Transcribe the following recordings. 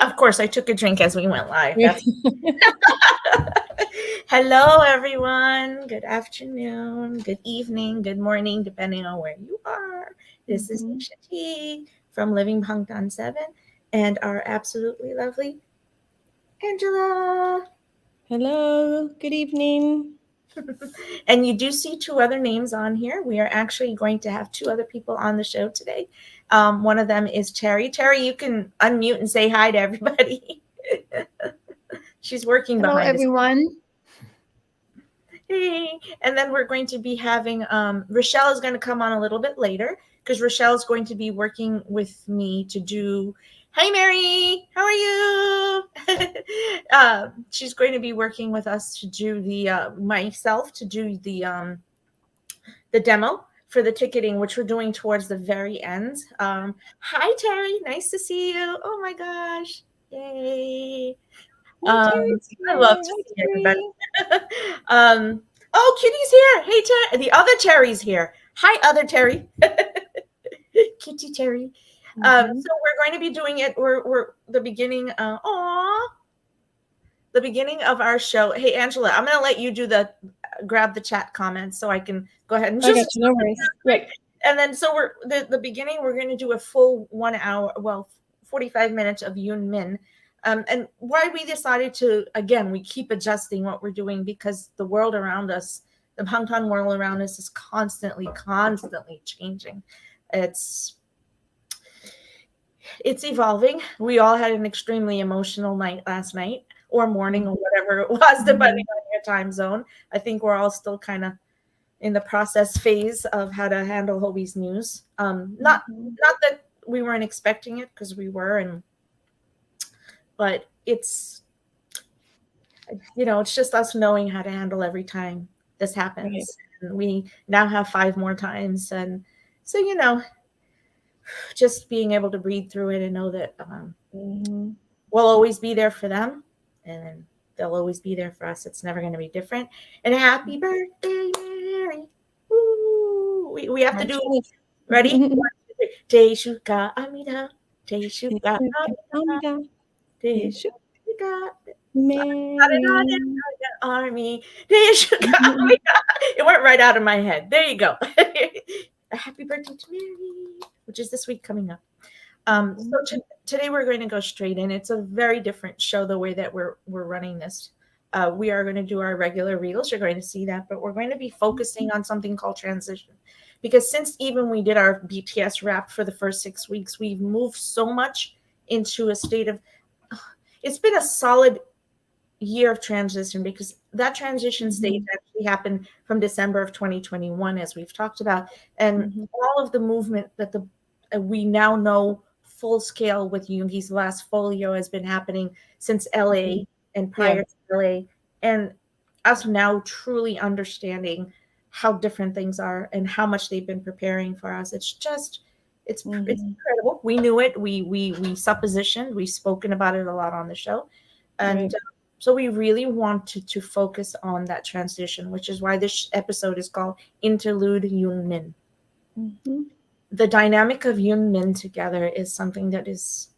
Of course, I took a drink as we went live. Hello, everyone. Good afternoon, good evening, good morning, depending on where you are. This is Nisha T from Living Bangtan 7 and our absolutely lovely Angela. Hello, good evening. And you do see two other names on here. We are actually going to have two other people on the show today. One of them is Terry. Terry, you can unmute and say hi to everybody. She's working Hello, behind everyone. Hey. And then we're going to be having Rochelle is going to come on a little bit later because Rochelle is going to be working with me to do. Hi, Mary. How are you? She's going to be working with us to do the myself to do the demo for the ticketing, which we're doing towards the very end. Hi, Terry. Nice to see you. Oh my gosh. Yay. I love to see everybody. Oh, Kitty's here. Hey, Terry. The other Terry's here. Hi, other Terry. Kitty Terry. So we're going to be doing it. We're the beginning. The beginning of our show. Hey, Angela, I'm going to let you do grab the chat comments so I can go ahead and just. No worries. Right. And then so we're the beginning. We're going to do a full 1 hour, 45 minutes of YOONMIN. And why we decided to, again, we keep adjusting what we're doing because the world around us, the Bangtan world around us is constantly changing. It's evolving. We all had an extremely emotional night last night or morning or whatever it was, depending on your time zone. I think we're all still kind of in the process phase of how to handle Hobie's news. Not that we weren't expecting it because we were, but it's it's just us knowing how to handle every time this happens. Right. And we now have 5 more times. And so, just being able to breathe through it and know that we'll always be there for them and they'll always be there for us. It's never going to be different. And happy birthday, Mary. Woo! We have to do it. Ready? Te shuka amida. Te shuka amida. It went right out of my head. There you go. A happy birthday to Mary, which is this week coming up. So today we're going to go straight in. It's a very different show the way that we're running this. We are going to do our regular reels. You're going to see that, but we're going to be focusing on something called transition. Because since even we did our BTS wrap for the first 6 weeks, we've moved so much into a state of it's been a solid year of transition because that transition stage actually happened from December of 2021, as we've talked about. And all of the movement that we now know full scale with Yoongi's last folio has been happening since LA and prior to LA. And us now truly understanding how different things are and how much they've been preparing for us. It's incredible. We knew it. We suppositioned. We've spoken about it a lot on the show. And so we really wanted to focus on that transition, which is why this episode is called Interlude YOONMIN. The dynamic of YOONMIN together is something that is,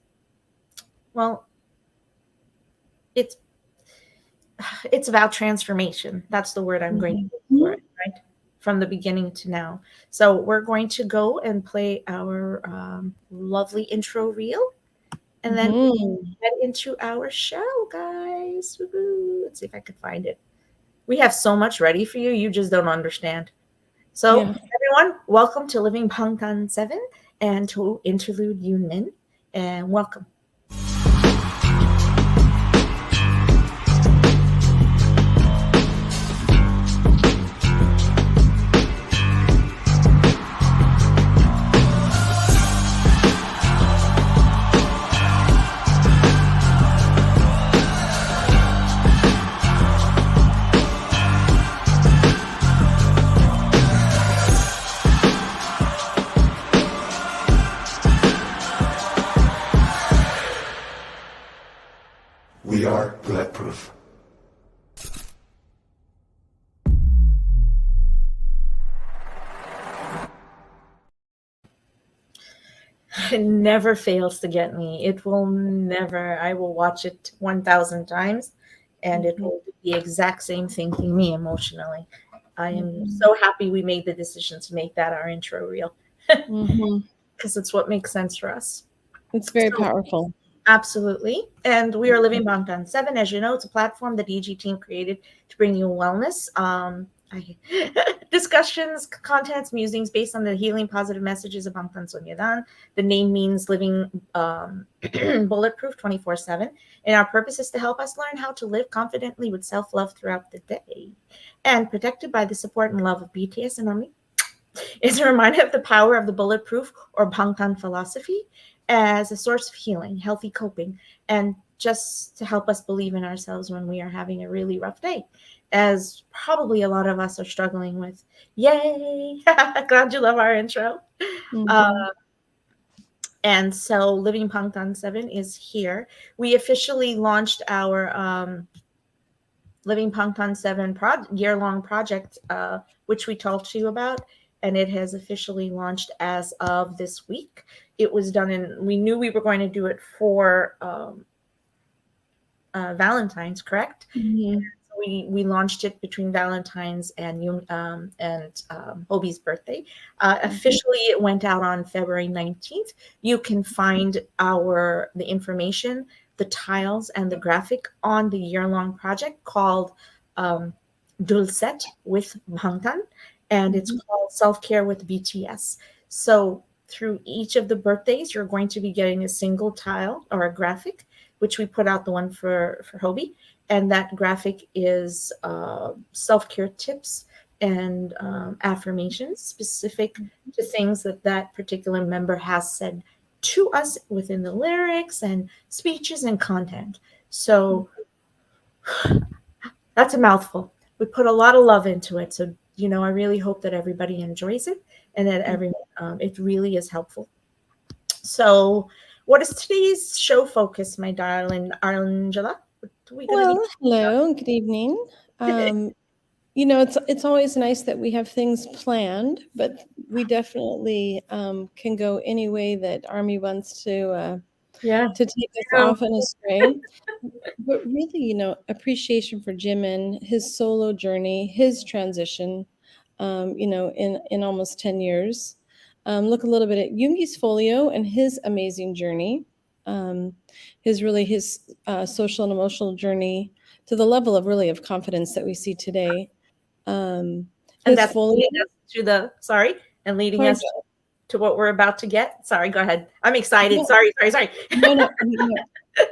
it's about transformation. That's the word I'm going to use for it, right? From the beginning to now. So we're going to go and play our lovely intro reel and then get into our show, guys. Woo-hoo. Let's see if I can find it. We have so much ready for you. You just don't understand. So everyone, welcome to Living Bangtan 7 and to Interlude YOONMIN, and welcome. It never fails to get me. It will never. I will watch it 1,000 times and it Mhm, will do the exact same thing to me emotionally. I am mhm, so happy we made the decision to make that our intro reel mhm. because it's what makes sense for us. It's very So, powerful. absolutely. And we are living Bangtan 7. As you know, it's a platform the DG team created to bring you wellness. Discussions, contents, musings based on the healing positive messages of Bangtan Sonyedan. The name means living bulletproof 24/7. And our purpose is to help us learn how to live confidently with self love throughout the day and protected by the support and love of BTS and Army. It's a reminder of the power of the bulletproof or Bangtan philosophy as a source of healing, healthy coping, and just to help us believe in ourselves when we are having a really rough day, as probably a lot of us are struggling with. Yay! Glad you love our intro. Uh, Mhm, and so Living Bangtan 7 is here. We officially launched our Living Bangtan 7 year-long project, which we talked to you about, and it has officially launched as of this week. It was done we knew we were going to do it for Valentine's, correct? mhm, We launched it between Valentine's and Hobie's birthday. mhm, Officially, it went out on February 19th. You can find the information, the tiles, and the graphic on the year-long project called um, Dulcet with Bangtan, and it's mhm, called Self Care with BTS. So through each of the birthdays, you're going to be getting a single tile or a graphic, which we put out the one for Hobie, and that graphic is self-care tips and affirmations specific to things that that particular member has said to us within the lyrics and speeches and content. So that's a mouthful. We put a lot of love into it. So, I really hope that everybody enjoys it and that mhm. everyone, it really is helpful. So, what is today's show focus, my darling Angela? What are we going to be Well, hello, good evening. Um, it's always nice that we have things planned, but we definitely can go any way that Army wants Yeah. to take us off on a string. But really, appreciation for Jimin, his solo journey, his transition, in almost 10 years. Look a little bit at Yoongi's folio and his amazing journey, um, his social and emotional journey to the level of really of confidence that we see today. Um, And his that's folio, leading us to and leading sorry, us to what we're about to get. Sorry, go ahead. I'm excited. no, Sorry. no.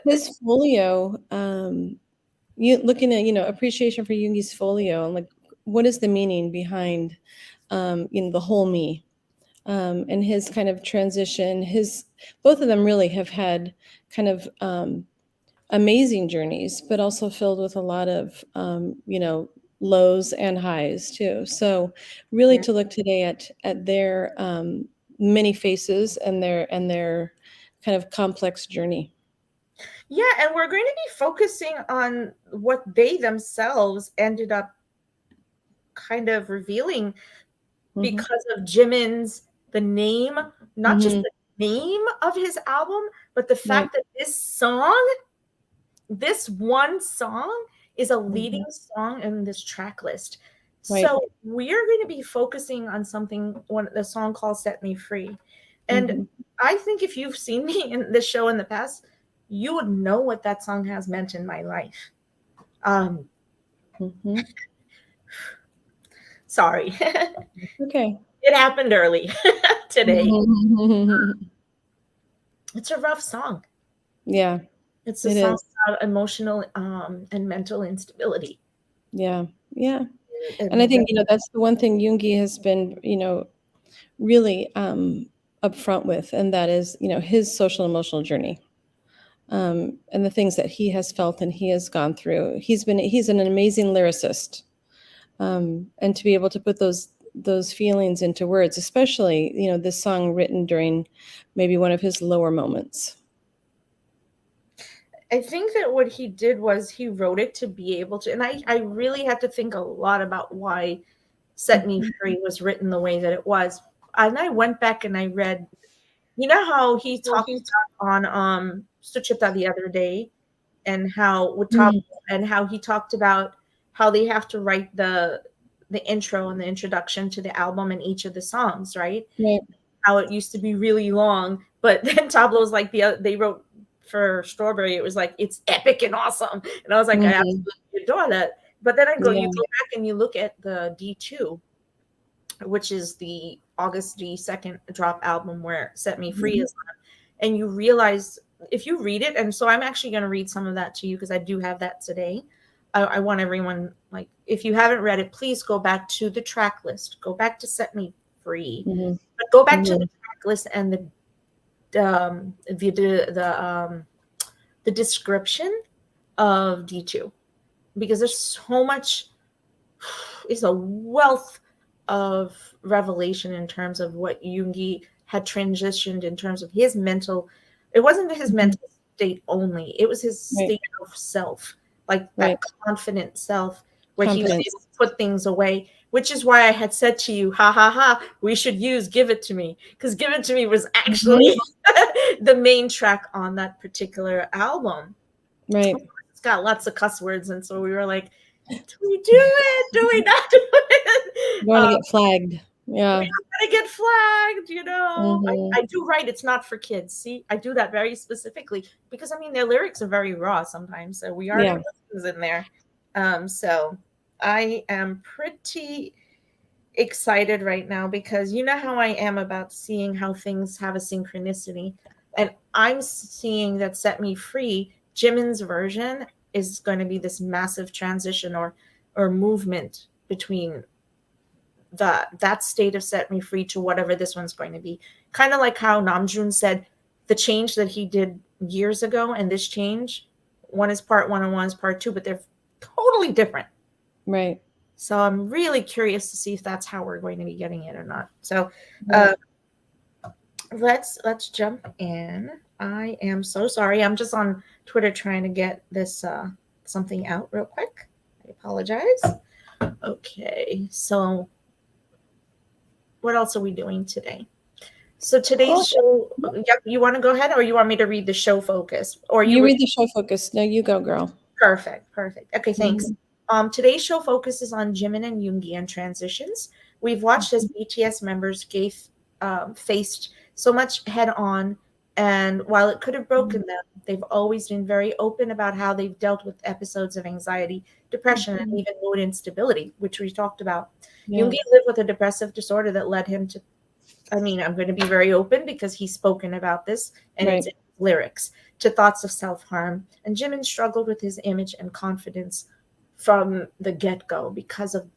His folio, you looking at appreciation for Jungi's folio and like what is the meaning behind the whole me, and his kind of transition. His Both of them really have had kind of amazing journeys, but also filled with a lot of lows and highs too. So really Yeah. to look today at their many faces and their kind of complex journey. Yeah, and we're going to be focusing on what they themselves ended up kind of revealing Hmm. because of Jimin's the name, not just Hmm. the name of his album, but the Right. fact that this one song is a leading Hmm. song in this track list. Right. So we are going to be focusing on the song called Set Me Free. And Hmm. I think if you've seen me in this show in the past, you would know what that song has meant in my life. Um, Hmm. Sorry. Okay. It happened early today. Mhm. It's a rough song. Yeah, It's a it song is. about emotional and mental instability. Yeah, yeah. And I And think, that's the one thing Jungi has been, really upfront with, and that is, his social emotional journey, and the things that he has felt and he has gone through. He's an amazing lyricist, and to be able to put those feelings into words, especially, this song written during maybe one of his lower moments. I think that what he did was he wrote it to be able to, and I really had to think a lot about why Set Me Mhm. Free was written the way that it was. And I went back and I read You know how he talked on Suchita the other day, and how with top, Mm, and how he talked about how they have to write the intro and the introduction to the album and each of the songs, right? right. How it used to be really long, but then Tableau's like they wrote for Strawberry, it was like it's epic and awesome, and I was like, I Mhm. absolutely adore that. But then you Yeah. go back and you look at the D2, which is the August D2nd drop album where Set Me Free Mhm. is on, and you realize if you read it, and so I'm actually going to read some of that to you because I do have that today. I want everyone, like, if you haven't read it, please go back to the track list, go back to Set Me Free, Mhm. but go back to the Mhm. track list and the description of D2, because there's so much, it's a wealth of revelation in terms of what Yoongi had transitioned in terms of his mental. It wasn't his Mhm. mental state only; it was his Right. state of self, like Right. that confident self, where he was Confidence. able to put things away. Which is why I had said to you, "Ha ha ha! We should use Give It to Me," because "Give It to Me" was actually Mhm. the main track on that particular album. Right. It's got lots of cuss words, and so we were like, do we do it? Do we not do it? You don't wanna get flagged. We're Yeah. not gonna get flagged, you know. Mhm. I do write it's not for kids. See, I do that very specifically because I mean their lyrics are very raw sometimes, so we are gonna Yeah. put things in there. So I am pretty excited right now because you know how I am about seeing how things have a synchronicity. And I'm seeing that Set Me Free, Jimin's version is going to be this massive transition or movement between that state of Set Me Free to whatever this one's going to be. Kind of like how Namjoon said the change that he did years ago and this change, one is part one and one is part two, but they're totally different. Right. So I'm really curious to see if that's how we're going to be getting it or not. So Right. uh, let's jump in. I am so sorry. I'm just on Twitter trying to get this something out real quick. I apologize. Okay, so what else are we doing today? So today's Well, show. Yep, you want to go ahead, or you want me to read the show focus, or you you read? read the show focus. No, you go, girl. Perfect, perfect. Okay, thanks. Mhm. Today's show focuses on Jimin and Yoongi and transitions. We've watched as BTS members faced so much head on, and while it could have broken them, they've always been very open about how they've dealt with episodes of anxiety, depression, and Mhm. even mood instability, which we talked about. Yoongi Yes. lived with a depressive disorder that led him to, I mean, I'm going to be very open because he's spoken about this and it's Right. in his lyrics, to thoughts of self harm. And Jimin struggled with his image and confidence from the get go because of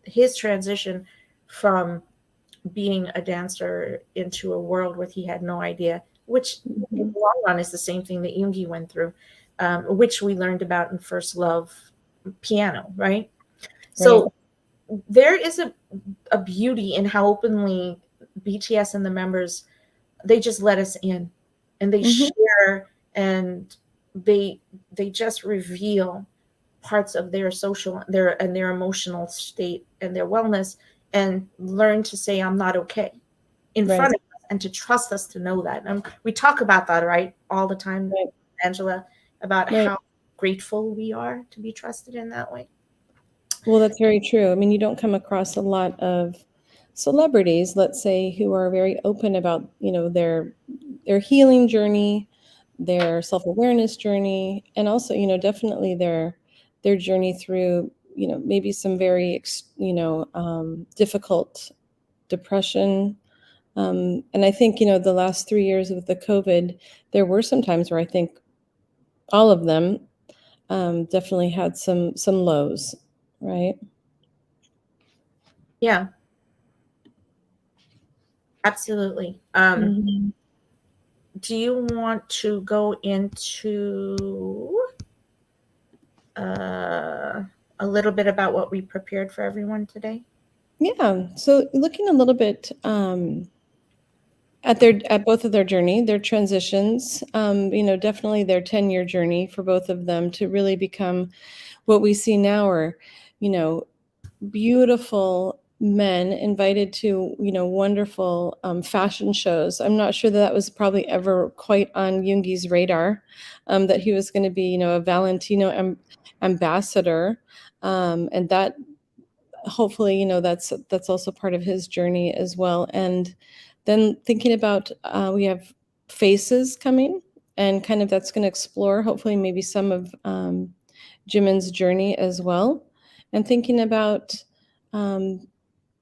his transition from being a dancer into a world where he had no idea, which in Mhm. the long run is the same thing that Yoongi went through, which we learned about in First Love Piano, right? Right. So there is a beauty in how openly BTS and the members, they just let us in and they Mhm. share, and they they just reveal parts of their social, their emotional state and their wellness, and learn to say I'm not okay in Right. front of us and to trust us to know that. And we talk about that, right, all the time, Right. Angela, about Right. how grateful we are to be trusted in that way. Well, that's very true. I mean, you don't come across a lot of celebrities, let's say, who are very open about, their healing journey, their self-awareness journey, and also, definitely their journey through, maybe some very, difficult depression. And I think, the last 3 years of the COVID, there were some times where I think all of them definitely had some lows, right? Yeah, absolutely. Mhm. Do you want to go into uh, a little bit about what we prepared for everyone today? Yeah. So looking a little bit at both of their journey, their transitions, definitely their 10-year journey for both of them to really become what we see now are, you know, beautiful men invited to, wonderful fashion shows. I'm not sure that that was probably ever quite on Yoongi's radar, that he was going to be, a Valentino ambassador, and that hopefully, that's also part of his journey as well. And then thinking about we have Faces coming, and kind of that's going to explore hopefully maybe some of Jimin's journey as well, and thinking about um,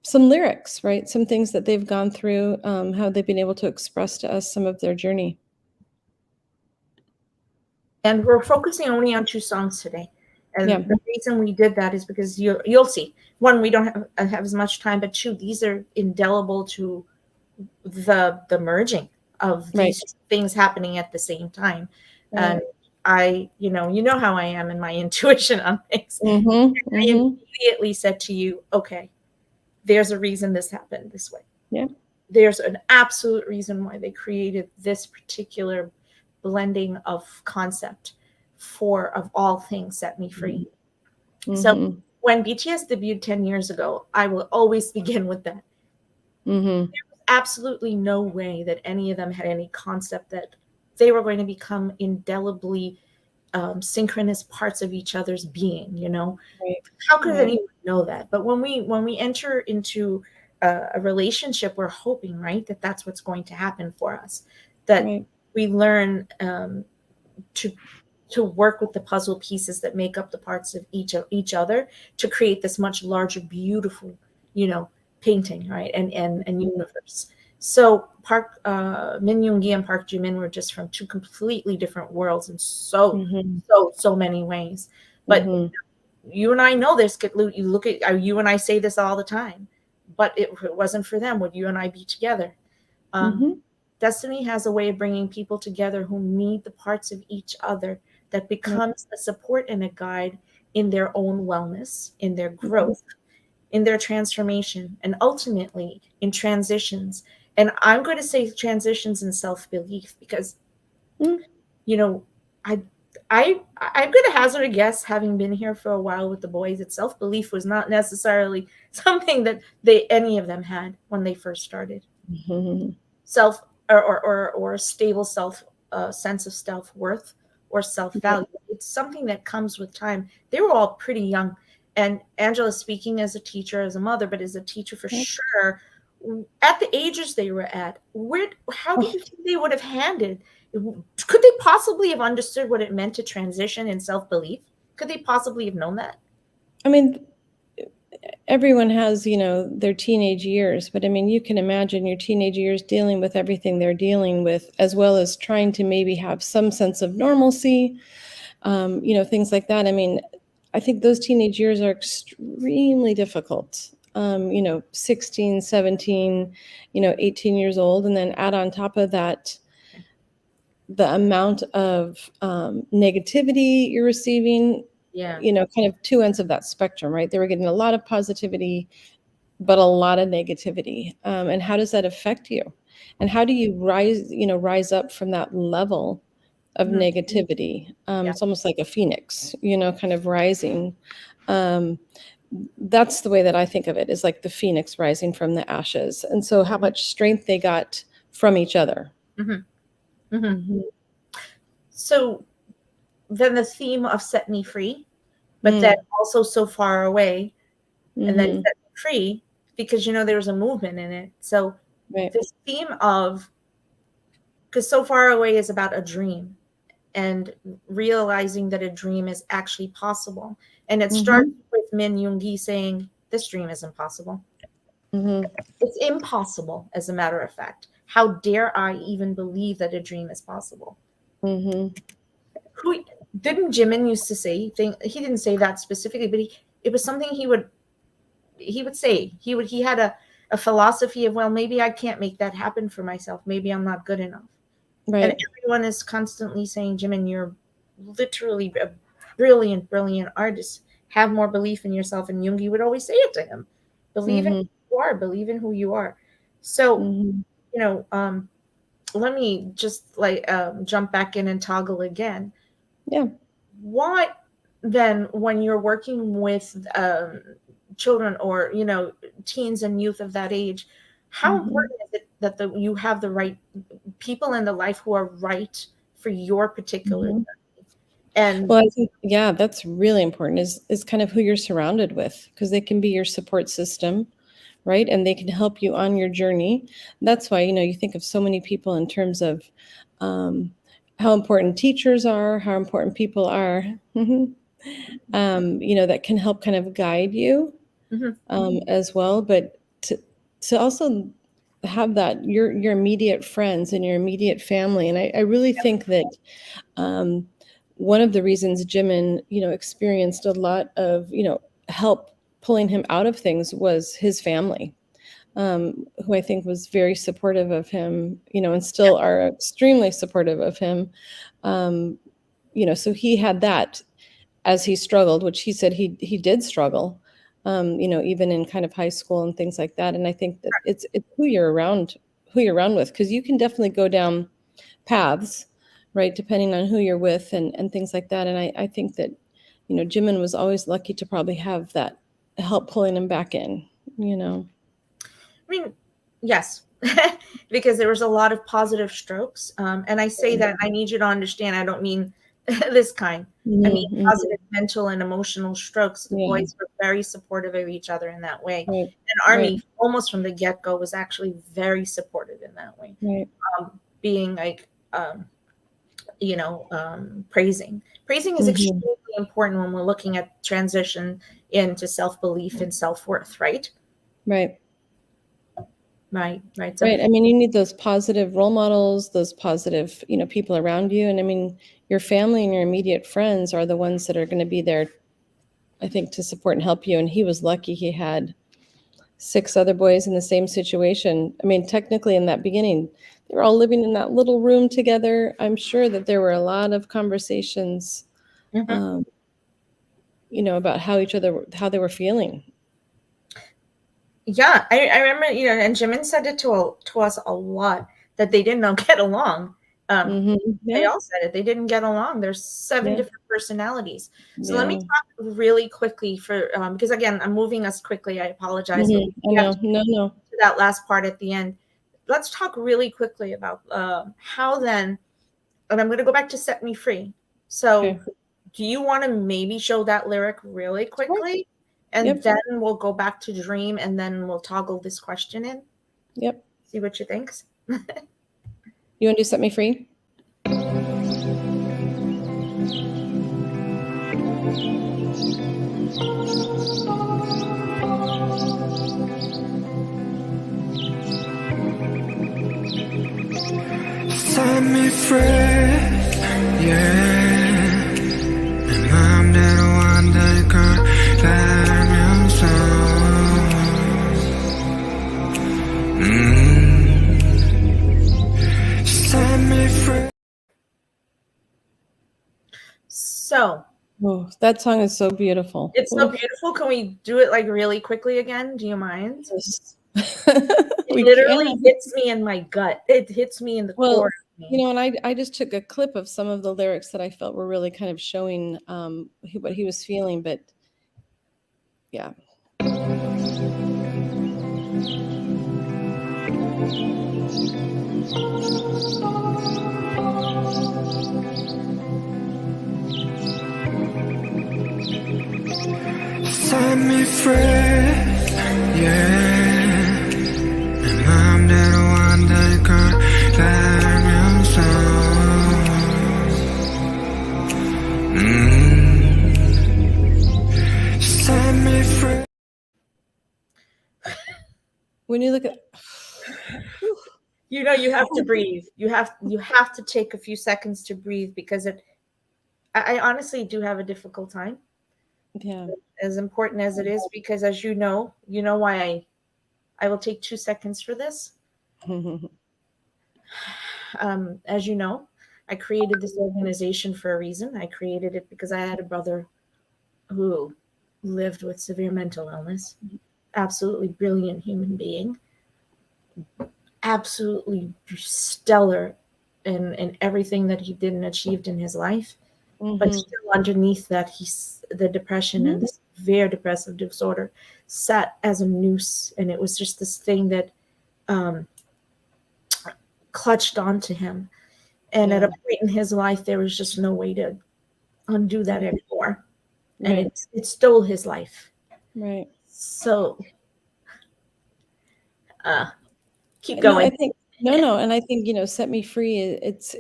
some lyrics, right? Some things that they've gone through, how they've been able to express to us some of their journey. And we're focusing only on 2 songs today. And Yeah. the reason we did that is because you'll see. One, we don't have as much time, but 2, these are indelible to the merging of Right. these things happening at the same time. Right. And I, how I am in my intuition on things. Mm-hmm. I Mm-hmm. immediately said to you, okay, there's a reason this happened this way. Yeah. There's an absolute reason why they created this particular blending of concept of all things Set Me Free. Mm-hmm. So when BTS debuted 10 years ago, I will always begin with that. Mm-hmm. There was absolutely no way that any of them had any concept that they were going to become indelibly synchronous parts of each other's being, Right. How could Right. anyone know that? But when we enter into a relationship, we're hoping, right, that that's what's going to happen for us, that Right. we learn to work with the puzzle pieces that make up the parts of each other to create this much larger, beautiful, painting, right, and universe. So Min Yoongi and Park Jimin were just from 2 completely different worlds in Mm-hmm. so many ways. But Mm-hmm. you and I know this. You look at you and I say this all the time. But if it wasn't for them, would you and I be together? Mm-hmm. Destiny has a way of bringing people together who need the parts of each other that becomes a support and a guide in their own wellness, in their growth, in their transformation, and ultimately in transitions. And I'm going to say transitions in self-belief because, I I'm going to hazard a guess, having been here for a while with the boys, that self-belief was not necessarily something that any of them had when they first started. Mm-hmm. Self or a stable sense of self-worth or self-value. It's something that comes with time. They were all pretty young. And Angela, speaking as a teacher, as a mother, but as a teacher for sure, at the ages they were at, how do you think they would have handled? Could they possibly have understood what it meant to transition in self-belief? Could they possibly have known that? I mean, everyone has, their teenage years, but I mean, you can imagine your teenage years dealing with everything they're dealing with, as well as trying to maybe have some sense of normalcy, things like that. I mean, I think those teenage years are extremely difficult. 16, 17, 18 years old. And then add on top of that, the amount of negativity you're receiving, Yeah. kind of 2 ends of that spectrum, right? They were getting a lot of positivity, but a lot of negativity. And how does that affect you? And how do you rise up from that level of negativity? It's almost like a phoenix, kind of rising. That's the way that I think of it, is like the phoenix rising from the ashes. And so how much strength they got from each other. Mm-hmm. Mm-hmm. Mm-hmm. So then the theme of Set Me Free, but then also So Far Away, and then Set Me Free, because there was a movement in it. So this theme of, because So Far Away is about a dream and realizing that a dream is actually possible. And it starts with Min Yoongi saying, this dream is impossible. It's impossible, as a matter of fact. How dare I even believe that a dream is possible? Who didn't Jimin used to say? He didn't say that specifically, but it was something he would say. He had a philosophy of, well, maybe I can't make that happen for myself. Maybe I'm not good enough. Right. And everyone is constantly saying, Jimin, you're literally a brilliant, brilliant artist. Have more belief in yourself. And Yoongi would always say it to him. Believe in who you are. Believe in who you are. So, let me just jump back in and toggle again. Yeah. Why then, when you're working with children or, teens and youth of that age, how important is it that you have the right people in the life who are right for your particular Mhm. and Well, I think, yeah, that's really important is kind of who you're surrounded with, because they can be your support system, right? And they can help you on your journey. That's why, you think of so many people in terms of um, how important teachers are, how important people are, that can help kind of guide you Mhm. as well. But to also have that your immediate friends and your immediate family. And I really think that um, one of the reasons Jimin, experienced a lot of, help pulling him out of things was his family, who I think was very supportive of him, and still are extremely supportive of him. Um, so he had that as he struggled, which he said he did struggle, even in kind of high school and things like that. And I think that it's who you're around with, because you can definitely go down paths, right, depending on who you're with and things like that. And I think that, Jimin was always lucky to probably have that help pulling him back in. I mean, yes, because there was a lot of positive strokes. And I say that I need you to understand, I don't mean this kind. I mean Mhm, positive mhm. mental and emotional strokes. The Yeah, boys were very supportive of each other in that way. right, And right, Army, almost from the get go, was actually very supportive in that way. right. Being like, praising. Praising is Mhm. extremely important when we're looking at transition into self belief and self worth, right? Right, Right, right. So right. I mean, you need those positive role models, those positive, people around you. And I mean, your family and your immediate friends are the ones that are going to be there, I think, to support and help you. And he was lucky he had 6 other boys in the same situation. I mean, technically, in that beginning, they were all living in that little room together. I'm sure that there were a lot of conversations, mhm. um, about how they were feeling. Yeah, I remember, and Jimin said it to us a lot that they did not get along. Um, they Yeah, all said it. They didn't get along. There's 7 yeah, different personalities. So let me yeah. talk really quickly for because again, I'm moving us quickly. I apologize, but I we have to know. No, no. get to that last part at the end. Let's talk really quickly about how then, and I'm going to go back to "Set Me Free." So, Okay. do you want to maybe show that lyric really Sure. quickly? And Yep. then we'll go back to Dream and then we'll toggle this question in. Yep. See what you think. You want to do Set Me Free? Set me free, yeah. 내 마음대로 안될 걸 알면서 Set me free. So, Oh, that song is so beautiful. it's so Oof. beautiful. Can we do it like really quickly again? Do you mind? Yes. It We literally can. hits me in my gut. It hits me in the core Well, of me. and I just took a clip of some of the lyrics that I felt were really kind of showing what he was feeling, but yeah. Set me free, yeah. 내 마음대로 안될 걸 알면서 Set me free. When you look at You have to breathe. You have to take a few seconds to breathe because I honestly do have a difficult time, yeah. as important as it is, because as you know why I will take 2 seconds for this. As you know, I created this organization for a reason. I created it because I had a brother who lived with severe mental illness. Absolutely brilliant human being, absolutely stellar in everything that he did and achieved in his life. But Mhm. still underneath that, he's the depression and Mhm. the severe depressive disorder, sat as a noose, and it was just this thing that um, clutched onto him. And at a point in his life, there was just no way to undo that anymore, and it stole his life. Right. So, keep No, going. I think no, and I think "Set Me Free." It's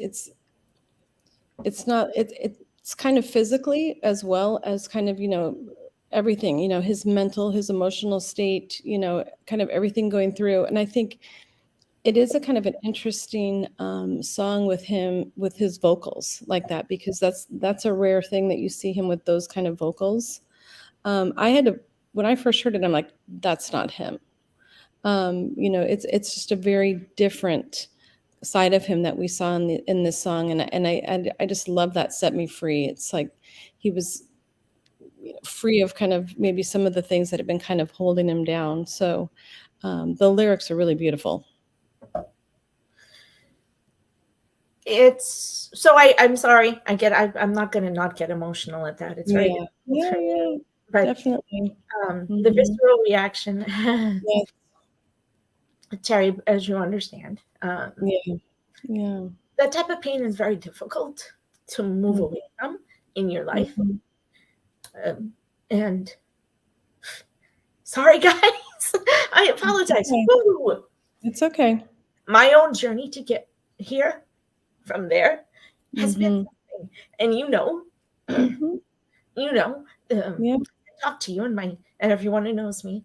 not it's kind of physically as well as kind of everything. His mental, his emotional state. Kind of everything going through, and I think it is a kind of an interesting song with him, with his vocals like that, because that's a rare thing that you see him with those kind of vocals. I had to When I first heard it, I'm like, that's not him. It's just a very different side of him that we saw in this song, and I just love that "Set Me Free." It's like he was free of kind of maybe some of the things that have been kind of holding him down. So the lyrics are really beautiful. It's so I'm sorry. I'm not gonna not get emotional at that. It's very difficult for me. But Definitely. the visceral reaction, Yes. Terry, as you understand, Yeah. that type of pain is very difficult to move away from in your life. And sorry, guys, I apologize. Woo! It's okay. My own journey to get here from there has been something, and Yeah. I talk to you and everyone who knows me,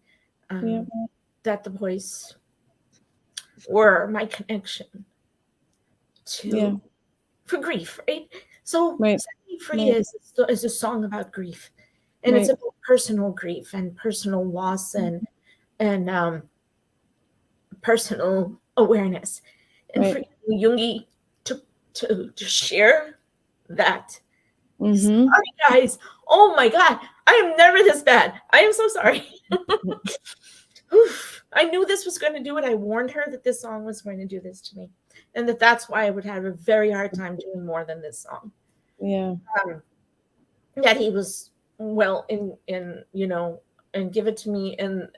that the boys were my connection to for grief, right? So "Set Me Free" is a song about grief, and it's about personal grief and personal loss and personal awareness. And for Yoongi to share that. Sorry, guys. Oh my God. I am never this bad. I am so sorry. I knew this was going to do it. I warned her that this song was going to do this to me, and that's why I would have a very hard time doing more than this song. Yeah. That he was well in and give it to me in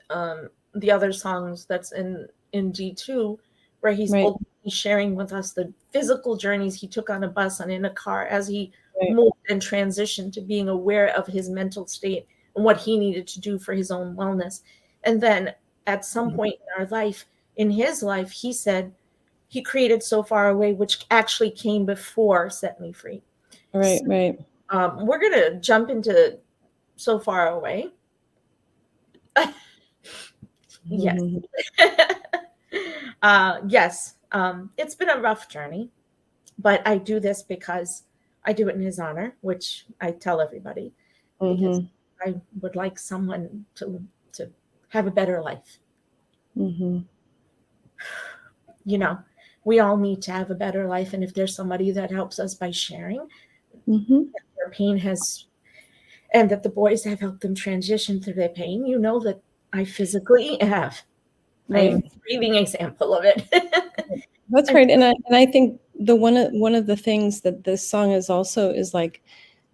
the other songs that's in G2, where he's sharing with us the physical journeys he took on a bus and in a car as he moved and transitioned to being aware of his mental state and what he needed to do for his own wellness. And then at some point in our life, in his life, he said he created "So Far Away," which actually came before "Set Me Free." Right. We're going to jump into "So Far Away." Yes. Yes. It's been a rough journey, but I do this because I do it in his honor, which I tell everybody, because I would like someone to have a better life. We all need to have a better life, and if there's somebody that helps us by sharing their pain and that the boys have helped them transition through their pain, that I physically have. I'm a breathing example of it. That's right. And I think one of the things that this song is also is like,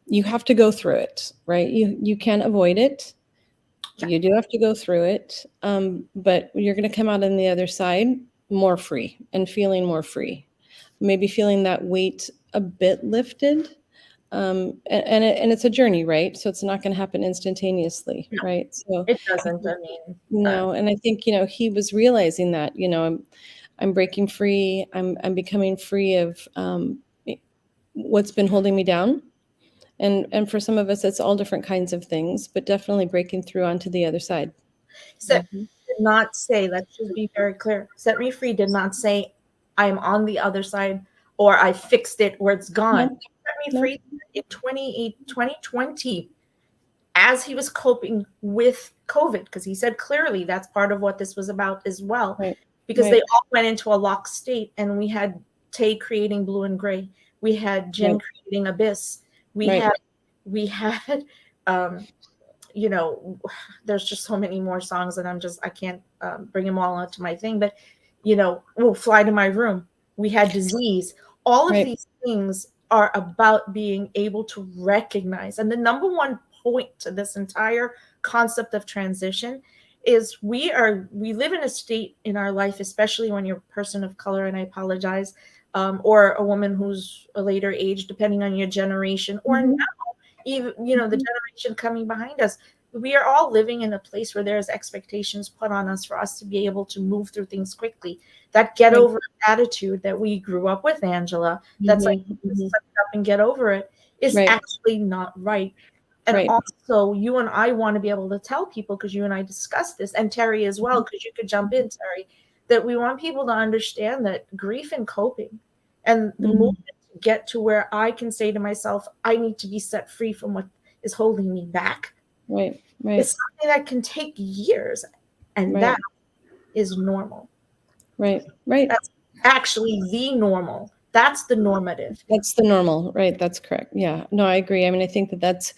you have to go through it, right? You can't avoid it. You do have to go through it. But you're going to come out on the other side more free and feeling more free, maybe feeling that weight a bit lifted. And it's a journey, right? So it's not going to happen instantaneously, right? So it doesn't. And I think he was realizing that I'm breaking free. I'm becoming free of what's been holding me down, and for some of us, it's all different kinds of things, but definitely breaking through onto the other side. Set did not say. Let's just be very clear. "Set Me Free" did not say I'm on the other side or I fixed it or it's gone. No. "Set Me Free" in 2020, as he was coping with COVID, because he said clearly that's part of what this was about as well. Because they all went into a locked state, and we had Tay creating "Blue and Gray," we had Jen creating "Abyss," we had there's just so many more songs, and I can't bring them all onto my thing, but "Fly to My Room," we had "Disease." All of these things are about being able to recognize, and the number one point to this entire concept of transition is we live in a state in our life, especially when you're a person of color, and I apologize, or a woman who's a later age, depending on your generation, or Mhm. now even the generation coming behind us. We are all living in a place where there's expectations put on us for us to be able to move through things quickly. That get Right. over attitude that we grew up with, Angela, that's like Mhm. just Mhm. suck it up and get over it, is Right. actually not right. And Right. also, you and I want to be able to tell people, because you and I discussed this, and Terry as well, because you could jump in, Terry, that we want people to understand that grief and coping and the Mhm. movement to get to where I can say to myself, I need to be set free from what is holding me back, Right. Right. is something that can take years. And that Right. is normal. Right. Right. That's actually the normal. That's the normative. That's the normal, right? That's correct. Yeah. No, I agree. I mean, I think that that's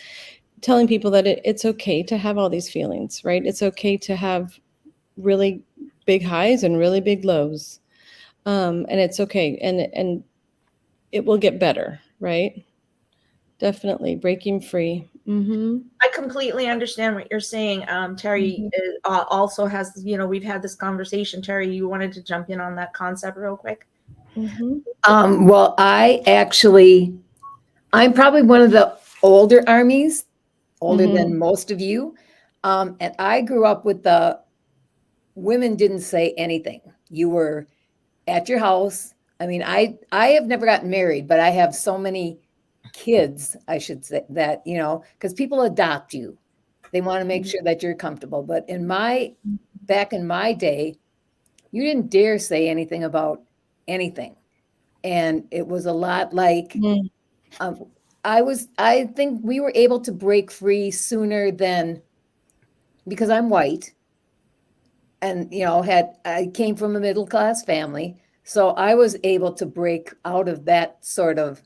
telling people that it's okay to have all these feelings, right? It's okay to have really big highs and really big lows. And it's okay. And it will get better, right? Definitely breaking free. Mm-hmm. I completely understand what you're saying. Terry Mm-hmm. also has, we've had this conversation. Terry, you wanted to jump in on that concept real quick? Mm-hmm. Well, I'm probably one of the older armies, older Mm-hmm. than most of you. And I grew up with the women didn't say anything. You were at your house. I mean, I have never gotten married, but I have so many kids, I should say, that, because people adopt you. They want to make sure that you're comfortable. But back in my day, you didn't dare say anything about anything. And it was a lot like, Mm-hmm. um, I think we were able to break free sooner than, because I'm white and, I came from a middle class family. So I was able to break out of that sort of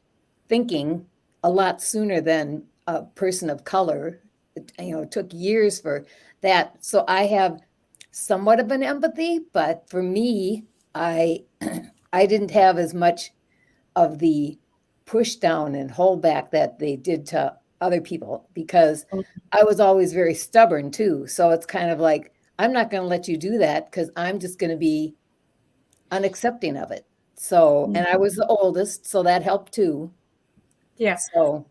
thinking a lot sooner than a person of color. It took years for that. So I have somewhat of an empathy, but for me, I I didn't have as much of the push down and hold back that they did to other people, because I was always very stubborn too. So it's kind of like, I'm not going to let you do that because I'm just going to be unaccepting of it. So, and I was the oldest, so that helped too. Yeah. So,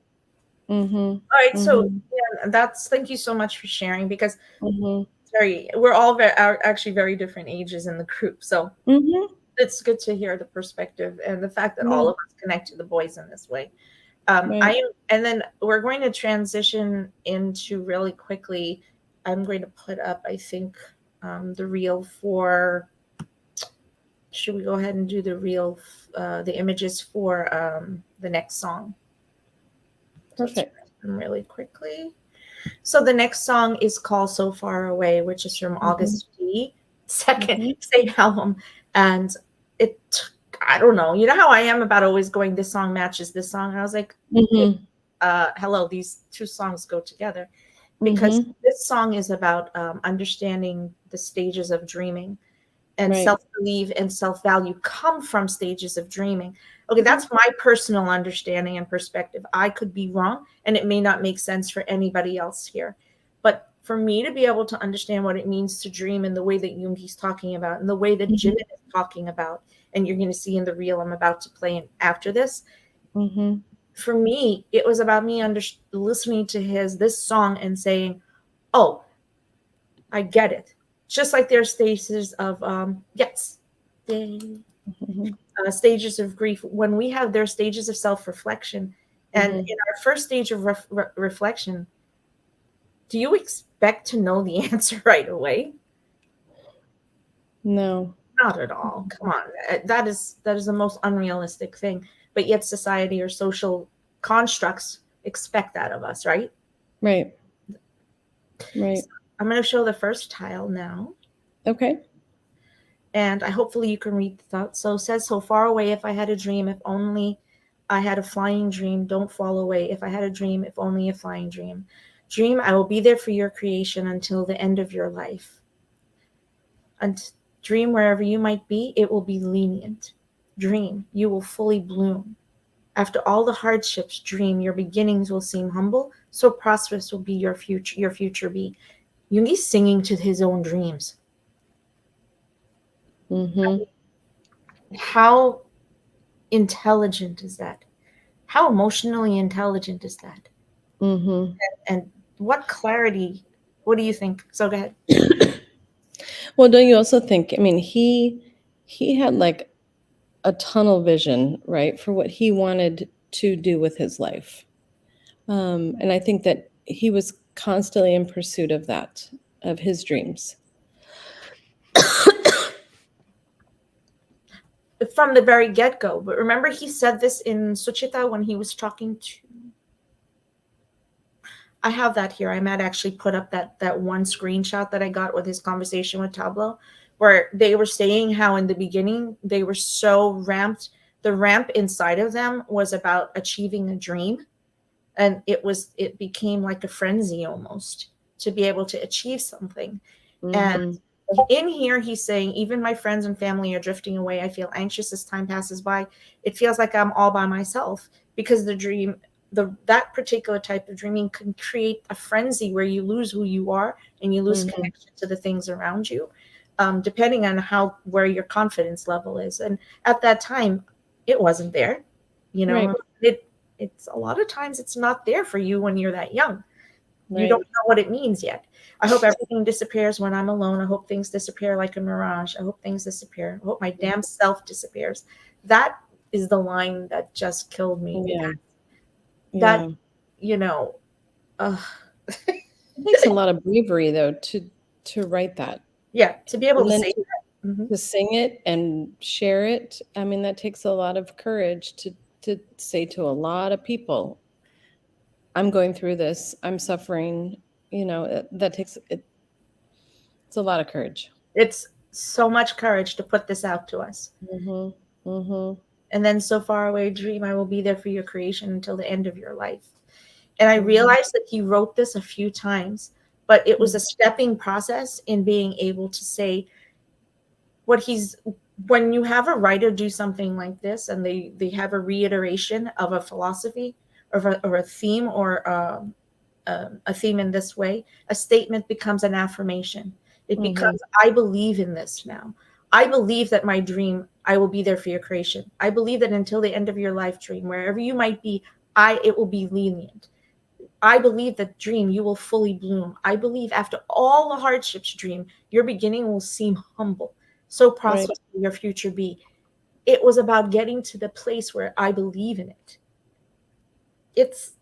Mm-hmm. All right. So Mm-hmm. thank you so much for sharing, because Mm-hmm. we're all are actually very different ages in the group. So Mm-hmm. it's good to hear the perspective and the fact that all Yeah. of us connect to the boys in this way. Right. And then we're going to transition into really quickly. I'm going to put up, I think, the reel for. Should we go ahead and do the reel, the images for the next song? So let's Perfect. try them really quickly. So the next song is called "So Far Away," which is from Mm-hmm. August second, Mm-hmm. same album, and it. I don't know. You know how I am about always going, this song matches this song. And I was like, Mm-hmm. hello, these two songs go together, because Mm-hmm. this song is about understanding the stages of dreaming, and Right. self-belief and self-value come from stages of dreaming. Okay, that's my personal understanding and perspective. I could be wrong, and it may not make sense for anybody else here. But for me to be able to understand what it means to dream in the way that Yoongi's talking about, and the way that Mm-hmm. Jimin is talking about, and you're going to see in the reel I'm about to play in after this, Mm-hmm. for me, it was about me listening to this song and saying, oh, I get it. Just like there are stages of Mm-hmm. stages of grief. When we have their stages of self-reflection, and Mm-hmm. in our first stage of reflection, do you expect to know the answer right away? No. Not at all. Come on, that is the most unrealistic thing. But yet, society or social constructs expect that of us, right? Right. Right. So I'm going to show the first tile now. Okay. And hopefully you can read the thought. So it says, so far away, if I had a dream, if only I had a flying dream, don't fall away. If I had a dream, if only a flying dream. Dream, I will be there for your creation until the end of your life. And dream, wherever you might be, it will be lenient. Dream, you will fully bloom After all the hardships, dream, your beginnings will seem humble, so prosperous will be your future be. Yoongi's singing to his own dreams. Mm-hmm. How intelligent is that? How emotionally intelligent is that? Mm-hmm. And what clarity? What do you think? So go ahead. Well, don't you also think, I mean, he had like a tunnel vision, right, for what he wanted to do with his life. And I think that he was constantly in pursuit of that, of his dreams. From the very get-go. But remember, he said this in Suchita when he was talking to. I have that here. I might actually put up that one screenshot that I got with his conversation with Tableau, where they were saying how in the beginning they were so ramped. The ramp inside of them was about achieving a dream, and it became like a frenzy almost to be able to achieve something. And Mm-hmm. in here, he's saying, even my friends and family are drifting away. I feel anxious as time passes by. It feels like I'm all by myself because that particular type of dreaming can create a frenzy where you lose who you are and you lose Mm-hmm. connection to the things around you, depending on where your confidence level is. And at that time, it wasn't there. Right. It's a lot of times it's not there for you when you're that young. You Right. don't know what it means yet. I hope everything disappears when I'm alone. I hope things disappear like a mirage. I hope things disappear. I hope my damn self disappears. That is the line that just killed me. Yeah. That, Yeah. you know, uh, It takes a lot of bravery though to write that. yeah, to be able And to then say that. Mhm. to sing it and share it. I mean, that takes a lot of courage to say to a lot of people, I'm going through this, I'm suffering, that takes it. It's a lot of courage. It's so much courage to put this out to us. Mhm. Mhm. And then so far away, dream, I will be there for your creation until the end of your life. And I Mhm. realized that he wrote this a few times, but it was a Mhm. stepping process in being able to say when you have a writer do something like this and they have a reiteration of a philosophy or a theme or a theme in this way, a statement becomes an affirmation. It Mhm. becomes, I believe in this now. I believe that my dream, I will be there for your creation. I believe that until the end of your life, dream, wherever you might be, it will be lenient. I believe that dream, you will fully bloom. I believe after all the hardships, dream, your beginning will seem humble. So Right. prosperous will your future be. It was about getting to the place where I believe in it. It's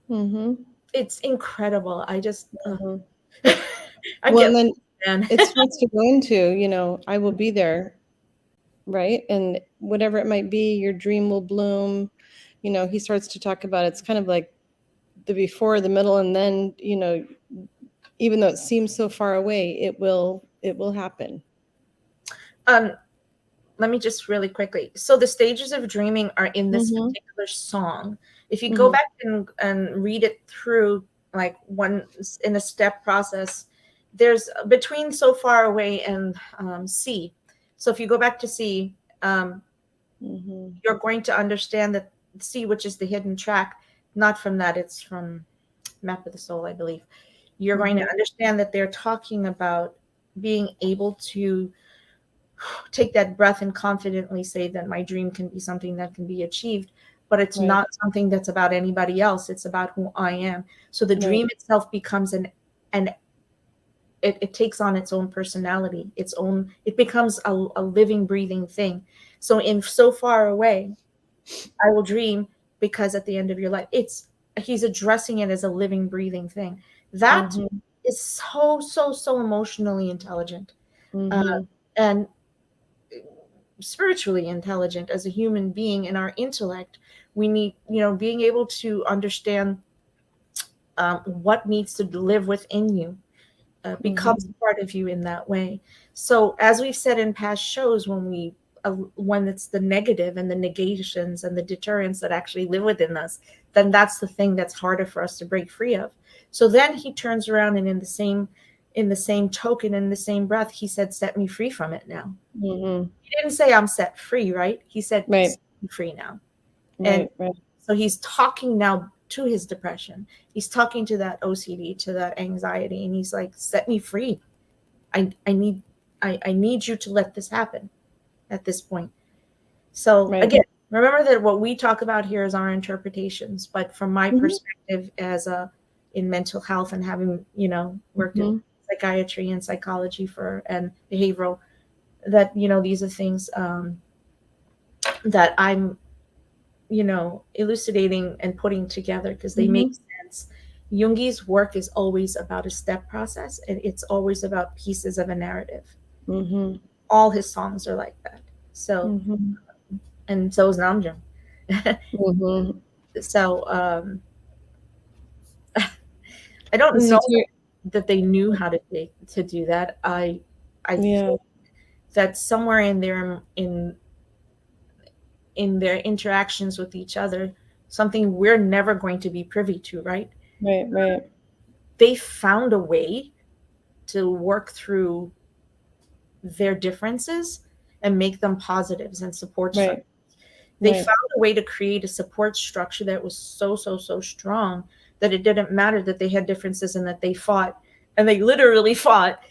Mhm. it's incredible. I just Mhm. I Well, get and then man. it starts to go into, I will be there, right? And whatever it might be, your dream will bloom. He starts to talk about it's kind of like the before, the middle, and then, even though it seems so far away, it will happen. um Let me just really quickly. So the stages of dreaming are in this Mhm. particular song. If you go Mhm. back and read it through like one in a step process, there's between so far away and C. So if you go back to C, Mhm. you're going to understand that C, which is the hidden track, not from that, it's from Map of the Soul, I believe. You're going to Mhm. understand that they're talking about being able to take that breath and confidently say that my dream can be something that can be achieved, but it's Right. not something that's about anybody else. It's about who I am. So the Right. dream itself becomes an it takes on its own personality, it becomes a living, breathing thing. So in so far away, I will dream because at the end of your life, he's addressing it as a living, breathing thing. That Mhm. is so, so, so emotionally intelligent. Uh, Mhm. and spiritually intelligent as a human being in our intellect. We need, being able to understand what needs to live within you becomes Mhm. part of you in that way. So as we've said in past shows, when it's the negative and the negations and the deterrents that actually live within us, then that's the thing that's harder for us to break free of. So then he turns around and in the same token, in the same breath, he said, set me free from it now. Mhm. He didn't say I'm set free, right? He said Right. set me free now. Right. Right. So he's talking now to his depression. He's talking to that OCD, to that anxiety, and he's like, "Set me free. I need you to let this happen at this point." So Right. again, remember that what we talk about here is our interpretations, but from my perspective as a in mental health and having, worked in psychiatry and psychology and behavioral, that, these are things that I'm, elucidating and putting together because they make sense. Jungi's work is always about a step process, and it's always about pieces of a narrative. All his songs are like that. So, and so is Namjoon. So, I don't know that they knew how to do that. I think that somewhere in their interactions with each other, something we're never going to be privy to, right? Right. Right. They found a way to work through their differences and make them positives and support structures. They found a way to create a support structure that was so strong that it didn't matter that they had differences and that they fought, and they literally fought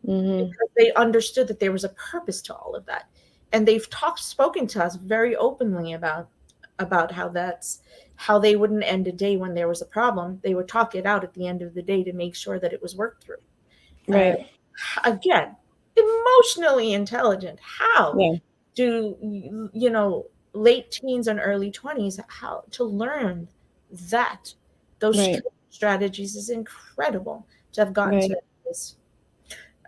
because they understood that there was a purpose to all of that. And they've spoken to us very openly about how they wouldn't end a day when there was a problem. They would talk it out at the end of the day to make sure that it was worked through. Right. Again, emotionally intelligent. How do late teens and early 20s, how to learn that those strategies is incredible to have gotten to this.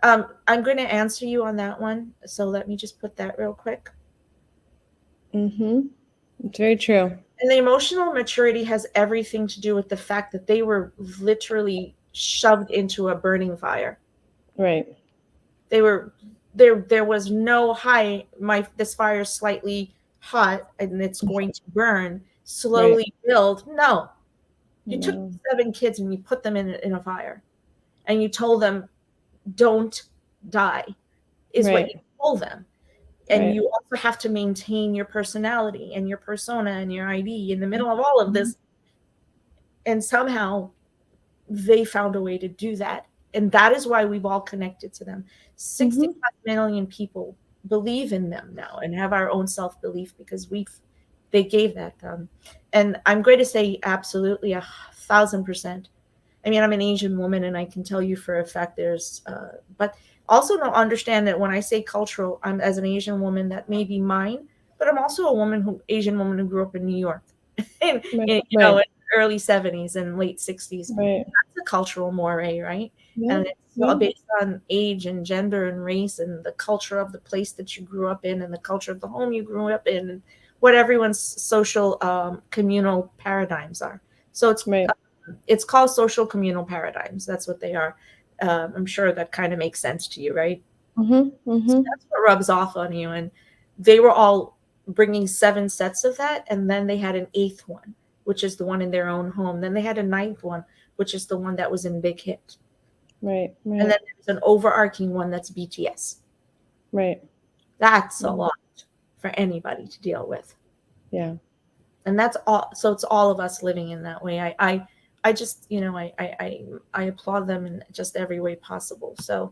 I'm going to answer you on that one, so let me just put that real quick. It's very true. And the emotional maturity has everything to do with the fact that they were literally shoved into a burning fire. Right. They were there was no this fire is slightly hot and it's going to burn, slowly build. No. You took 7 kids and you put them in a fire, and you told them, don't die, is what you told them. And you also have to maintain your personality and your persona and your ID in the middle of all of this. And somehow they found a way to do that. And that is why we've all connected to them. 65 million people believe in them now and have our own self-belief because they gave that. And I'm going to say absolutely 1,000%. I mean, I'm an Asian woman, and I can tell you for a fact but also understand that when I say cultural, I'm as an Asian woman, that may be mine, but I'm also a Asian woman who grew up in New York, in the early 70s and late 60s. That's a cultural moray, right? And it's based on age and gender and race and the culture of the place that you grew up in and the culture of the home you grew up in and what everyone's social communal paradigms are. So it's called social communal paradigms. That's what they are. I'm sure that kind of makes sense to you, right? So that's what rubs off on you. And they were all bringing 7 sets of that. And then they had an 8th one, which is the one in their own home. Then they had a 9th one, which is the one that was in Big Hit. And then there's an overarching one that's BTS. That's a lot for anybody to deal with. Yeah. And that's all. So it's all of us living in that way. I just, I applaud them in just every way possible. So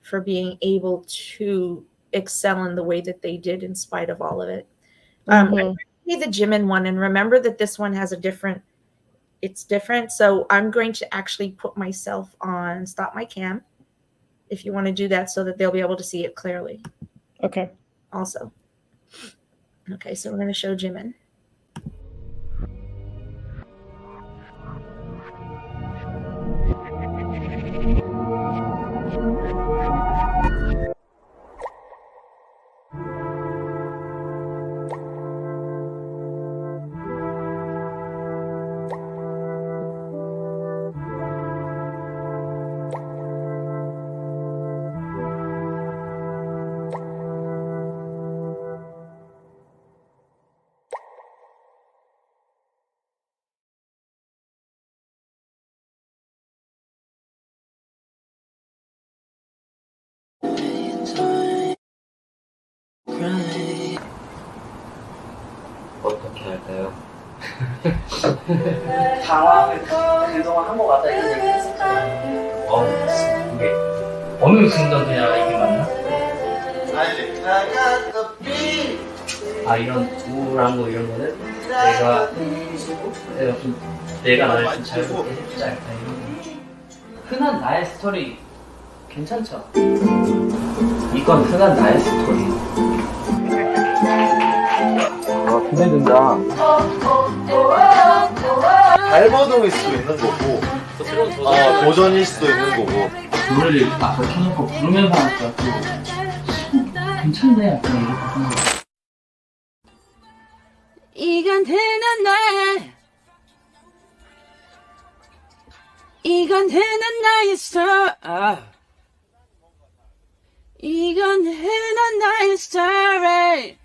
for being able to excel in the way that they did in spite of all of it. I'm going to say the Jimin one, and remember that this one has it's different. So I'm going to actually put myself on stop my cam if you want to do that so that they'll be able to see it clearly. Okay. Also. Okay, so we're going to show Jimin. 어떻게 할까요? 당황을 그동안 한 것 같다 이런 얘기 했었잖아요. 이게 어느 순간 그냥 이게 맞나? 이런 우울한 거 이런 거는 내가 나를 좀 잘 보게 해주지 않을까 이런 거. 흔한 나의 스토리 괜찮죠? 이건 흔한 나의 스토리. 기대된다. 발버둥일 수도 있는 거고, 또 새로운 도전. 도전일 수도 있는 거고. 노래를 앞으로 켜놓고 부르면서 하니까 또 괜찮네 약간 이렇게 생각. 이건 흔한 나의 이건 흔한 나의 스토리 이건 흔한 나의 스토리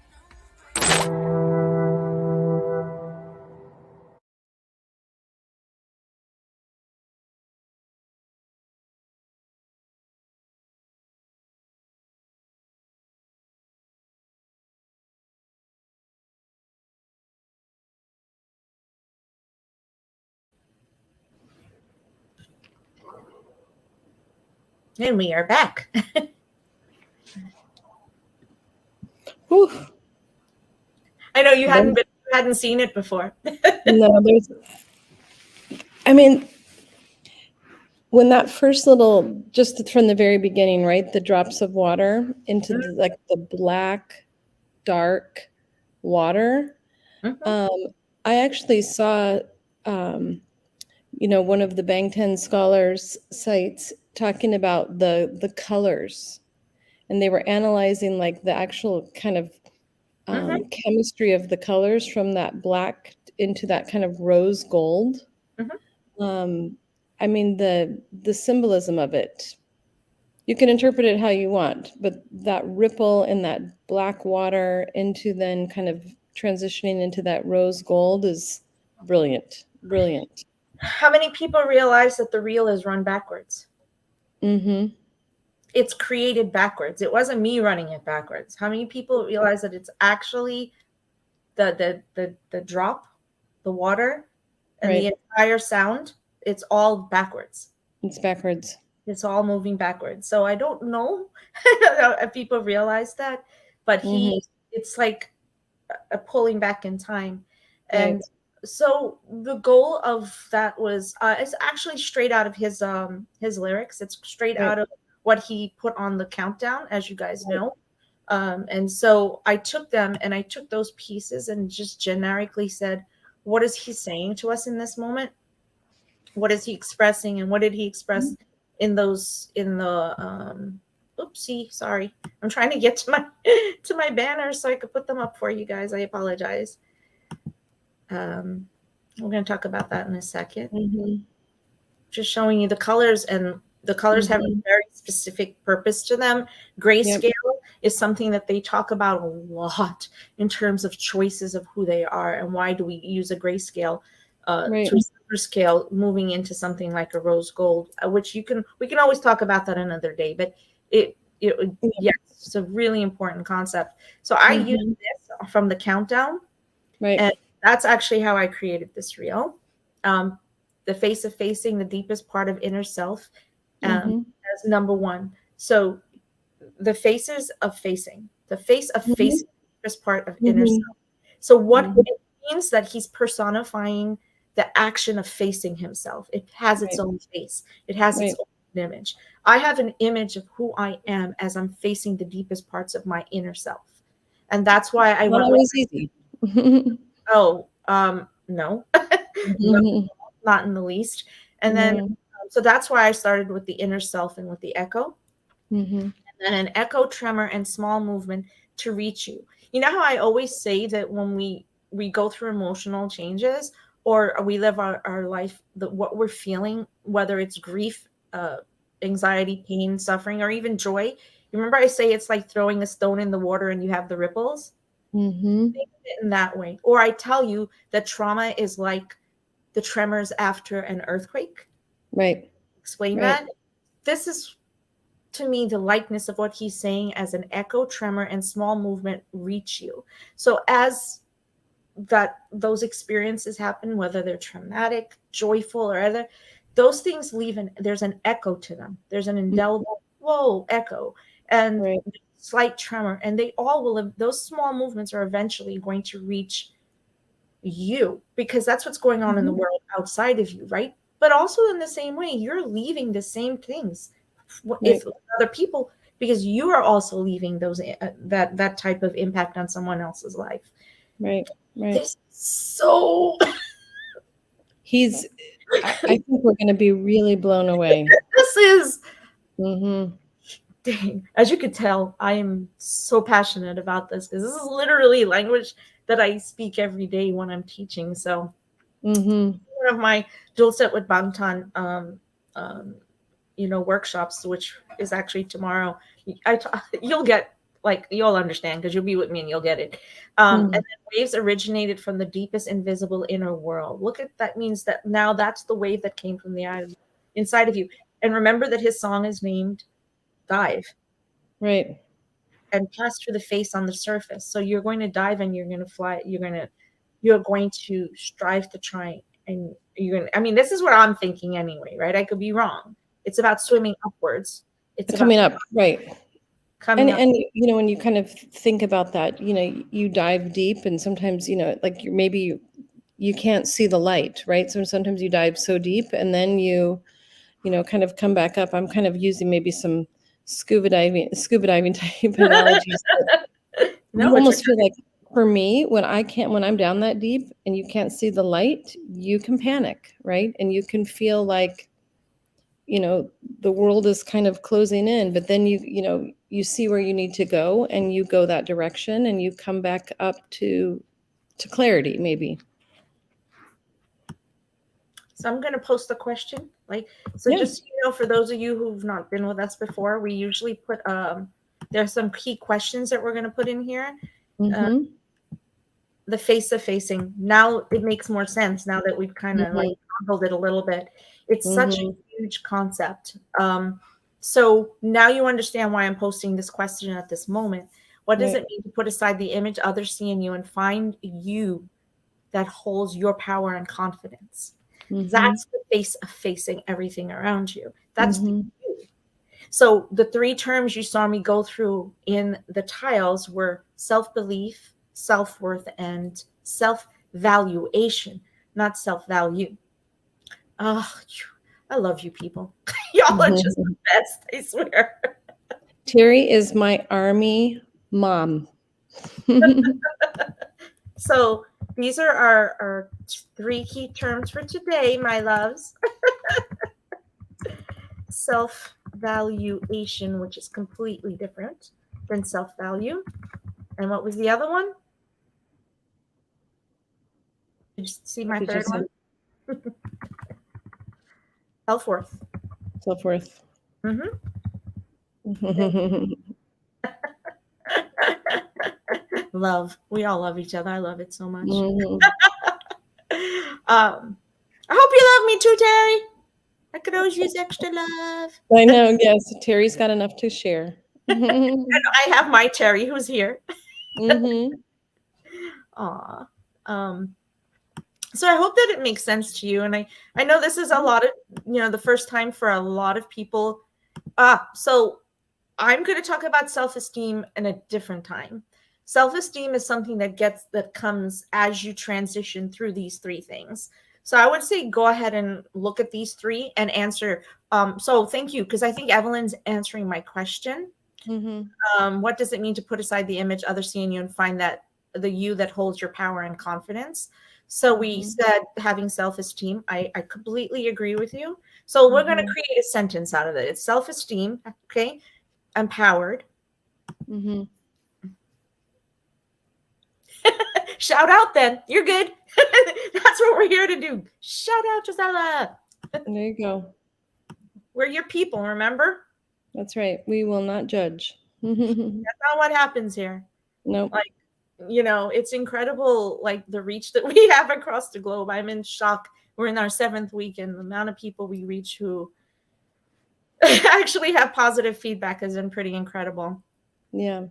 And we are back. Whew. I know you hadn't seen it before. No, I mean, when that first little, just from the very beginning, right? The drops of water into the black, dark water. Mhm. I actually saw, one of the Bangtan scholars' sites talking about the colors, and they were analyzing like the actual kind of chemistry of the colors from that black into that kind of rose gold. I mean, the symbolism of it, you can interpret it how you want, but that ripple in that black water into then kind of transitioning into that rose gold is brilliant. Brilliant. How many people realize that the reel is run backwards? Mm-hmm. It's created backwards. It wasn't me running it backwards. How many people realize that it's actually the drop, the water, and the entire sound? It's all backwards. It's backwards. It's all moving backwards. So I don't know if people realize that, but it's like a pulling back in time. And so the goal of that was it's actually straight out of his lyrics. It's straight out of what he put on the countdown, as you guys know. And so I took them and I took those pieces and just generically said, what is he saying to us in this moment? What is he expressing, and what did he express in the oopsie, sorry, I'm trying to get to my banners so I could put them up for you guys. I apologize. We're going to talk about that in a second. Just showing you the colors, and the colors have a very specific purpose to them. Grayscale is something that they talk about a lot in terms of choices of who they are, and why do we use a grayscale to silver scale, moving into something like a rose gold, which we can always talk about that another day. But it's a really important concept. So I use this from the countdown, and that's actually how I created this reel. The face of facing, the deepest part of inner self, as number one. So the faces of facing, the face of facing, the deepest part of inner self. So what it means that he's personifying the action of facing himself. It has its own face. It has its own image. I have an image of who I am as I'm facing the deepest parts of my inner self. And that's why I went always easy. no, no, not in the least. And then, so that's why I started with the inner self and with the echo. And then an echo, tremor, and small movement to reach you. You know how I always say that when we go through emotional changes, or we live our life, what we're feeling, whether it's grief, anxiety, pain, suffering, or even joy. You remember I say it's like throwing a stone in the water and you have the ripples? Think of it in that way. Or I tell you that trauma is like the tremors after an earthquake. Explain that. This is, to me, the likeness of what he's saying as an echo, tremor, and small movement reach you. So as that those experiences happen, whether they're traumatic, joyful, or other, those things leave there's an echo to them. There's an indelible whoa echo and Right. slight tremor, and they all will. Those small movements are eventually going to reach you, because that's what's going on in the world outside of you, right? But also in the same way, you're leaving the same things if other people, because you are also leaving those that type of impact on someone else's life. Right. Right. This is so I think we're going to be really blown away. this is Mm-hmm. dang. As you could tell, I am so passionate about this, because this is literally language that I speak every day when I'm teaching. So Mm-hmm. one of my dual set with Bangtan workshops, which is actually tomorrow. You'll get, like, you'll understand, because you'll be with me and you'll get it. And then waves originated from the deepest invisible inner world. Look at that, means that now that's the wave that came from the inside of you. And remember that his song is named Dive, Right. and pass through the face on the surface. So you're going to dive and you're going to fly. You're going to strive to try, and you're going to, I mean, this is what I'm thinking anyway, right? I could be wrong. It's about swimming upwards. It's Coming about up. Right. coming up. And when you kind of think about that, you dive deep, and sometimes, like maybe you can't see the light, right? So sometimes you dive so deep, and then you kind of come back up. I'm kind of using maybe some scuba diving type analogies. No, You almost feel like, for me, when I'm down that deep and you can't see the light, you can panic, right? And you can feel like, the world is kind of closing in, but then you see where you need to go, and you go that direction, and you come back up to clarity, maybe. So I'm going to post a question. Yeah. Just, for those of you who've not been with us before, we usually put, there's some key questions that we're going to put in here. Mm-hmm. The face of facing. Now it makes more sense, now that we've kind of like handled it a little bit. It's such a huge concept. So now you understand why I'm posting this question at this moment. What does it mean to put aside the image others see in you and find you that holds your power and confidence? That's the face of facing everything around you. That's the you. So the 3 terms you saw me go through in the tiles were self-belief, self-worth, and self-valuation, not self-value. Oh, I love you people. Y'all are just the best, I swear. Terry is my army mom. So these are our 3 key terms for today, my loves. Self-valuation, which is completely different than self-value. And what was the other one? Did you see my third one? Self-worth. Self-worth. Love. We all love each other. I love it so much. I hope you love me too, Terry. I could always use extra love. I know. Yes, Terry's got enough to share. And I have my Terry who's here. Aw. So I hope that it makes sense to you. And I know this is a lot of, the first time for a lot of people. So I'm going to talk about self-esteem in a different time. Self-esteem is something that comes as you transition through these 3 things. So I would say go ahead and look at these 3 and answer. So thank you, because I think Evelyn's answering my question. What does it mean to put aside the image others see in you and find that the you that holds your power and confidence? So we said having self-esteem. I completely agree with you. So we're going to create a sentence out of it. It's self-esteem, okay? Empowered. Shout out then. You're good. That's what we're here to do. Shout out, Gisela. There you go. We're your people, remember? That's right. We will not judge. That's not what happens here. Nope. It's incredible, like the reach that we have across the globe. I'm in shock. We're in our 7th week, and the amount of people we reach who actually have positive feedback has been pretty incredible. Yeah.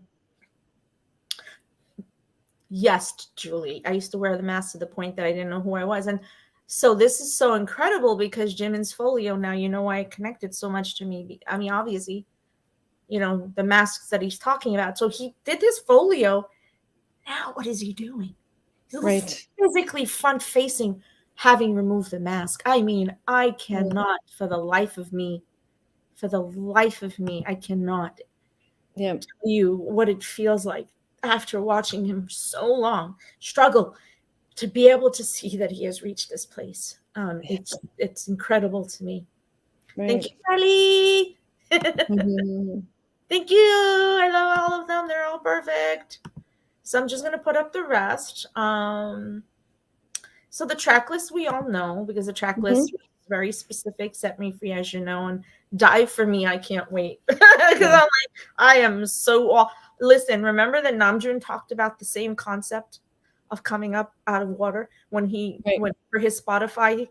Yes, Julie. I used to wear the mask to the point that I didn't know who I was. And so this is so incredible because Jimin's folio now, you know why it connected so much to me. I mean, obviously, you know, the masks that he's talking about. So he did his folio. Now what is he doing? He's Right. physically front facing, having removed the mask. I mean, I cannot for the life of me, I cannot Yeah. tell you what it feels like after watching him so long struggle to be able to see that he has reached this place. It's incredible to me. Thank Right. you, Kelly. Mhm. Thank you. I love all of them. They're all perfect. So I'm just gonna put up the rest. So the track list we all know because the track list is very specific. Set Me Free, as you know, and Die for Me. I can't wait because I'm like, I am so. Listen, remember that Namjoon talked about the same concept of coming up out of water when he went for his Spotify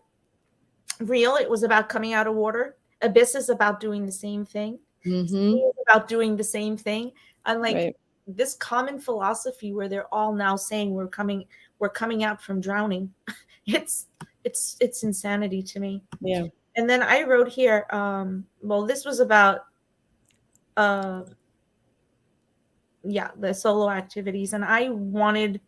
reel. It was about coming out of water. Abyss is about doing the same thing. Is about doing the same thing. And like this common philosophy where they're all now saying we're coming out from drowning. It's insanity to me. Yeah. And then I wrote here, well, this was about the solo activities, and I wanted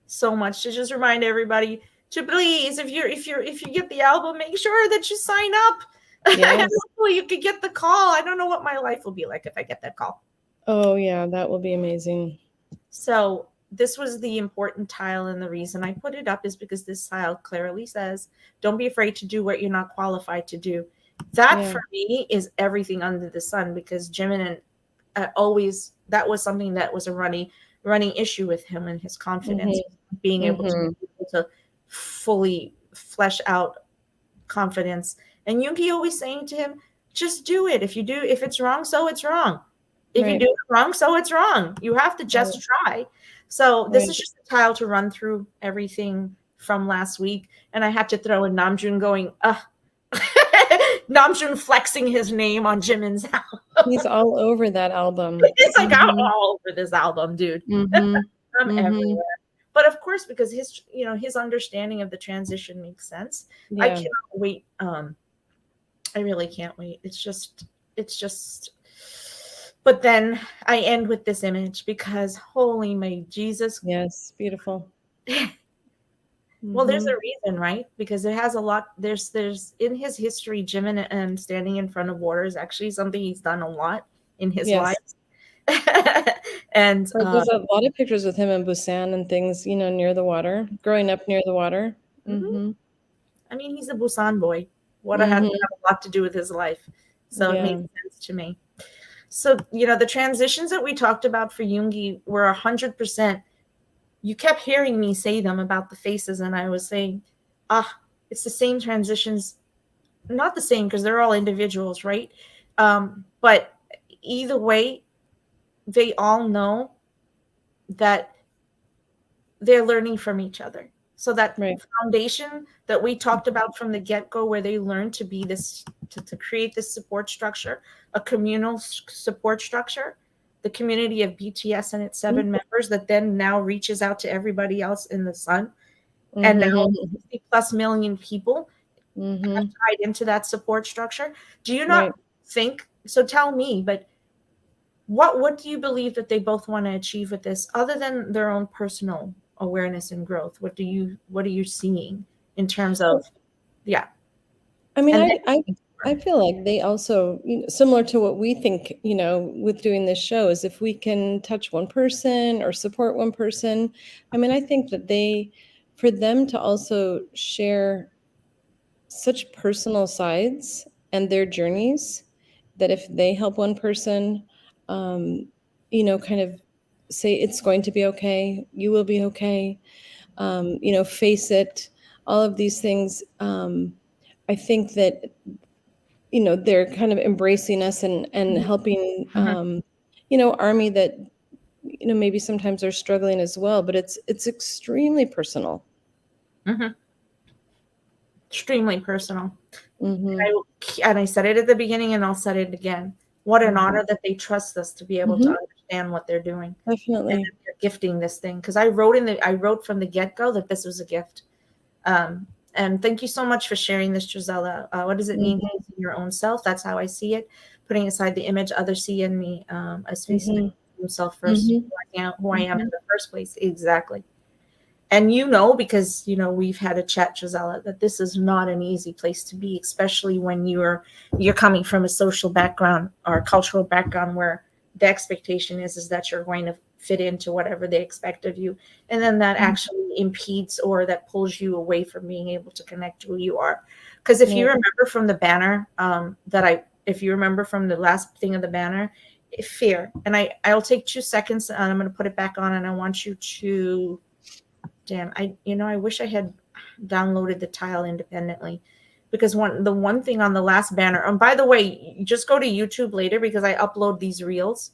so much to just remind everybody to please, if you get the album, make sure that you sign up. Yes. Hopefully you could get the call. I don't know what my life will be like if I get that call. Oh yeah, that will be amazing. So this was the important tile, and the reason I put it up is because this tile clearly says, don't be afraid to do what you're not qualified to do. That for me is everything under the sun, because Jimin always, that was something that was a running issue with him and his confidence, being able to fully flesh out confidence. And Yoongi always saying to him, just do it. If it's wrong, so it's wrong. If you do it wrong, so it's wrong. You have to just try. So this is just a tile to run through everything from last week. And I had to throw in Namjoon going, Namjoon flexing his name on Jimin's album. He's all over that album. He's like, I'm all over this album, dude. I'm everywhere. But of course, because his understanding of the transition makes sense. Yeah. I cannot wait. I really can't wait. It's just. But then I end with this image because holy my Jesus. Yes, beautiful. Well, there's a reason, right? Because it has a lot. There's in his history, Jimin and standing in front of water is actually something he's done a lot in his life. And there's a lot of pictures with him in Busan and things, near the water, growing up near the water. I mean, he's a Busan boy. Water has a lot to do with his life. So it makes sense to me. So, the transitions that we talked about for Yoongi were 100%. You kept hearing me say them about the faces, and I was saying, it's the same transitions. Not the same, because they're all individuals, right? But either way, they all know that they're learning from each other. So that foundation that we talked about from the get-go, where they learn to be this, to create this support structure, a communal support structure, the community of BTS and its 7 members that then now reaches out to everybody else in the sun. And now 60+ million people have tied into that support structure. Do you not think, so tell me, but what do you believe that they both want to achieve with this, other than their own personal awareness and growth? What are you seeing in terms of, I mean, I feel like they also, similar to what we think, with doing this show, is if we can touch one person or support one person. I mean, I think that for them to also share such personal sides and their journeys, that if they help one person, kind of say it's going to be okay, you will be okay, face it, all of these things. I think that, they're kind of embracing us and helping, ARMY that, maybe sometimes are struggling as well, but it's extremely personal. Extremely personal. And I said it at the beginning, and I'll say it again. What an honor that they trust us to be able to understand understand what they're doing. And Definitely. then they're gifting this thing. Because I wrote from the get-go that this was a gift. And thank you so much for sharing this, Gisela. What does it mean to Mhm. see your own self? That's how I see it. Putting aside the image others see in me, as facing myself first, Mhm. who I am in Mhm. the first place. Exactly. And you know, because you know we've had a chat, Gisela, that this is not an easy place to be, especially when you're coming from a social background or a cultural background where the expectation is that you're going to fit into whatever they expect of you, and then that actually impedes or that pulls you away from being able to connect to who you are. Because if you Right. remember from the banner, if you remember from the last thing of the banner, fear, and I'll take 2 seconds and I'm going to put it back on, and I want you to. Damn, I wish I had downloaded the tile independently, because the one thing on the last banner. And by the way, you just go to YouTube later because I upload these reels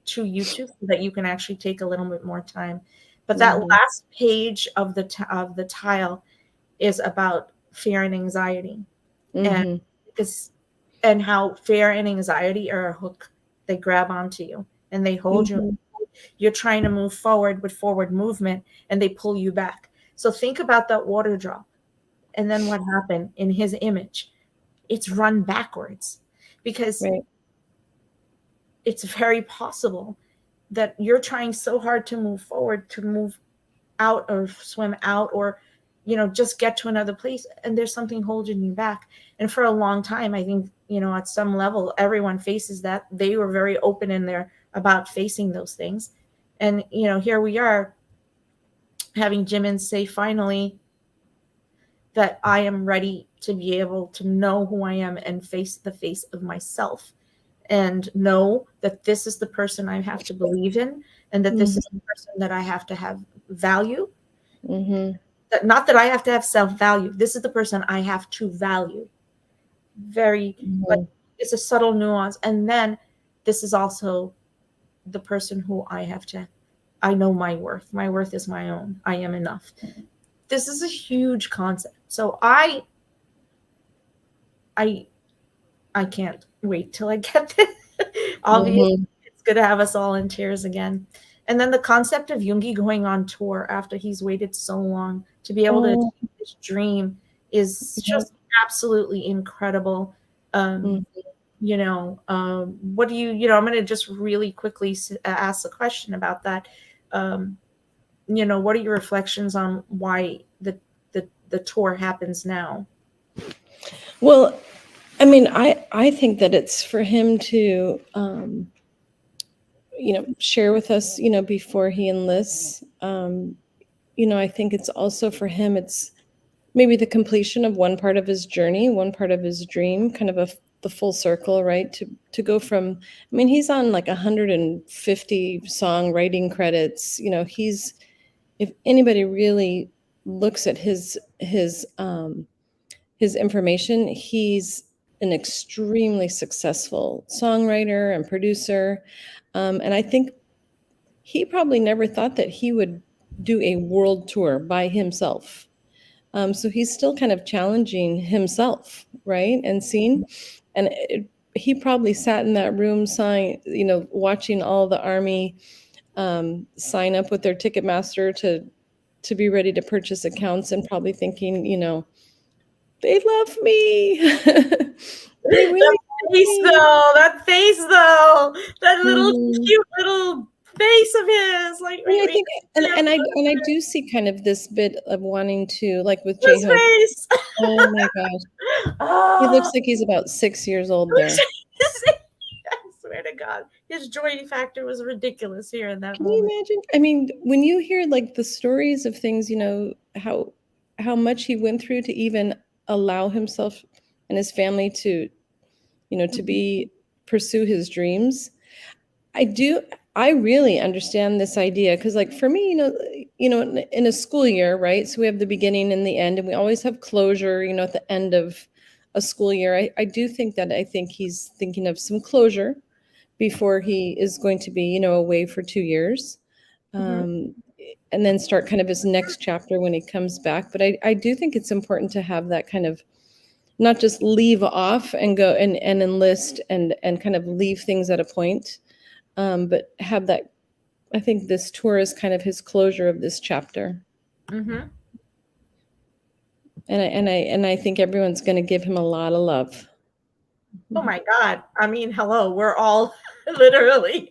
to YouTube so that you can actually take a little bit more time. But that Mhm. last page of the tile is about fear and anxiety, and Mhm. because and how fear and anxiety are a hook. They grab onto you and they hold you. Mhm. You're trying to move forward with forward movement and they pull you back. So think about that water drop. And then what happened in his image? It's run backwards, because Right. it's very possible that you're trying so hard to move forward, to move out or swim out, or just get to another place, and there's something holding you back. And for a long time, I think, at some level everyone faces that. They were very open in there about facing those things. And here we are having Jimin say finally that I am ready to be able to know who I am and face the face of myself, and know that this is the person I have to believe in, and that this is the Mhm. person that I have to have value. Mhm. That not that I have to have self-value. This is the person I have to value. Very, but Mhm. it's a subtle nuance. And then this is also the person who I know my worth. My worth is my own. I am enough. This is a huge concept. So I I can't wait till I get this. Obviously, Mhm. it's gonna have us all in tears again. And then the concept of Yoongi going on tour after he's waited so long to be able to Oh, achieve this dream is yep. just absolutely incredible. Mhm. What do I'm going to just really quickly ask a question about that. Um, what are your reflections on why the tour happens now? Well, I mean, I think that it's for him to share with us, before he enlists. I think it's also for him, it's maybe the completion of one part of his journey, one part of his dream, kind of the full circle, right? To go from, I mean, he's on like 150 songwriting credits. He's, if anybody really looks at his information, he's an extremely successful songwriter and producer. And I think he probably never thought that he would do a world tour by himself. So he's still kind of challenging himself, right? And seeing, and he probably sat in that room, watching all the army sign up with their Ticketmaster to be ready to purchase accounts, and probably thinking, they love me. They really love me. That face though, that little Mhm. cute little face of his, like Yeah, I think, and I do see kind of this bit of wanting to, like with his J-Hope. face. Oh my gosh. He looks Oh, like he's about 6 years old there. I swear to God, his joy factor was ridiculous here in that Can you moment. imagine? I mean, when you hear like the stories of things, how much he went through to even allow himself and his family to, to Mhm, be pursue his dreams. I do I really understand this idea because, like, for me, in a school year, right? So we have the beginning and the end, and we always have closure, at the end of a school year. I do think that, I think he's thinking of some closure before he is going to be, away for 2 years. mhm, Um, and then start kind of his next chapter when he comes back. But I do think it's important to have that kind of, not just leave off and go and enlist and kind of leave things at a point. but have that. I think this tour is kind of his closure of this chapter, Mm-hmm. and I think everyone's going to give him a lot of love. Oh my God. I mean, hello. We're all literally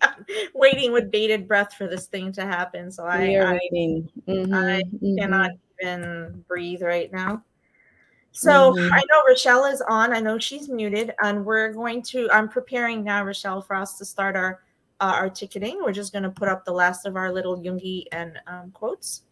waiting with bated breath for this thing to happen. So We are I waiting. I Mhm, cannot mhm, even breathe right now. So mhm. I know Rochelle is on. I know she's muted, and I'm preparing now, Rochelle, for us to start our ticketing. We're just going to put up the last of our little Yoongi and quotes,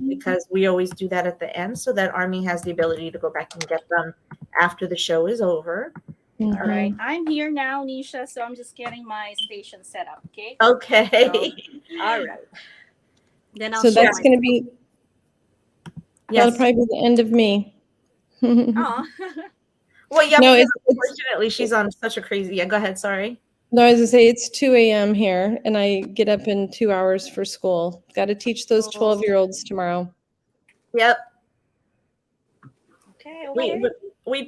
because we always do that at the end, so that Army has the ability to go back and get them after the show is over. All right. Mhm. I'm here now, Nisha, so I'm just getting my station set up, okay? Okay. All right. Then I'll So share that's my going to be that'll Yes. probably be the end of me. Oh. Well, yeah, No, because it's unfortunately she's on such a crazy. Yeah, go ahead. Sorry. no, I was gonna say it's 2 a.m. here, and I get up in 2 hours for school. Got to teach those 12-year-olds tomorrow. Yep. Okay, We okay.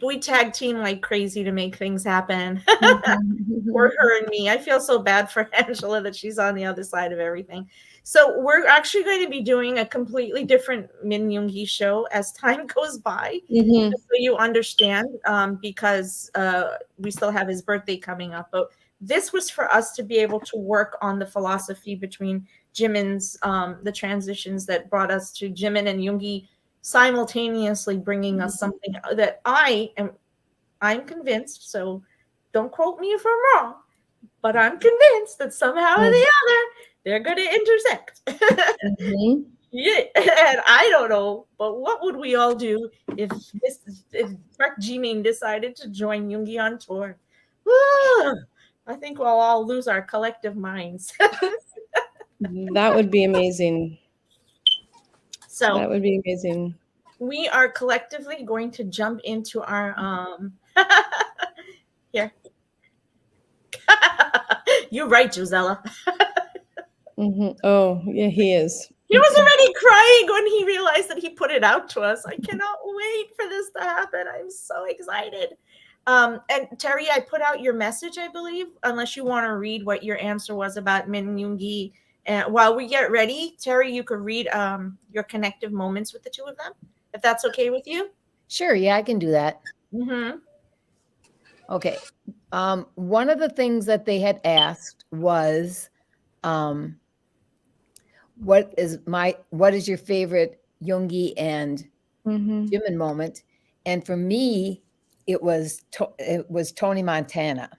we tag team like crazy to make things happen. Mhm. Or her and me. I feel so bad for Angela that she's on the other side of everything. So we're actually going to be doing a completely different Min Yoongi show as time goes by, Mhm. just so you understand, because we still have his birthday coming up. But this was for us to be able to work on the philosophy between Jimin's, the transitions that brought us to Jimin and Yoongi simultaneously bringing us something that I'm convinced, so don't quote me if I'm wrong, but I'm convinced that somehow or the other they're going to intersect. Mhm. Yeah, and I don't know, but what would we all do if Park Jimin decided to join Yoongi on tour? I think we'll all lose our collective minds. That would be amazing. So That would be amazing. we are collectively going to jump into our here. You're right, Gisela. Mhm. Oh, yeah, he is. He was already crying when he realized that he put it out to us. I cannot wait for this to happen. I'm so excited. And Terry, I put out your message, I believe, unless you want to read what your answer was about Min Yoongi. And while we get ready, Terry, you could read your connective moments with the two of them, if that's okay with you. Sure, yeah, I can do that. Mm-hmm. Okay. One of the things that they had asked was, what is your favorite Yoongi and Mhm. Jimin moment? And for me, it was Tony Montana,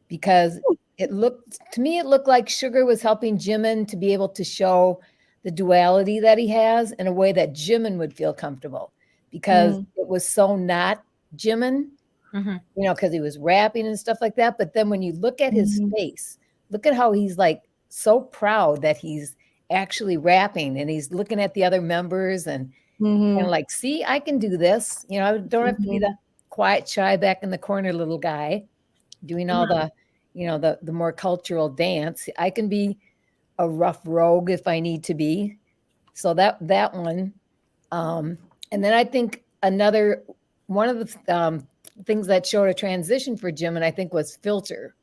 because it looked like Sugar was helping Jimin to be able to show the duality that he has in a way that Jimin would feel comfortable, because it was so not Jimin, Mm-hmm. because he was rapping and stuff like that. But then when you look at his Mhm. face, look at how he's like so proud that he's actually rapping, and he's looking at the other members and kind of Mhm. like, see, I can do this. I don't have to be the Mhm. quiet, shy, back in the corner little guy doing all the, the more cultural dance. I can be a rough rogue if I need to be. So that one. And then I think another one of the things that showed a transition for Jim, and I think, was Filter,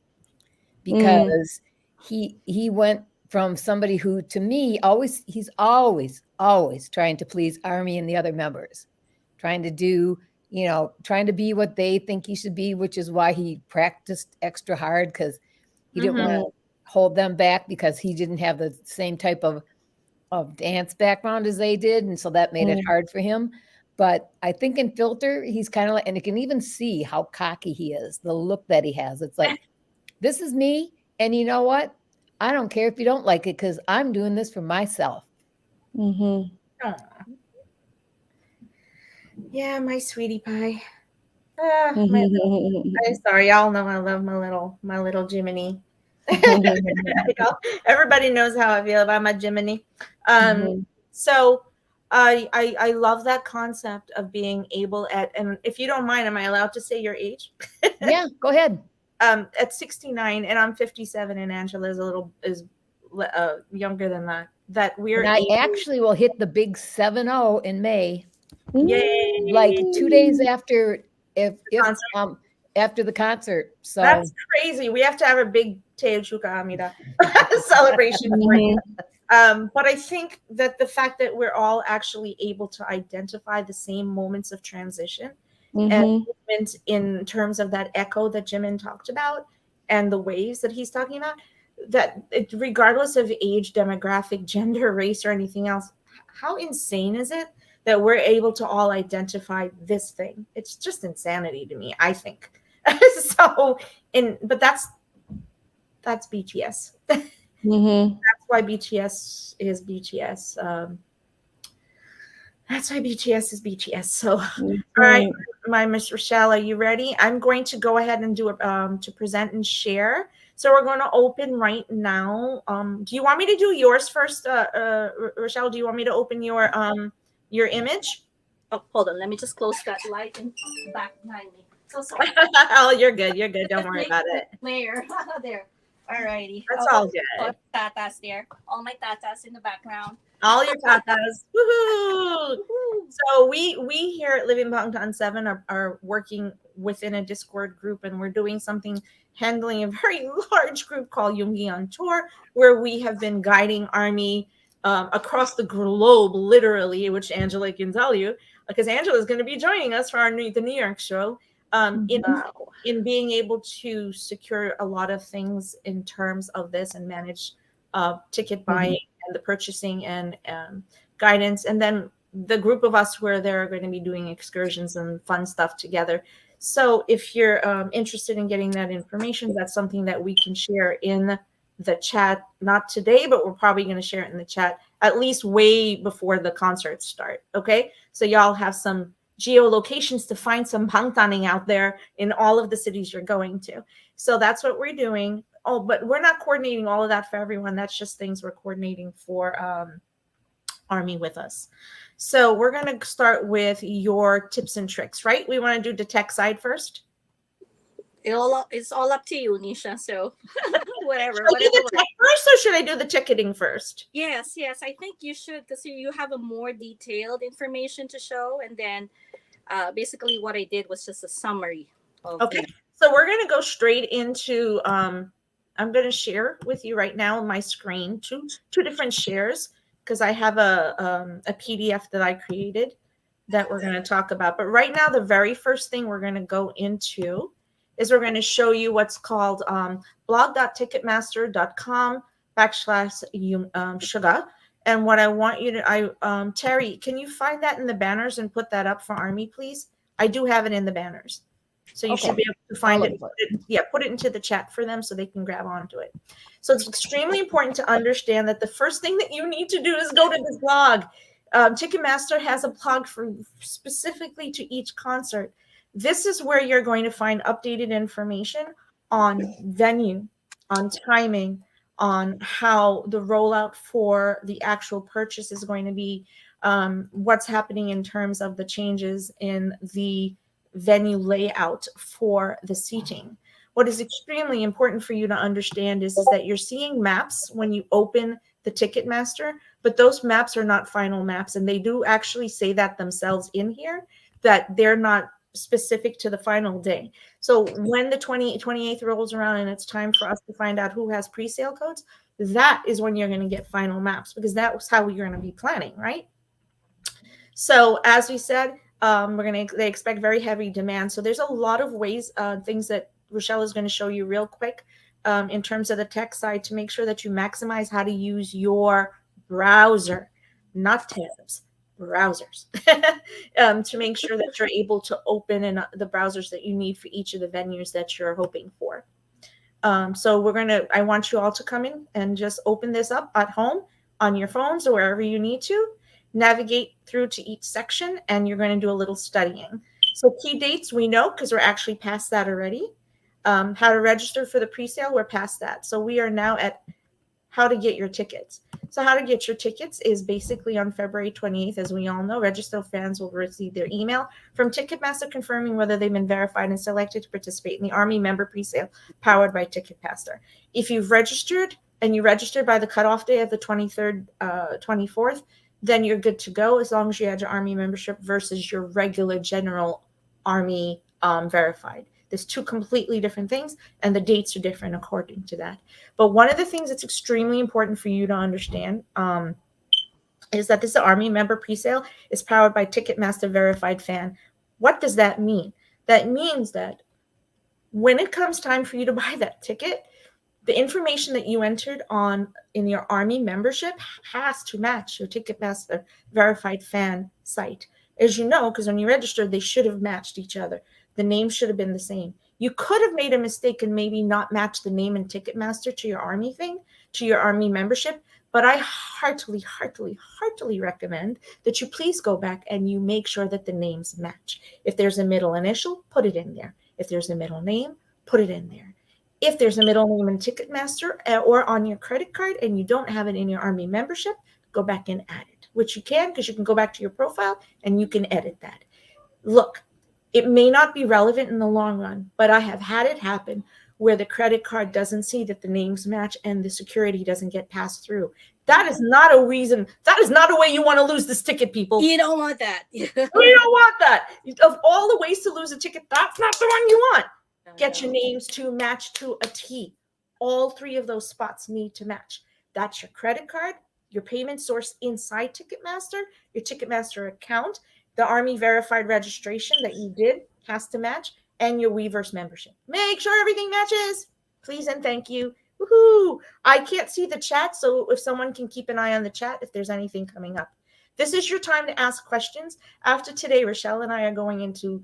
because he went from somebody who, to me, he's always trying to please Army and the other members, trying to do, trying to be what they think he should be, which is why he practiced extra hard, because he didn't want to hold them back, because he didn't have the same type of dance background as they did. And so that made it hard for him. But I think in Filter, he's kind of like, and you can even see how cocky he is, the look that he has. It's like, this is me. And you know what? I don't care if you don't like it, because I'm doing this for myself. Mhm. Oh. Yeah, my sweetie pie. I'm sorry, y'all know I love my little Jiminy. Everybody knows how I feel about my Jiminy. So I love that concept of being able and if you don't mind, am I allowed to say your age? Yeah, go ahead. At 69, and I'm 57, and Angela is younger than that. That we're And I able, actually will hit the big 7-0 in May, yay, like 2 days after, if concert. after the concert. So That's crazy. We have to have a big 축하합니다 celebration for you. But I think that the fact that we're all actually able to identify the same moments of transition and movement in terms of that echo that Jimin talked about and the waves that he's talking about, that regardless of age, demographic, gender, race, or anything else, how insane is it that we're able to all identify this thing? It's just insanity to me, I think. So, but that's BTS. That's why BTS is BTS. That's why BTS is BTS. So, all right, my Miss Rochelle, are you ready? I'm going to go ahead and do it to present and share. So we're going to open right now. Do you want me to do yours first, Rochelle? Do you want me to open your image? Oh, hold on. Let me just close that light in back behind me. So sorry. Oh, you're good. You're good. Don't worry about it. Layer. There. Alrighty. That's all good. All tatas there. All my tatas in the background. All your tatas. Woohoo! So we here at Living Bangtan 7 are working within a Discord group, and we're doing something, handling a very large group called Yoongi on Tour, where we have been guiding ARMY across the globe, literally, which Angela can tell you, because Angela is going to be joining us for the New York show. In being able to secure a lot of things in terms of this and manage ticket buying and the purchasing and guidance. And then the group of us who are there are going to be doing excursions and fun stuff together. So if you're interested in getting that information, that's something that we can share in the chat, not today, but we're probably going to share it in the chat at least way before the concerts start. Okay, so y'all have some geolocations to find some bangtaning out there in all of the cities you're going to. So that's what we're doing. Oh, but we're not coordinating all of that for everyone. That's just things we're coordinating for ARMY with us. So we're going to start with your tips and tricks, right? We want to do the tech side first. It's all up to you, Nisha. So whatever. Should I do the tech first, or should I do the ticketing first? Yes. I think you should, because you have a more detailed information to show, and then basically what I did was just a summary. Okay. So we're going to go straight into. I'm going to share with you right now on my screen two different shares, because I have a PDF that I created that we're going to talk about. But right now, the very first thing we're going to go into is we're going to show you what's called blog.ticketmaster.com/sugar. And what I want you to, Terry, can you find that in the banners and put that up for ARMY, please? I do have it in the banners. So you should be able to find it. Put it into the chat for them so they can grab onto it. So it's extremely important to understand that the first thing that you need to do is go to this blog. Ticketmaster has a blog specifically to each concert. This is where you're going to find updated information on venue, on timing, on how the rollout for the actual purchase is going to be, what's happening in terms of the changes in the venue layout for the seating. What is extremely important for you to understand is that you're seeing maps when you open the Ticketmaster, but those maps are not final maps, and they do actually say that themselves in here, that they're not specific to the final day. So when the 28th rolls around and it's time for us to find out who has pre-sale codes, that is when you're going to get final maps, because that's how we're going to be planning, right? So as we said, they expect very heavy demand. So there's a lot of ways, things that Rochelle is going to show you real quick in terms of the tech side to make sure that you maximize how to use your browser, not tabs, browsers, to make sure that you're able to open in the browsers that you need for each of the venues that you're hoping for. So I want you all to come in and just open this up at home on your phones or wherever you need to. Navigate through to each section, and you're going to do a little studying. So key dates we know, because we're actually past that already. How to register for the pre-sale, we're past that. So we are now at how to get your tickets. So how to get your tickets is basically on February 28th, as we all know. Registered fans will receive their email from Ticketmaster confirming whether they've been verified and selected to participate in the ARMY member pre-sale powered by Ticketmaster. If you've registered and you registered by the cutoff day of the 23rd, 24th, then you're good to go, as long as you had your ARMY membership versus your regular general ARMY verified. There's two completely different things, and the dates are different according to that. But one of the things that's extremely important for you to understand is that this Army member presale is powered by Ticketmaster Verified Fan. What does that mean? That means that when it comes time for you to buy that ticket, the information that you entered on in your Army membership has to match your Ticketmaster Verified Fan site. As you know, because when you registered, they should have matched each other. The name should have been the same. You could have made a mistake and maybe not match the name in Ticketmaster to your Army thing, to your Army membership. But I heartily recommend that you please go back and you make sure that the names match. If there's a middle initial, put it in there. If there's a middle name, put it in there. If there's a middle name in Ticketmaster or on your credit card and you don't have it in your Army membership, go back and add it, which you can, because you can go back to your profile and you can edit that. Look, it may not be relevant in the long run, but I have had it happen where the credit card doesn't see that the names match and the security doesn't get passed through. That is not a reason. That is not a way you want to lose this ticket, people. You don't want that. We don't want that. Of all the ways to lose a ticket, that's not the one you want. Get your names to match to a T. All three of those spots need to match. That's your credit card, your payment source inside Ticketmaster, your Ticketmaster account, the Army verified registration that you did has to match, and your Weverse membership. Make sure everything matches. Please and thank you. Woohoo! I can't see the chat, so if someone can keep an eye on the chat if there's anything coming up. This is your time to ask questions. After today, Rochelle and I are going into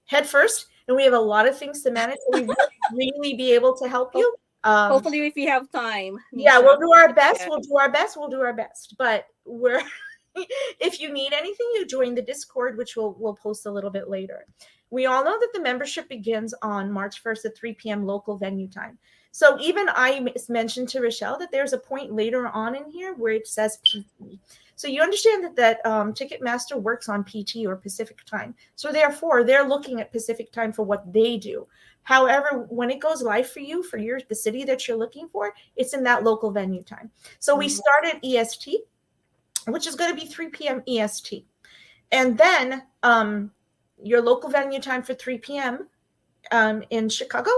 head first, and we have a lot of things to manage, so we will really be able to help you. Hopefully, if we have time. Yeah, Nisha. we'll do our best. We'll do our best. We'll do our best. But we're if you need anything, you join the Discord, which we'll post a little bit later. We all know that the membership begins on March 1st at 3 p.m. local venue time. So even I mentioned to Rochelle that there's a point later on in here where it says PT. So you understand that Ticketmaster works on PT or Pacific time. So therefore, they're looking at Pacific time for what they do. However, when it goes live for you, for the city that you're looking for, it's in that local venue time. So we start at EST, which is going to be 3 p.m. EST. And then your local venue time for 3 p.m. In Chicago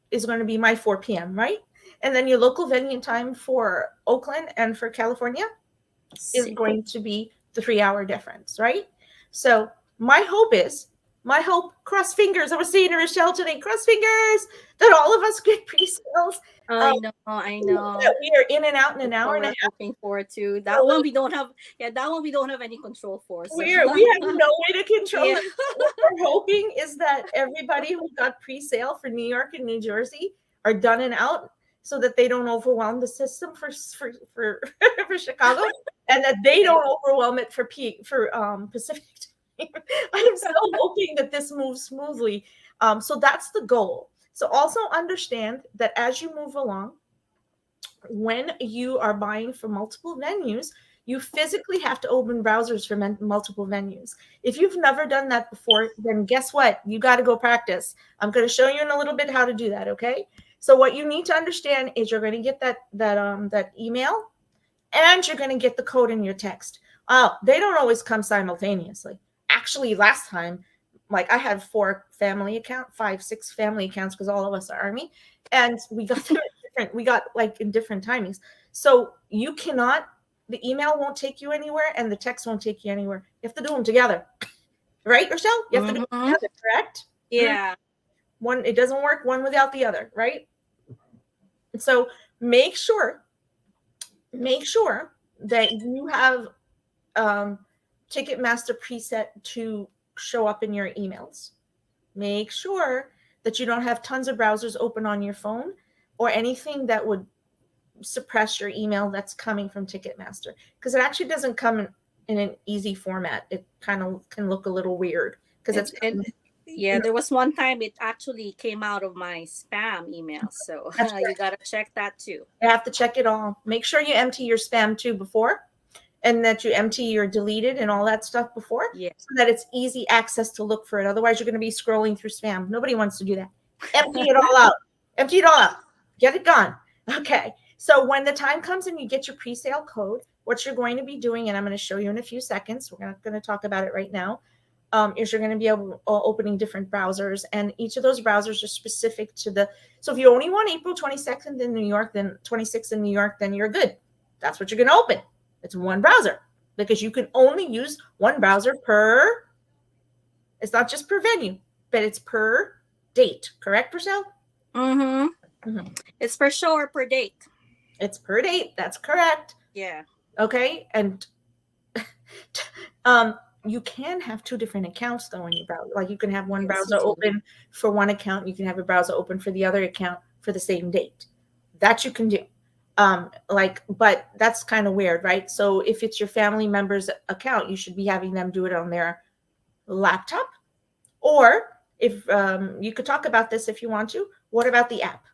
is going to be my 4 p.m., right? And then your local venue time for Oakland and for California is going to be the 3-hour difference, right? So my hope, cross fingers. I was saying to Rochelle today, cross fingers that all of us get pre-sales. I know. That we are in and out in an hour and a half. Looking forward to that one. We don't have, any control for. So. We have no way to control Yeah. it. What we're hoping is that everybody who got pre-sale for New York and New Jersey are done and out, so that they don't overwhelm the system for Chicago, and that they don't overwhelm it for Pacific. I am so hoping that this moves smoothly. So that's the goal. So also understand that as you move along, when you are buying for multiple venues, you physically have to open browsers for multiple venues. If you've never done that before, then guess what? You got to go practice. I'm going to show you in a little bit how to do that, okay? So what you need to understand is you're going to get that email, and you're going to get the code in your text. They don't always come simultaneously. Actually, last time, like I had 6 family accounts, because all of us are Army, and we got them different. We got like in different timings. So you cannot. The email won't take you anywhere, and the text won't take you anywhere. You have to do them together, right, Rochelle? You have to do them together, correct? Yeah. One, it doesn't work one without the other, right? And so make sure that you have Ticketmaster preset to show up in your emails. Make sure that you don't have tons of browsers open on your phone or anything that would suppress your email that's coming from Ticketmaster, because it actually doesn't come in an easy format. It kind of can look a little weird because there was one time it actually came out of my spam email, so you got to check that too. You have to check it all. Make sure you empty your spam too before, and that you empty your deleted and all that stuff before, so that it's easy access to look for it. Otherwise, you're going to be scrolling through spam. Nobody wants to do that. Empty it all out. Empty it all out. Get it gone. Okay. So when the time comes and you get your pre-sale code, what you're going to be doing, and I'm going to show you in a few seconds, we're not going to talk about it right now. is you're going to be able opening different browsers, and each of those browsers are specific to the. So if you only want April 22nd in New York, then 26th in New York, then you're good. That's what you're going to open. It's one browser because you can only use one browser per. It's not just per venue, but it's per date. Correct, Rochelle? It's per show or per date. It's per date. That's correct. Yeah. Okay, and you can have two different accounts though in your browser. Like you can have one browser open for one account, you can have a browser open for the other account for the same date. That you can do. But that's kind of weird, right? So if it's your family member's account, you should be having them do it on their laptop. Or if you could talk about this if you want to. What about the app?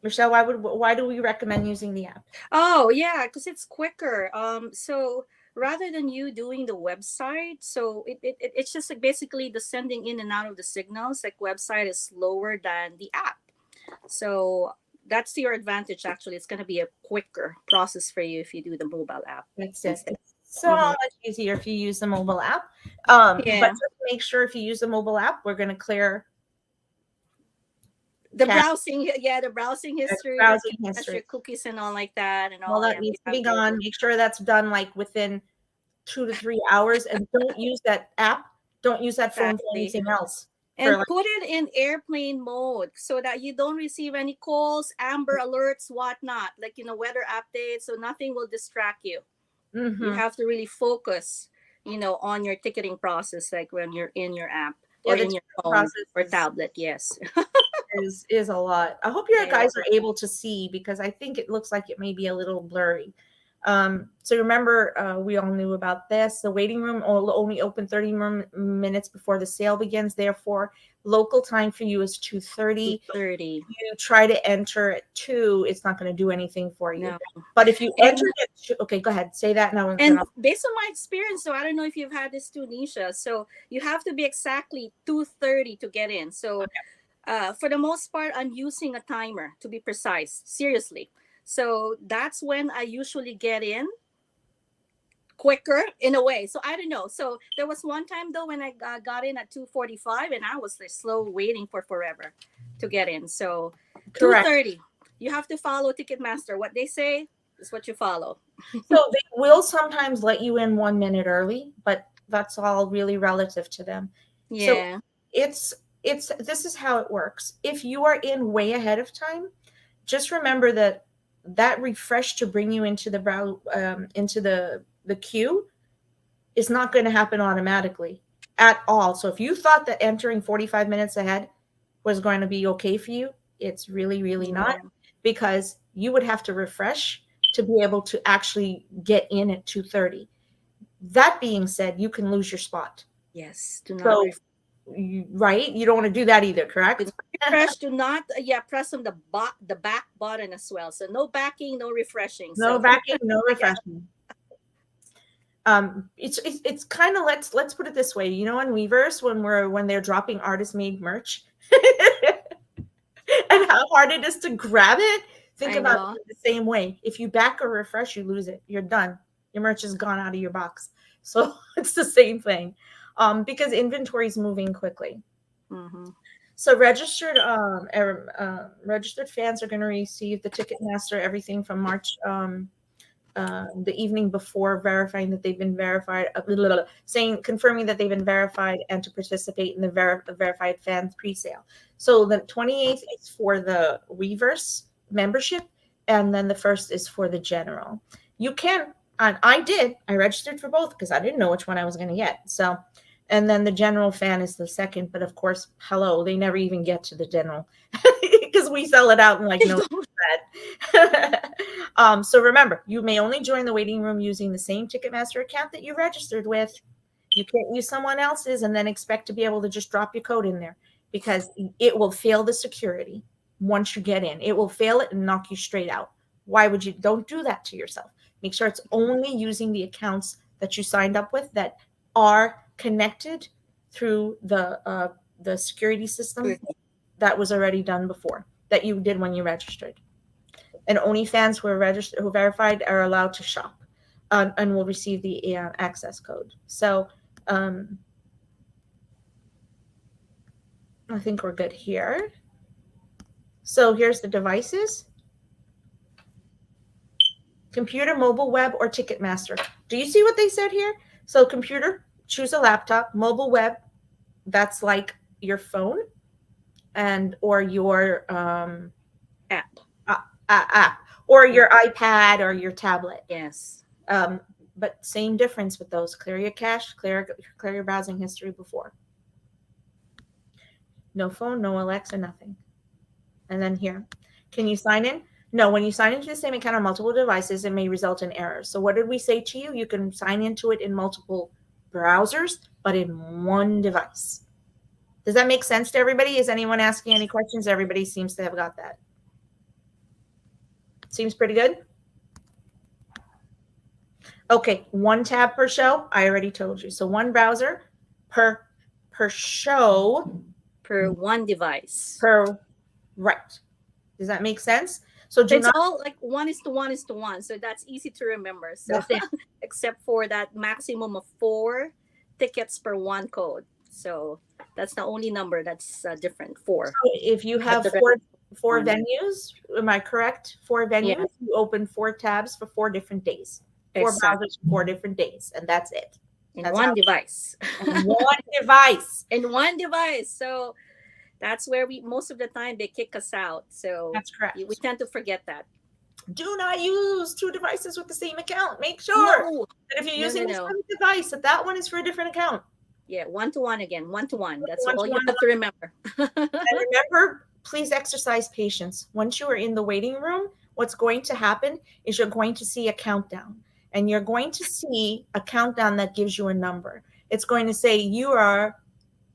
Michelle, why do we recommend using the app? Oh yeah, because it's quicker. So rather than you doing the website, so it's just like basically the sending in and out of the signals. Like website is slower than the app, so that's to your advantage. Actually, it's going to be a quicker process for you if you do the mobile app. That's it. It's so much easier if you use the mobile app. But just make sure if you use the mobile app, we're going to clear the browsing history, your cookies and all like that, and all that needs to be gone. Make sure that's done like within 2 to 3 hours, and don't use that app. Don't use that phone for anything else. And put it in airplane mode so that you don't receive any calls, Amber alerts, whatnot, like weather updates, so nothing will distract you. You have to really focus, on your ticketing process, like when you're in your app or in your phone or tablet. Yes. is a lot. I hope your guys are able to see, because I think it looks like it may be a little blurry. So remember, we all knew about this. The waiting room will only open 30 minutes before the sale begins. Therefore, local time for you is 2:30. You try to enter at 2, it's not going to do anything for you. No. But if you enter at 2, okay, go ahead, say that now. And based on my experience, so I don't know if you've had this too, Nisha. So you have to be exactly 2:30 to get in. So for the most part, I'm using a timer to be precise. Seriously. So that's when I usually get in quicker in a way. So I don't know. So there was one time though when I got in at 2:45 and I was like slow waiting for forever to get in. So 2:30, you have to follow Ticketmaster. What they say is what you follow. So they will sometimes let you in 1 minute early, but that's all really relative to them. Yeah. So this is how it works. If you are in way ahead of time, just remember that refresh to bring you into the queue is not going to happen automatically at all. So if you thought that entering 45 minutes ahead was going to be okay for you, it's really, really not, because you would have to refresh to be able to actually get in at 2:30. That being said, you can lose your spot. Yes. Do not right? You don't want to do that either, correct? Refresh. Do not press on the back button as well. So no backing, no refreshing. No backing, no refreshing. It's kind of, let's put it this way. In Weverse, when they're dropping artist made merch and how hard it is to grab it, think about it the same way. If you back or refresh, you lose it. You're done. Your merch is gone out of your box. So it's the same thing. Because inventory is moving quickly. So registered fans are going to receive the Ticketmaster everything from March, the evening before, verifying that they've been verified, confirming that they've been verified, and to participate in the verified fans presale. So the 28th is for the Weverse membership, and then the 1st is for the general. You can, and I registered for both because I didn't know which one I was going to get. So. And then the general fan is the 2nd, but of course, they never even get to the general because we sell it out and no bad. So remember, you may only join the waiting room using the same Ticketmaster account that you registered with. You can't use someone else's and then expect to be able to just drop your code in there, because it will fail the security once you get in. It will fail it and knock you straight out. Why would you? Don't do that to yourself. Make sure it's only using the accounts that you signed up with that are connected through the security system that was already done before, that you did when you registered. And only fans who are verified are allowed to shop. and will receive the access code. So I think we're good here. So here's the devices. Computer, mobile web, or Ticketmaster. Do you see what they said here? So computer, choose a laptop. Mobile web, that's like your phone and or your App. app or your iPad or your tablet. Yes. But same difference with those. Clear your cache, clear your browsing history before. No phone, no Alexa, nothing. And then here, can you sign in? No, when you sign into the same account on multiple devices, it may result in errors. So what did we say to you? You can sign into it in multiple browsers, but in one device. Does that make sense to everybody? Is anyone asking any questions? Everybody seems to have got that. Seems pretty good. Okay, one tab per show. I already told you. So one browser per show. Per one device. Right. Does that make sense? So it's all like 1:1:1. So that's easy to remember. So except for that maximum of 4 tickets per one code. So that's the only number that's different. 4. So if you have four venues, am I correct? 4 venues, you open 4 tabs for 4 different days. 4 browsers for 4 different days, and that's it. In one device. In one device. In one device. So that's where most of the time they kick us out. So that's correct. We tend to forget that. Do not use 2 devices with the same account. Make sure that if you're using the same device, that one is for a different account. Yeah, 1-to-1 again, 1-to-1. That's all you have to remember. And remember, please exercise patience. Once you are in the waiting room, what's going to happen is you're going to see a countdown. And you're going to see a countdown that gives you a number. It's going to say you are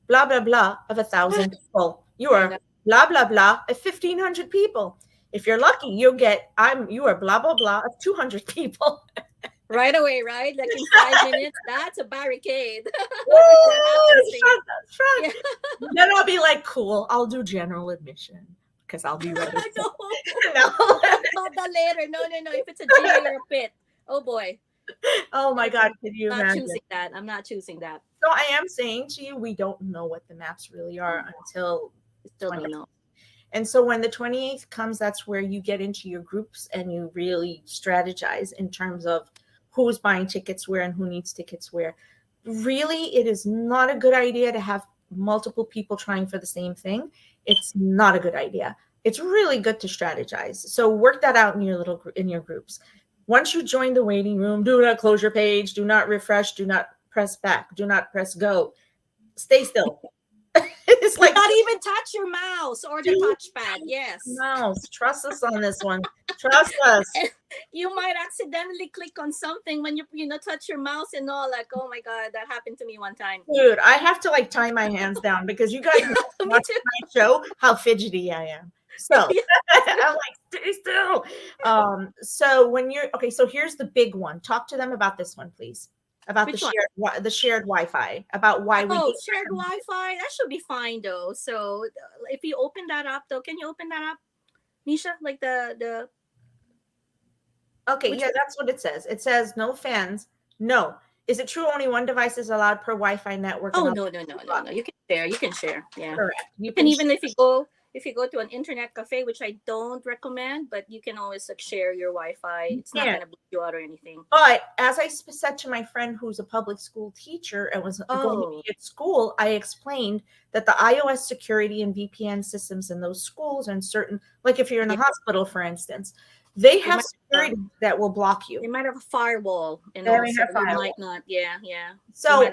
blah, blah, blah of 1,000 people. You are blah, blah, blah of 1,500 people. If you're lucky, you'll get, you are blah, blah, blah of 200 people. Right away, right? Like in 5 minutes, that's a barricade. That's right. Yeah. Then I'll be like, cool, I'll do general admission because I'll be ready. No. About that later. No. If it's a jail or a pit, oh boy. Oh my God, can you imagine? I'm not choosing that. So I am saying to you, we don't know what the maps really are until still don't know. And so when the 28th comes, that's where you get into your groups and you really strategize in terms of who's buying tickets where and who needs tickets where. Really, it is not a good idea to have multiple people trying for the same thing. It's not a good idea. It's really good to strategize. So work that out in your groups. Once you join the waiting room, do not close your page, do not refresh, do not press back, do not press go. Stay still. It's like not even touch your mouse or the touchpad. Yes. Mouse. Trust us on this one. Trust us. You might accidentally click on something when you touch your mouse and all, like, oh my God, that happened to me one time. Dude, I have to like tie my hands down because you guys watch my show how fidgety I am. So I'm like, stay still. So when you're okay, so here's the big one. Talk to them about this one, please. About the shared Wi-Fi. About why we shared Wi-Fi. That should be fine though. So if you open that up though, can you open that up, Nisha? Like the okay, that's what it says. It says no fans. No. Is it true only one device is allowed per Wi-Fi network? Oh no. You can share. Yeah. Correct. You can even if you go to an internet cafe, which I don't recommend, but you can always share your Wi-Fi. It's not going to block you out or anything. But as I said to my friend who's a public school teacher and was going to be at school, I explained that the iOS security and VPN systems in those schools and certain, like if you're in a hospital, for instance, they have security that will block you. They might have a firewall. And might not. Yeah. So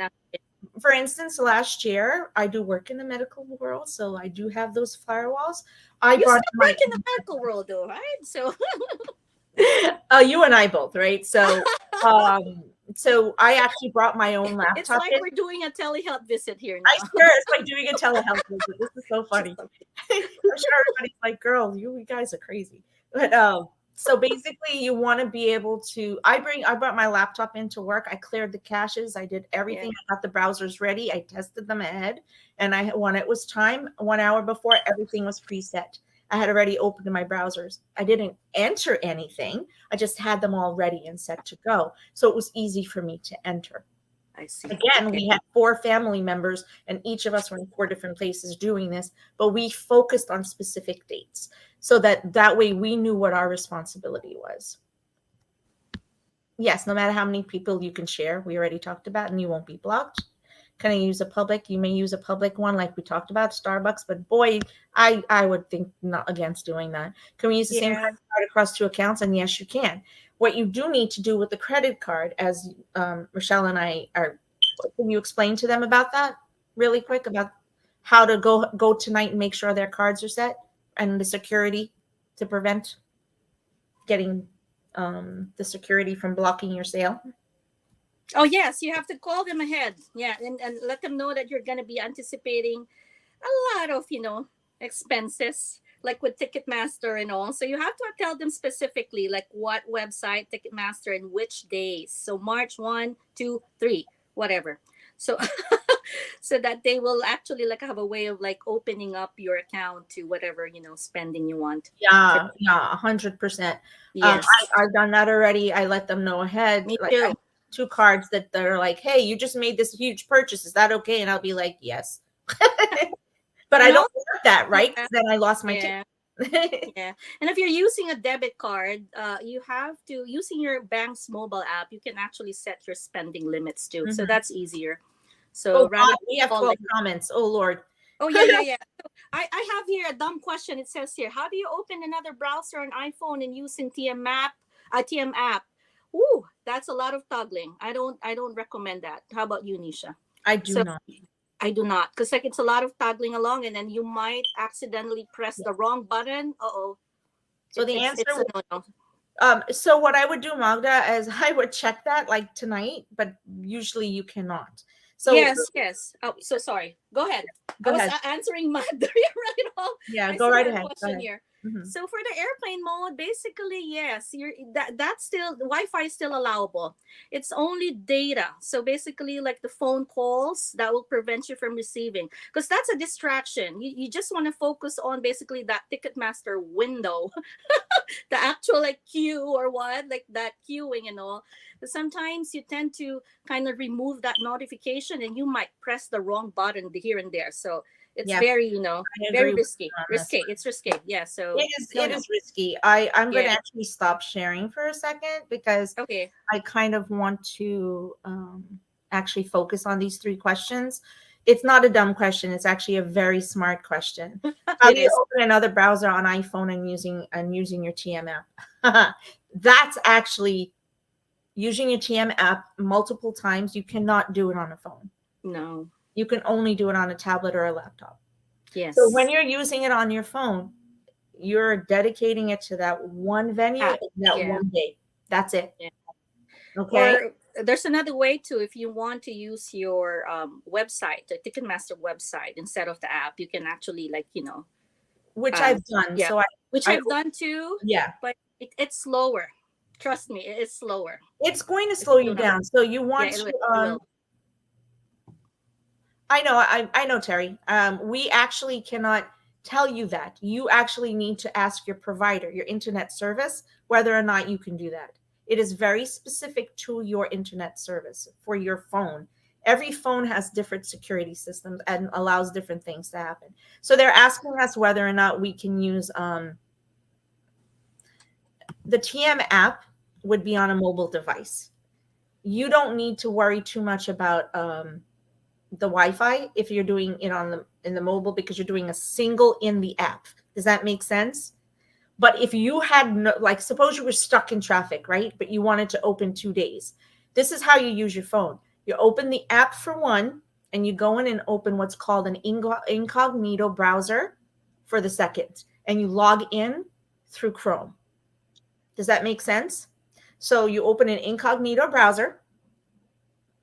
for instance, last year, I do work in the medical world, so I do have those firewalls. You still work in the medical world, though, right? So, you and I both, right? So, so I actually brought my own laptop. It's like we're doing a telehealth visit here now. I swear, it's like doing a telehealth visit. This is so funny. I'm sure everybody's like, "Girl, you guys are crazy." But so basically, you want to be able to. I brought my laptop into work. I cleared the caches. I did everything. I got the browsers ready. I tested them ahead, and when it was time, 1 hour before, everything was preset. I had already opened my browsers. I didn't enter anything. I just had them all ready and set to go. So it was easy for me to enter. I see. Again, Okay. we had 4 family members, and each of us were in 4 different places doing this, but we focused on specific dates so that way we knew what our responsibility was. Yes, no matter how many people you can share, we already talked about, and you won't be blocked. Can I use a public? You may use a public one like we talked about, Starbucks, but boy, I would think not against doing that. Can we use the same Yeah. credit card across 2 accounts? And yes, you can. What you do need to do with the credit card, as Rochelle and I are, can you explain to them about that really quick, about how to go tonight and make sure their cards are set and the security to prevent getting the security from blocking your sale? Oh yes, you have to call them ahead. Yeah, and let them know that you're gonna be anticipating a lot of, expenses, like with Ticketmaster and all. So you have to tell them specifically like what website, Ticketmaster, and which days. So March 1, 2, 3, whatever. So so that they will actually like have a way of like opening up your account to whatever, spending you want. Yeah, 100%. Yes. I've done that already. I let them know ahead. Me Like, too. I have 2 cards that they're like, "Hey, you just made this huge purchase. Is that okay?" And I'll be like, "Yes." But I And don't want that, right? 'Cause then I lost my Yeah. ticket. Yeah. And if you're using a debit card, you have to, using your bank's mobile app, you can actually set your spending limits too. So Mhm. that's easier. Oh, So rather God, we have call 12 like- comments. Oh, Lord. Oh yeah. So I have here a dumb question. It says here, how do you open another browser on iPhone and using TM app? Ooh, that's a lot of toggling. I don't recommend that. How about you, Nisha? I do So- not. I do not, because like it's a lot of toggling along, and then you might accidentally press the wrong button. Uh-oh. So the It's answer a no-no. So what I would do, Magda, is I would check that like tonight, but usually you cannot. So Yes. Oh, so sorry. Go ahead. Go I was ahead. Answering Magda right off. Yeah, I go see right her ahead. Go question ahead. here. Mhm. So for the airplane mode, basically, yes, that's still, the Wi-Fi is still allowable. It's only data. So basically, like the phone calls, that will prevent you from receiving, because that's a distraction. You just want to focus on basically that Ticketmaster window, the actual like queue or what, like that queuing and all. But sometimes you tend to kind of remove that notification, and you might press the wrong button here and there. So it's Yeah. very, I very agree with risky. you on this Risky. one. It's risky. Yeah. So It no. is risky. I'm going to Yeah. actually stop sharing for a second because Okay. I kind of want to actually focus on these 3 questions. It's not a dumb question. It's actually a very smart question. How It do you is. open another browser on iPhone and using your TM app? That's actually using your TM app multiple times. You cannot do it on a phone. No. You can only do it on a tablet or a laptop. Yes. So when you're using it on your phone, you're dedicating it to that one venue, App, that yeah. one day. That's it. Yeah. Okay. Or there's another way too. If you want to use your website, the Ticketmaster website, instead of the app, you can actually Which I've done. yeah. So which I- I've done too. yeah, But it's slower. Trust me, it is slower. it's going to slow you do not- down. So you want Yeah, to. it will. I know, Terry. We actually cannot tell you that. You actually need to ask your provider, your internet service, whether or not you can do that. It is very specific to your internet service for your phone. Every phone has different security systems and allows different things to happen. So they're asking us whether or not we can use the TM app would be on a mobile device. You don't need to worry too much about the Wi-Fi if you're doing it in the mobile, because you're doing a single in the app. Does that make sense? But if you had suppose you were stuck in traffic, right? But you wanted to open 2 days. This is how you use your phone. You open the app for one, and you go in and open what's called an incognito browser for the second, and you log in through Chrome. Does that make sense? So you open an incognito browser,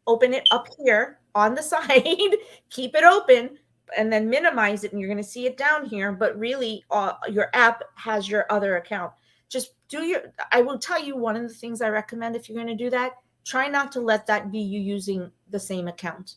open it up here on the side, keep it open, and then minimize it, and you're going to see it down here. But really, your app has your other account. Just I will tell you, one of the things I recommend if you're going to do that, try not to let that be you using the same account.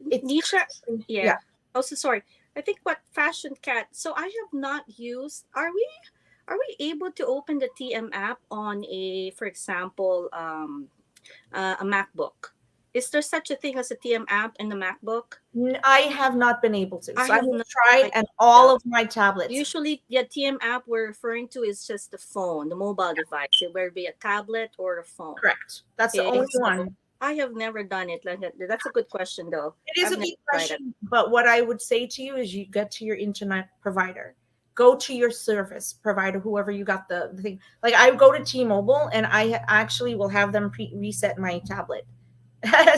Nisha, yeah. Also, sorry. I think what Fashion Cat. So I have not used. Are we able to open the TM app on a, for example, a MacBook? Is there such a thing as a TM app in the MacBook? I have not been able to. I So I have have not tried, tried and all that. of my tablets. Usually, the TM app we're referring to is just the phone, the mobile device. It will be a tablet or a phone. Correct. That's the Okay, only so one. I have never done it. Like that. That's a good question, though. It is I've a never big tried it. question, but what I would say to you is you get to your internet provider. Go to your service provider, whoever you got the thing. Like I go to T-Mobile and I actually will have them reset my tablet.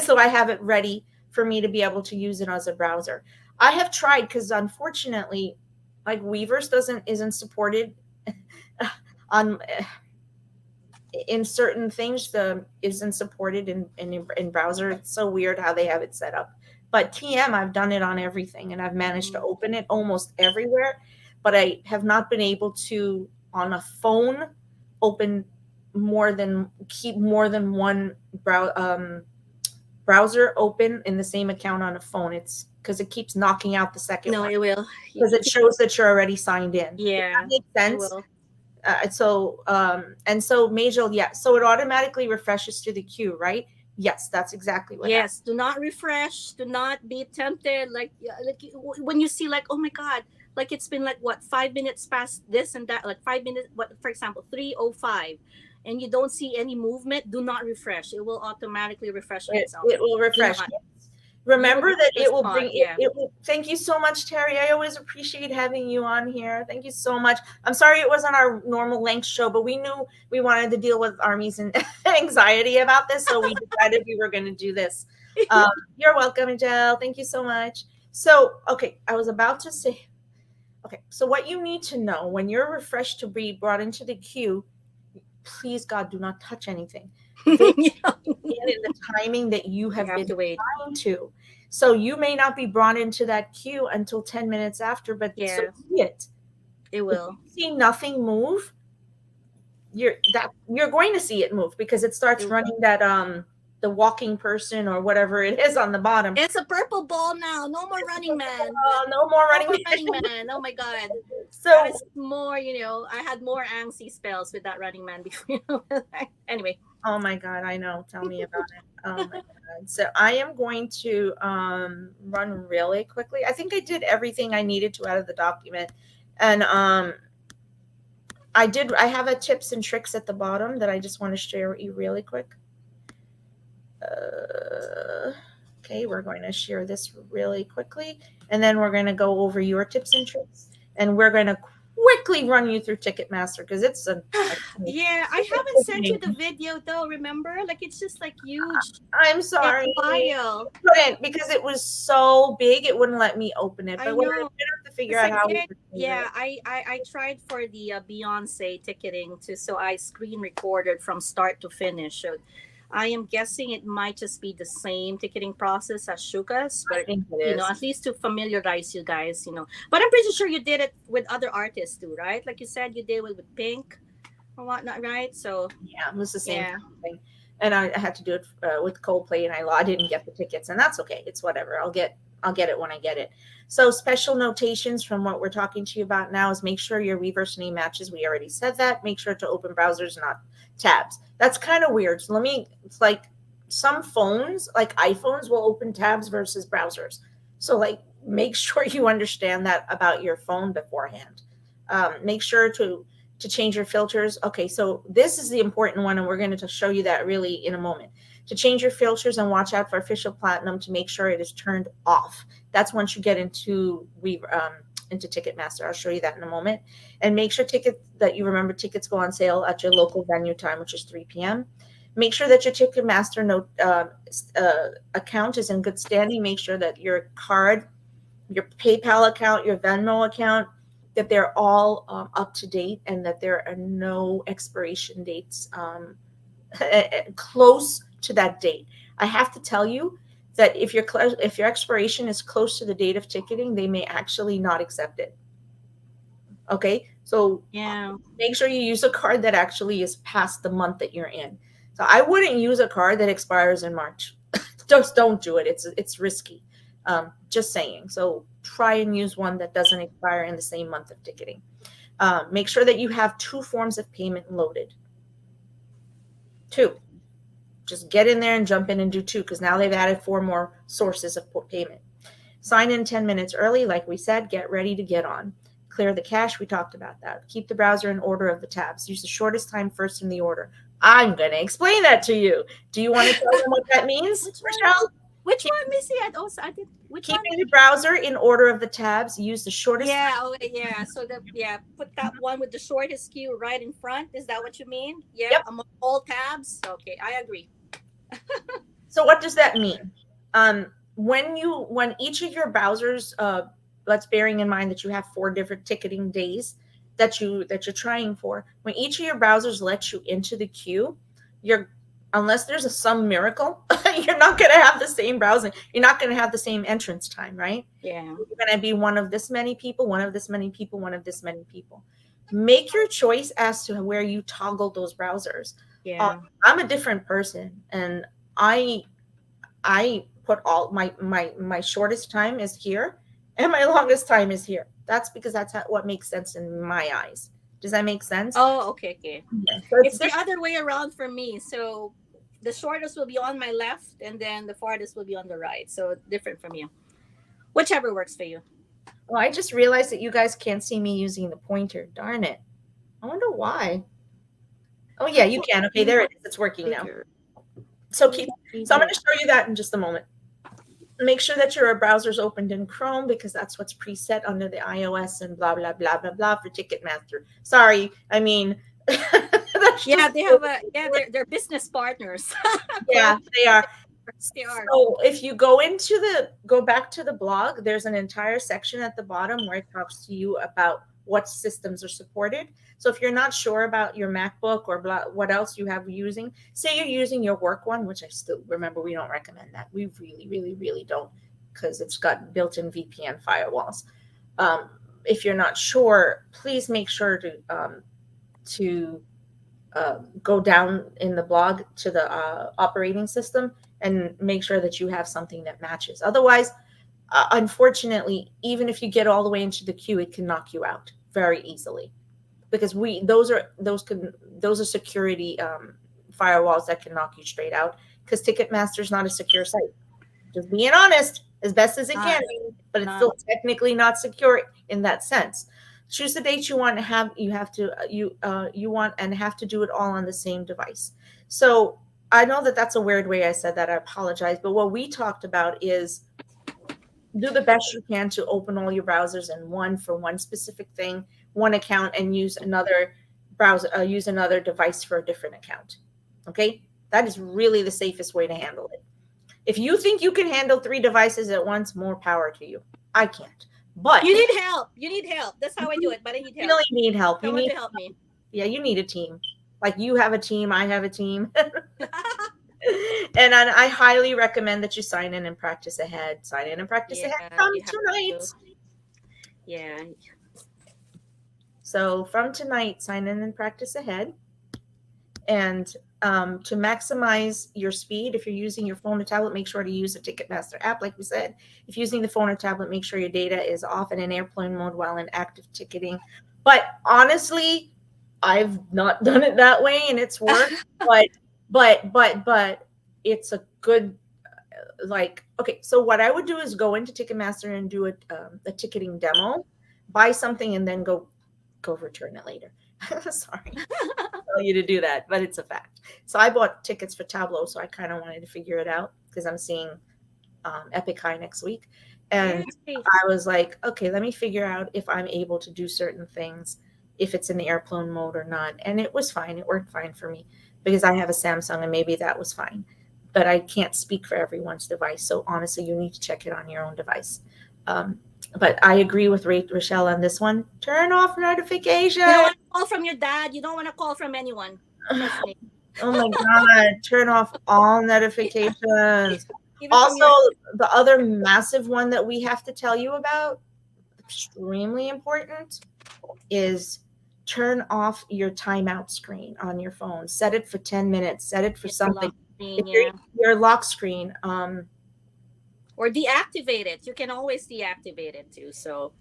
So I have it ready for me to be able to use it as a browser. I have tried because unfortunately, like Weverse isn't supported on in certain things. The isn't supported in browser. It's so weird how they have it set up. But TM, I've done it on everything, and I've managed to open it almost everywhere. But I have not been able to on a phone open keep more than one browser open in the same account on a phone. It's because it keeps knocking out the second No, one it will. because it shows that you're already signed in. Yeah, That makes it sense. will. So Majel, yeah. So it automatically refreshes to the queue, right? Yes, that's exactly what happens. Yes, do not refresh. Do not be tempted. Like when you see like, oh my god, like it's been like what 5 minutes past this and that, like 5 minutes. What for example, 3:05, and you don't see any movement. Do not refresh. It will automatically refresh on itself. It will refresh. not. Remember that it will spot, bring yeah. it will, thank you so much, Terry. I always appreciate having you on here. Thank you so much. I'm sorry it wasn't our normal length show, but we knew we wanted to deal with armies and anxiety about this, so we decided we were going to do this. You're welcome, Angel. Thank you so much. So, okay, I was about to say, okay, so what you need to know when you're refreshed to be brought into the queue, please, God, do not touch anything. Yeah. In the timing that you have been to wait. trying to. So you may not be brought into that queue until 10 minutes after, but Yeah. so be it. It will. If you see nothing move, you're going to see it move because it starts running that the walking person or whatever it is on the bottom. It's a purple ball now. No more running man. No more running man. Oh my god. So that is more, I had more angsty spells with that running man before. Anyway. Oh my god, I know. Tell me about it. Oh my god. So I am going to run really quickly. I think I did everything I needed to out of the document. And I have a tips and tricks at the bottom that I just want to share with you really quick. Okay, we're going to share this really quickly, and then we're going to go over your tips and tricks, and we're going to quickly run you through Ticketmaster because it's yeah, I haven't sent you the video though. Remember, like it's just like huge. I'm sorry, file. Couldn't because it was so big. It wouldn't let me open it. But we're gonna have to figure out how. Yeah, I tried for the Beyonce ticketing so I screen recorded from start to finish. So I am guessing it might just be the same ticketing process as Shuka's, but at least to familiarize you guys, But I'm pretty sure you did it with other artists too, right? Like you said, you did it with Pink or whatnot, right? So yeah, it was the same thing. And I had to do it with Coldplay, and I didn't get the tickets, and that's okay. It's whatever. I'll get it when I get it. So special notations from what we're talking to you about now is make sure your Weverse name matches. We already said that. Make sure to open browsers, not tabs. That's kind of weird. So it's like some phones, like iPhones, will open tabs versus browsers. So like make sure you understand that about your phone beforehand. Make sure to change your filters. Okay, so this is the important one, and we're going to show you that really in a moment. To change your filters and watch out for official platinum to make sure it is turned off. That's once you get into Ticketmaster. I'll show you that in a moment. And make sure tickets go on sale at your local venue time, which is 3 p.m. Make sure that your Ticketmaster account is in good standing. Make sure that your card, your PayPal account, your Venmo account, that they're all up to date and that there are no expiration dates close to that date. I have to tell you that if your expiration is close to the date of ticketing, they may actually not accept it. Okay, so make sure you use a card that actually is past the month that you're in. So I wouldn't use a card that expires in March. Just don't do it. It's risky. Just saying. So try and use one that doesn't expire in the same month of ticketing. Make sure that you have 2 forms of payment loaded. 2. Just get in there and jump in and do 2, because now they've added 4 more sources of payment. Sign in 10 minutes early, like we said. Get ready to get on. Clear the cache. We talked about that. Keep the browser in order of the tabs. Use the shortest time first in the order. I'm going to explain that to you. Do you want to tell them what that means, Rochelle? Which one, Missy? I did. Which one? Keeping the browser in order of the tabs. Use the shortest. Yeah. Oh, yeah. So put that one with the shortest queue right in front. Is that what you mean? Yeah. Yep. Among all tabs. Okay, I agree. So what does that mean? When each of your browsers, let's bearing in mind that you have 4 different ticketing days that you're trying for. When each of your browsers lets you into the queue, unless there's some miracle, you're not going to have the same browsing. You're not going to have the same entrance time, right? Yeah. You're going to be one of this many people, one of this many people, one of this many people. Make your choice as to where you toggle those browsers. Yeah. I'm a different person, and I put all my shortest time is here, and my longest time is here. That's because that's what makes sense in my eyes. Does that make sense? Oh, okay. Yeah. So It's the other way around for me. So the shortest will be on my left, and then the farthest will be on the right. So different from you. Whichever works for you. Well, I just realized that you guys can't see me using the pointer. Darn it. I wonder why. Oh yeah, you can. Okay, there it is. It's working now. So I'm going to show you that in just a moment. Make sure that your browser's opened in Chrome, because that's what's preset under the iOS and blah, blah, blah, blah, blah for Ticketmaster. Sorry. I mean, yeah, they have they're business partners. Yeah, they are. They are. So if you go back to the blog, there's an entire section at the bottom where it talks to you about what systems are supported. So if you're not sure about your MacBook or what else you have using, say you're using your work one, which I still remember, we don't recommend that. We really, really, really don't, because it's got built-in VPN firewalls. If you're not sure, please make sure to go down in the blog to the operating system and make sure that you have something that matches. Otherwise, unfortunately, even if you get all the way into the queue, it can knock you out very easily, because those are security firewalls that can knock you straight out, because Ticketmaster is not a secure site. Just being honest, as best as it can be, but it's still technically not secure in that sense. Choose the date you want to have. You have to do it all on the same device. So I know that that's a weird way I said that. I apologize. But what we talked about is do the best you can to open all your browsers in one for one specific thing, one account, and use another browser, use another device for a different account. Okay, that is really the safest way to handle it. If you think you can handle 3 devices at once, more power to you. I can't. But you need help. You need help. That's how I do it. But I need help. You really need help. Someone to help me. Yeah, you need a team. Like you have a team, I have a team. And I highly recommend that you sign in and practice ahead. Sign in and practice ahead from tonight. Yeah. So from tonight, sign in and practice ahead. And to maximize your speed, if you're using your phone or tablet, make sure to use the Ticketmaster app, like we said. If you're using the phone or tablet, make sure your data is off and in airplane mode while in active ticketing. But honestly, I've not done it that way, and it's worked. but it's a good, okay. So what I would do is go into Ticketmaster and do a ticketing demo, buy something, and then go return it later. Sorry, I tell you to do that, but it's a fact. So I bought tickets for Tableau, so I kind of wanted to figure it out because I'm seeing Epic High next week, and I was like, okay, let me figure out if I'm able to do certain things, if it's in the airplane mode or not. And it was fine. It worked fine for me because I have a Samsung, and maybe that was fine. But I can't speak for everyone's device, so honestly, you need to check it on your own device. But I agree with Rochelle on this one. Turn off notifications. You don't want to call from your dad. You don't want to call from anyone. Oh my God. Turn off all notifications. Also, the other massive one that we have to tell you about, extremely important, is turn off your timeout screen on your phone. Set it for 10 minutes. Set it for something. If your lock screen, or deactivate it. You can always deactivate it too. So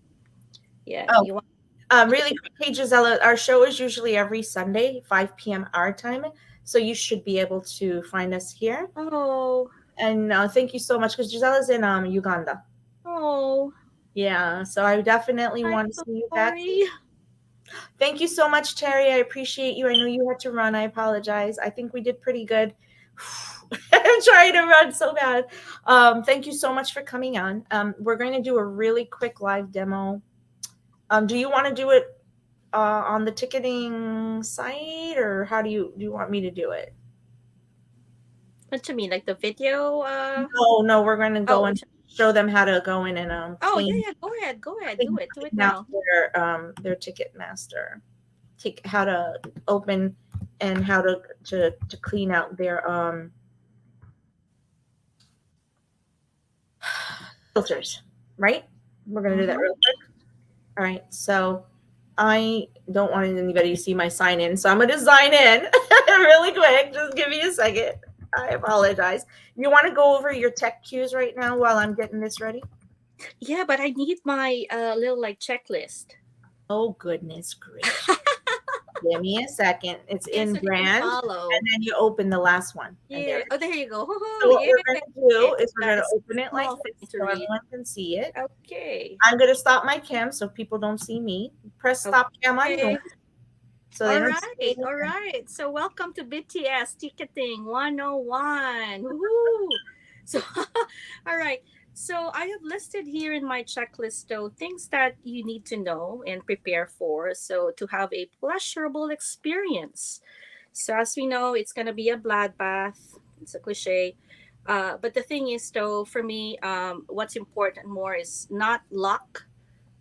yeah, Oh. you want. Really quick, hey Gisela, our show is usually every Sunday, 5 p.m. our time. So you should be able to find us here. Oh, And thank you so much because Gisela's in Uganda. oh, Yeah, so I definitely I'm want to so see you back. sorry. Thank you so much, Terry. I appreciate you. I know you had to run. I apologize. I think we did pretty good. I'm trying to run so bad. Thank you so much for coming on. We're going to do a really quick live demo. Do you want to do it on the ticketing site, or how do you want me to do it? What you mean, like the video? No, we're going to go Oh, and show them how to go in and oh clean. yeah, go ahead, do it now. Their ticket master, how to open and how to clean out their filters. Right? We're gonna do that real quick. All right. So I don't want anybody to see my sign in, so I'm gonna sign in really quick. Just give me a second. I apologize. You want to go over your tech cues right now while I'm getting this ready? Yeah, but I need my little like checklist. Oh goodness gracious. Give me a second. It's Yeah, in so they can brand, follow. and then you open the last one. And Yeah. Oh, there you go. So what Yeah. we're going to do is we're going to That's open it like small this to so read. everyone can see it. Okay. I'm going to stop my cam so people don't see me. Press stop cam on Okay. yours. So they All don't see right, me. all right. So welcome to BTS Ticketing 101. Woohoo! So, all right. So I have listed here in my checklist though things that you need to know and prepare for. So to have a pleasurable experience. So as we know, it's gonna be a bloodbath. It's a cliche. But the thing is though, for me, what's important more is not luck,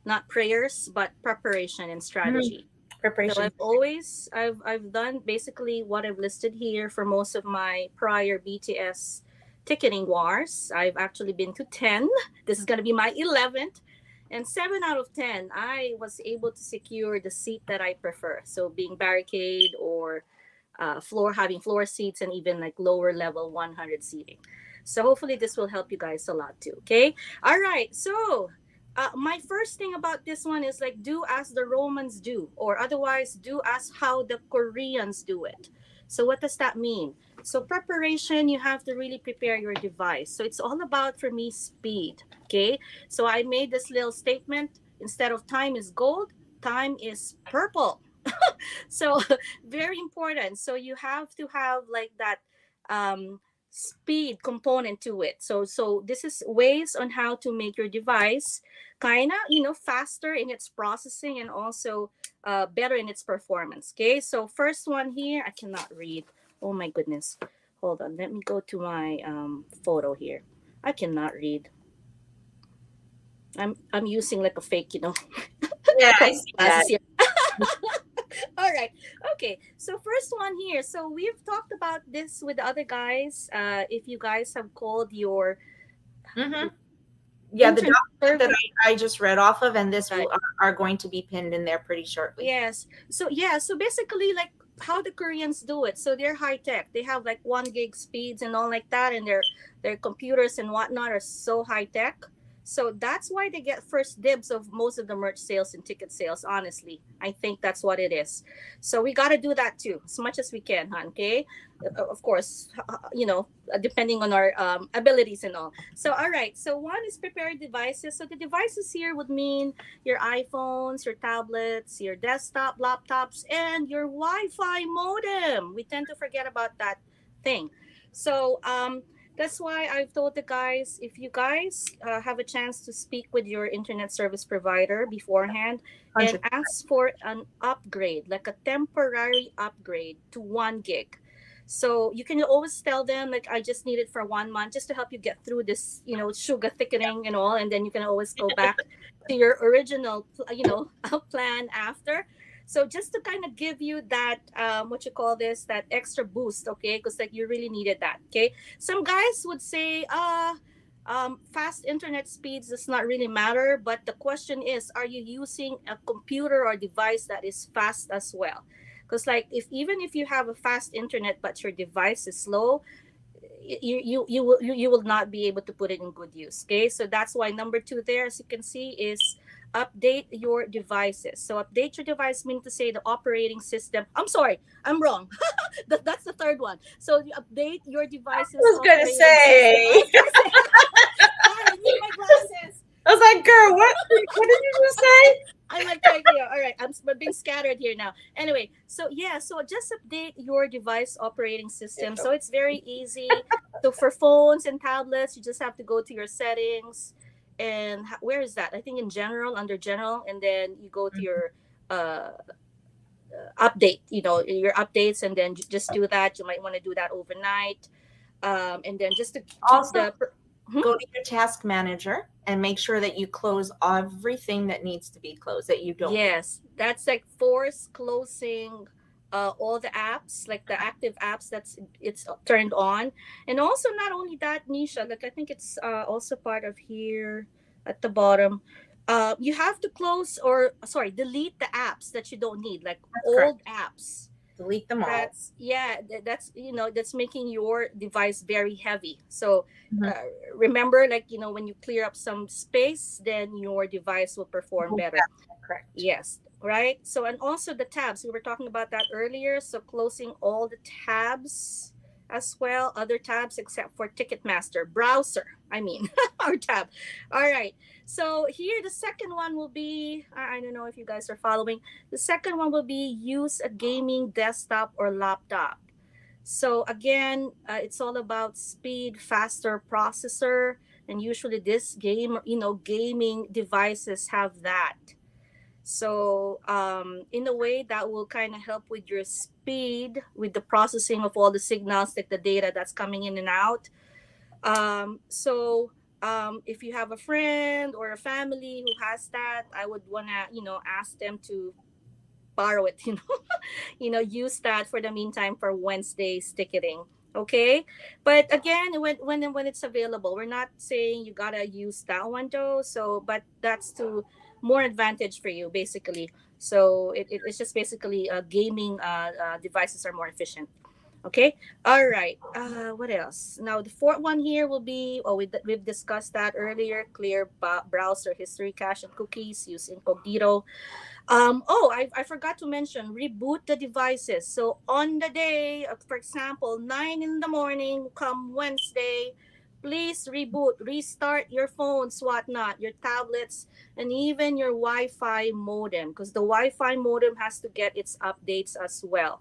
not prayers, but preparation and strategy. So Preparation. I've done basically what I've listed here for most of my prior BTS ticketing wars. I've actually been to 10. This is going to be my 11th. And 7 out of 10, I was able to secure the seat that I prefer. So being barricade or having floor seats and even like lower level 100 seating. So hopefully this will help you guys a lot too. Okay. All right. So my first thing about this one is like do as the Romans do, or otherwise do as how the Koreans do it. So what does that mean? So preparation, you have to really prepare your device. So it's all about for me speed. Okay. So I made this little statement: instead of time is gold, time is purple. So very important. So you have to have like that speed component to it. So this is ways on how to make your device kind of faster in its processing and also better in its performance. Okay, so first one here, I cannot read. Oh my goodness, hold on, let me go to my photo here. I cannot read. I'm using like a fake Yeah, I see that. glasses here. All right. Okay. So first one here. So we've talked about this with the other guys. If you guys have called your Yeah, the internet document that service. I just read off of, and this Right. are going to be pinned in there pretty shortly. Yes. So yeah. So basically, like how the Koreans do it. So they're high tech. They have like 1 gig speeds and all like that, and their computers and whatnot are so high tech. So that's why they get first dibs of most of the merch sales and ticket sales. Honestly, I think that's what it is. So we got to do that too, as much as we can, huh? Okay. Of course, depending on our abilities and all. So all right. So one is prepare devices. So the devices here would mean your iPhones, your tablets, your desktop, laptops, and your Wi-Fi modem. We tend to forget about that thing. So that's why I've told the guys, if you guys have a chance to speak with your internet service provider beforehand and 100%. ask for an upgrade, like a temporary upgrade to 1 gig. So you can always tell them, like, I just need it for 1 month just to help you get through this, sugar thickening and all. And then you can always go back to your original, plan after. So just to kind of give you that, that extra boost, okay? Because like you really needed that, okay? Some guys would say, fast internet speeds does not really matter. But the question is, are you using a computer or device that is fast as well? Because like even if you have a fast internet but your device is slow, you will not be able to put it in good use. Okay, so that's why number 2 there, as you can see, is update your devices. So update your device means to say the operating system. I'm sorry, I'm wrong. That's the third one. So you update your devices I was gonna operating system. say. I was gonna say, God, I need my glasses. I was like, girl, what did you just say? I'm like trying here. All right, I'm being scattered here now. Anyway, so yeah, so just update your device operating system. So it's very easy. So for phones and tablets, you just have to go to your settings, and where is that? I think in general, under general, and then you go to your uh, update. You know, your updates, and then just do that. You might want to do that overnight, and then just to keep Also, the. Hmm? go to your task manager and make sure that you close everything that needs to be closed, that you don't. Yes, that's like force closing all the apps, like the active apps that's it's turned on. And also not only that, Nisha, like I think it's also part of here at the bottom. You have to close or sorry, delete the apps that you don't need, like That's correct. old apps. Delete them all. That's yeah, that's that's making your device very heavy. So Mhm. remember, like when you clear up some space, then your device will perform better. Correct. Yes, right. So and also the tabs, we were talking about that earlier. So closing all the tabs as well, other tabs except for Ticketmaster browser. I mean, our tab. All right. So here the second one will be. I don't know if you guys are following. The second one will be use a gaming desktop or laptop. So again, it's all about speed, faster processor, and usually this gaming devices have that. So in a way that will kind of help with your speed, with the processing of all the signals, like the data that's coming in and out. So if you have a friend or a family who has that, I would wanna ask them to borrow it. Use that for the meantime for Wednesday's ticketing. Okay, but again, when it's available, we're not saying you gotta use that one though. So, but that's to more advantage for you basically. So it's just basically gaming devices are more efficient. Okay. All right. What else? Now the fourth one here will be. Oh, we've discussed that earlier. Clear browser history, cache, and cookies. Use incognito. I forgot to mention reboot the devices. So on the day, for example, 9 in the morning, come Wednesday, please reboot, restart your phones, whatnot, your tablets, and even your Wi-Fi modem, because the Wi-Fi modem has to get its updates as well.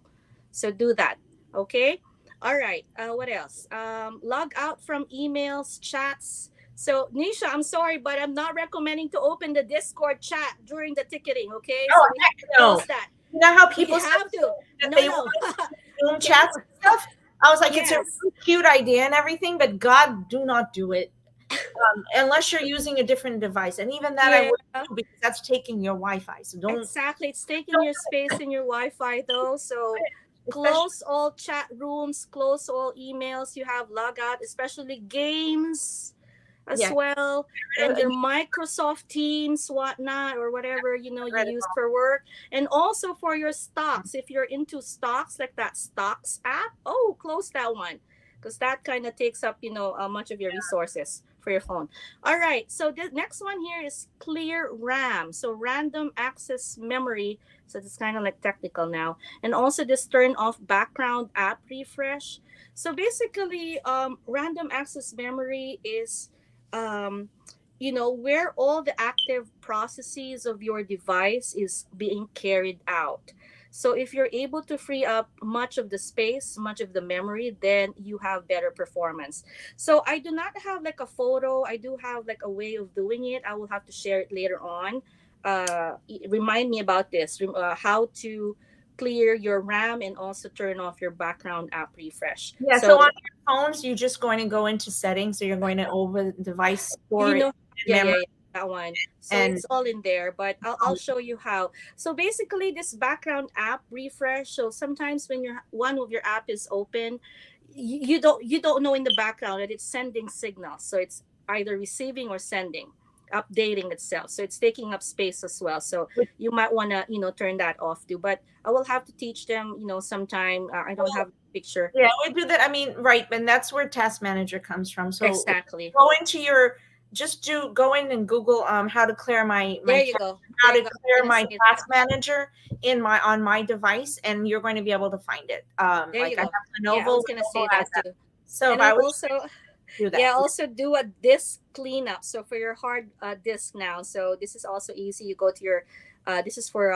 So do that. Okay. All right. What else? Log out from emails, chats. So, Nisha, I'm sorry, but I'm not recommending to open the Discord chat during the ticketing, okay? Oh, So we have to heck no. close that. You know how We people say have to. that No, they no. want Zoom Okay, chats and stuff? I was like, it's a Yes. really cute idea and everything, but God, do not do it unless you're using a different device. And even that I Yeah, wouldn't do because that's taking your Wi-Fi. So don't, exactly. It's taking your space in your Wi-Fi, though. So especially close all chat rooms, close all emails you have, log out, especially games as yeah. well, and your Microsoft Teams, whatnot, or whatever you use for work, and also for your stocks. If you're into stocks, like that stocks app, close that one, because that kind of takes up much of your resources for your phone. All right, so the next one here is clear RAM, so random access memory. So it's kind of like technical now, and also this turn off background app refresh. So basically, random access memory is where all the active processes of your device is being carried out. So if you're able to free up much of the space, much of the memory, then you have better performance. So I do not have like a photo. I do have like a way of doing it. I will have to share it later on. Remind me about this, how to clear your RAM and also turn off your background app refresh. Yeah, so on your phones, you're just going to go into settings. So you're going to over device storage memory. That one. So And it's all in there, but I'll show you how. So basically, this background app refresh. So sometimes when one of your app is open, you don't know in the background that it's sending signals. So it's either receiving or sending, updating itself. So it's taking up space as well. So you might want to turn that off too. But I will have to teach them sometime. I don't have picture. Yeah, we do that. I mean, right, and that's where Task Manager comes from. So Exactly. go into your go in and Google how to clear There my you go. how There to you go. clear I'm gonna my say it. Task Manager on my device, and you're going to be able to find it. There Like you I go. have Yeah, I Lenovo. was gonna Lenovo say has that that. too. So if And I then was also, do that, yeah, also do a disk cleanup. So for your hard disk now, so this is also easy. You go to your, this is for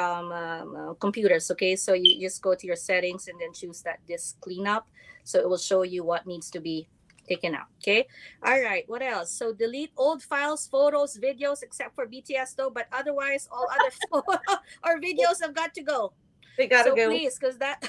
computers. Okay, so you just go to your settings and then choose that disk cleanup. So it will show you what needs to be taken out. Okay. All right. What else? So delete old files, photos, videos, except for BTS though. But otherwise, all other or videos have got to go. they gotta So go. please, because that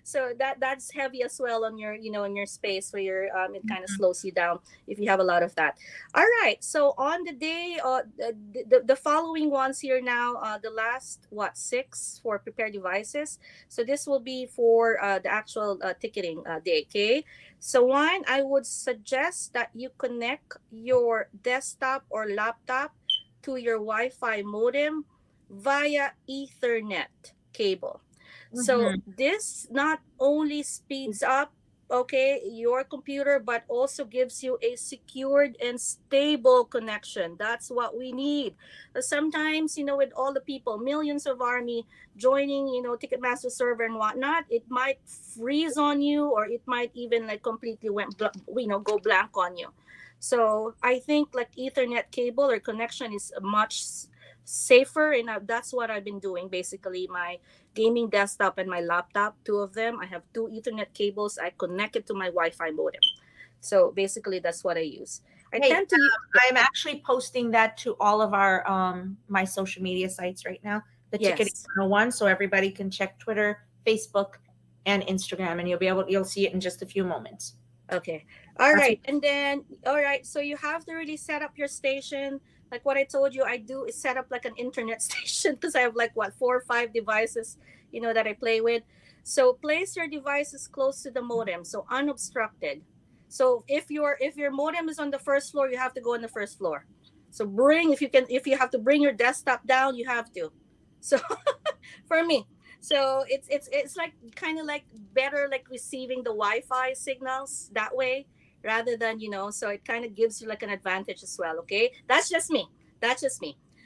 so that's heavy as well on your in your space where you're it kind of slows you down if you have a lot of that. All right, so on the day the following ones here now, the last what six for prepared devices. So this will be for the actual ticketing day. Okay, so one, I would suggest that you connect your desktop or laptop to your Wi-Fi modem via Ethernet cable. So Mhm. this not only speeds up, okay, your computer, but also gives you a secured and stable connection. That's what we need. Sometimes, with all the people, millions of army joining, Ticketmaster server and whatnot, it might freeze on you, or it might even like completely go blank on you. So I think like Ethernet cable or connection is much safer, and that's what I've been doing. Basically, my gaming desktop and my laptop, two of them, I have two Ethernet cables. I connect it to my Wi-Fi modem. So basically, that's what I use. I Hey, tend to I'm actually posting that to all of our my social media sites right now. The Ticketing yes. 101, so everybody can check Twitter, Facebook, and Instagram, and you'll see it in just a few moments. Okay. All That's right. And then, all right. So you have to really set up your station. Like what I told you, I do is set up like an internet station because I have like what, 4 or 5 devices, that I play with. So place your devices close to the modem, so unobstructed. So if your modem is on the first floor, you have to go on the first floor. So if you have to bring your desktop down, you have to. So for me, so it's like kind of like better like receiving the Wi-Fi signals that way rather than so it kind of gives you like an advantage as well. Okay, that's just me.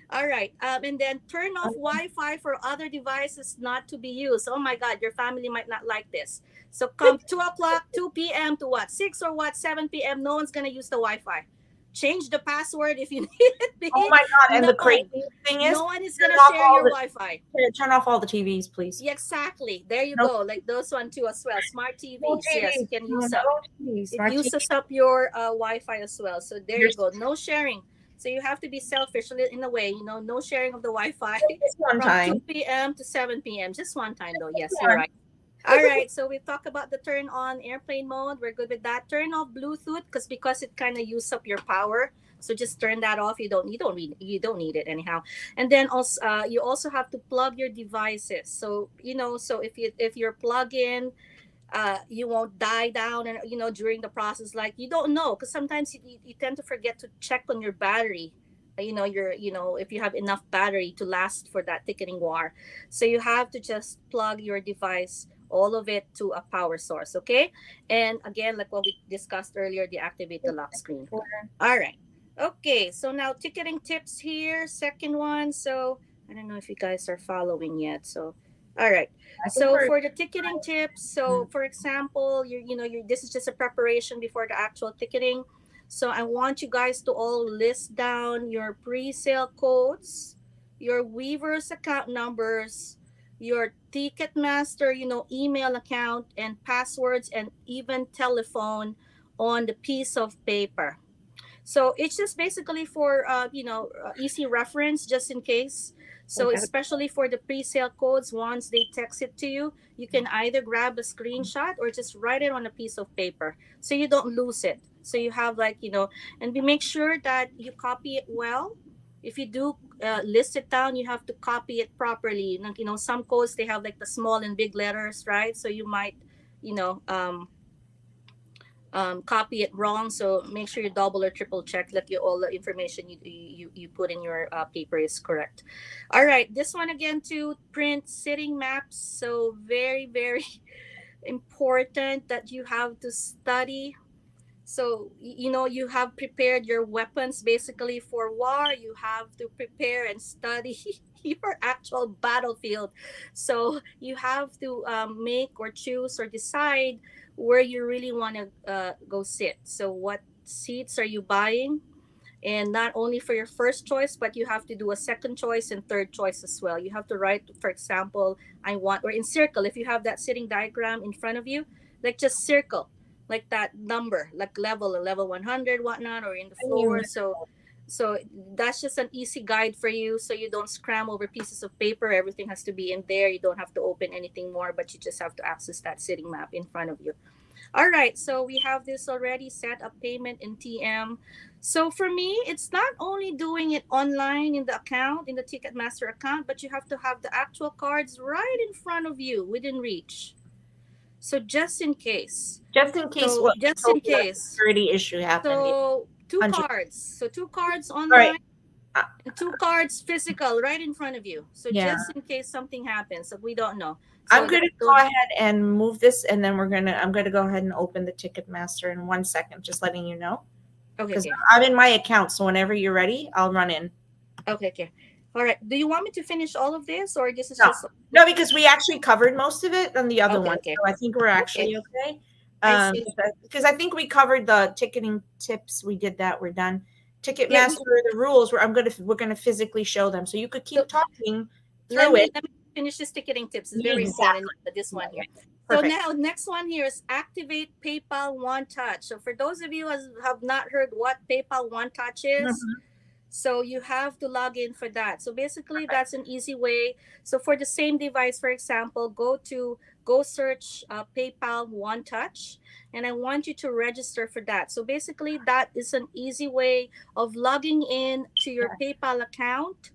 All right, and then turn off Wi-Fi for other devices not to be used. Oh my God, your family might not like this. So come 2 o'clock, 2 p.m. to what, 6 or 7 p.m., no one's gonna use the Wi-Fi. Change the password if you need it Oh be. my God! And No the one, crazy thing is, no one is turn gonna off share all your the Wi-Fi. turn off all the TVs, please. Yeah, exactly. There you No, go. Like those one too as well. Smart no TVs. Yes, TVs. you can No, use no up. TVs. It Smart TV. uses up your Wi-Fi as well. So there you Here's go. No sharing. So you have to be selfish in a way. No sharing of the Wi-Fi this one from time. 2 p.m. to 7 p.m. Just one time though. Yes, you're Yeah. right. All right. So we've talked about the turn on airplane mode. We're good with that. Turn off Bluetooth because it kind of uses up your power. So just turn that off. You don't need it anyhow. And then also you also have to plug your devices. So so if you're plug in, you won't die down and during the process, like you don't know, because sometimes you tend to forget to check on your battery. If you have enough battery to last for that ticketing war. So you have to just plug your device, all of it, to a power source. Okay, and again, like what we discussed earlier, deactivate the lock screen. All right. Okay, so now ticketing tips here, second one. So I don't know if you guys are following yet. So all right. I think So we're for the ticketing tips, so for example, this is just a preparation before the actual ticketing. So I want you guys to all list down your pre-sale codes, your Weavers account numbers, your Ticketmaster, email account and passwords, and even telephone on the piece of paper. So it's just basically for easy reference, just in case. we So got it. especially for the pre-sale codes, once they text it to you, you can either grab a screenshot or just write it on a piece of paper so you don't lose it. So you have and we make sure that you copy it well. If you do list it down, you have to copy it properly. Like, some codes, they have like the small and big letters, right? So you might, you know, um, copy it wrong. So make sure you double or triple check that all the information you put in your paper is correct. All right, this one again, to print sitting maps. So very, very important that you have to study. So you have prepared your weapons basically for war. You have to prepare and study your actual battlefield. So you have to make or choose or decide where you really want to go sit. So what seats are you buying? And not only for your first choice, but you have to do a second choice and third choice as well. You have to write, for example, I want, or in circle, if you have that sitting diagram in front of you, like just circle like that number, like level 100, whatnot, or in the floor. So that's just an easy guide for you, so you don't scram over pieces of paper. Everything has to be in there. You don't have to open anything more, but you just have to access that sitting map in front of you. All right, so we have this already set up payment in TM. So for me, it's not only doing it online in the account, in the Ticketmaster account, but you have to have the actual cards right in front of you within reach. So just in case. Just in case So what we just in told you, a case. security issue happened. So two 100. cards. So two cards All online. right. And two cards physical right in front of you. So Yeah. just in case something happens, so we don't know. So I'm going to go ahead and move this, and then I'm going to go ahead and open the Ticketmaster in 1 second, just letting you know. Okay. Because I'm in my account, so whenever you're ready, I'll run in. Okay. All right. Do you want me to finish all of this, or this is No. just No, because we actually covered most of it on the other one. Okay. So I think we're actually okay. I see. Because I think we covered the ticketing tips. We did that. We're done. Ticketmaster, Yeah, the rules. We're gonna physically show them. So you could keep talking let through me it. finish this ticketing tips. It's very important. This one here. Perfect. So now next one here is activate PayPal One Touch. So for those of you who have not heard what PayPal One Touch is, so you have to log in for that. So basically, that's an easy way. So for the same device, for example, go search PayPal One Touch, and I want you to register for that. So basically, that is an easy way of logging in to your PayPal account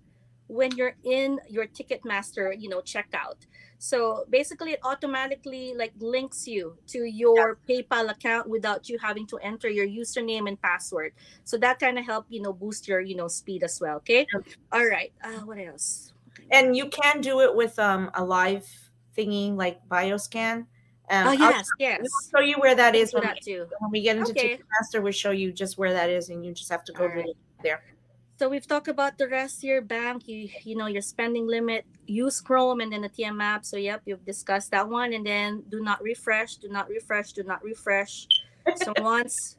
when you're in your Ticketmaster, checkout. So basically, it automatically like links you to your PayPal account without you having to enter your username and password. So that kind of help boost your speed as well. Okay. All right. What else? And you can do it with a live thingy like bioscan. Yes. I'll show you where that is that too. when we get into Okay. Ticketmaster. We'll show you just where that is, and you just have to go there. So we've talked about the rest of your bank, your spending limit, use Chrome and then the TM app. So yep, you've discussed that one. And then do not refresh. So once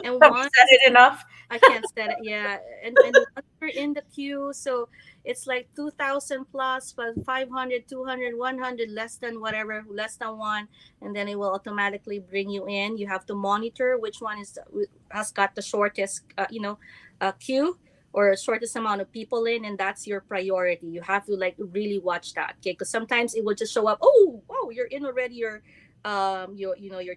and once said it enough. I can't set it. Yeah. And once you're in the queue, so it's like 2,000 plus, but 500, 200, 100, less than whatever, less than one. And then it will automatically bring you in. You have to monitor which one has got the shortest, queue or shortest amount of people in, and that's your priority. You have to like really watch that, okay? Because sometimes it will just show up. Oh, you're in already. Your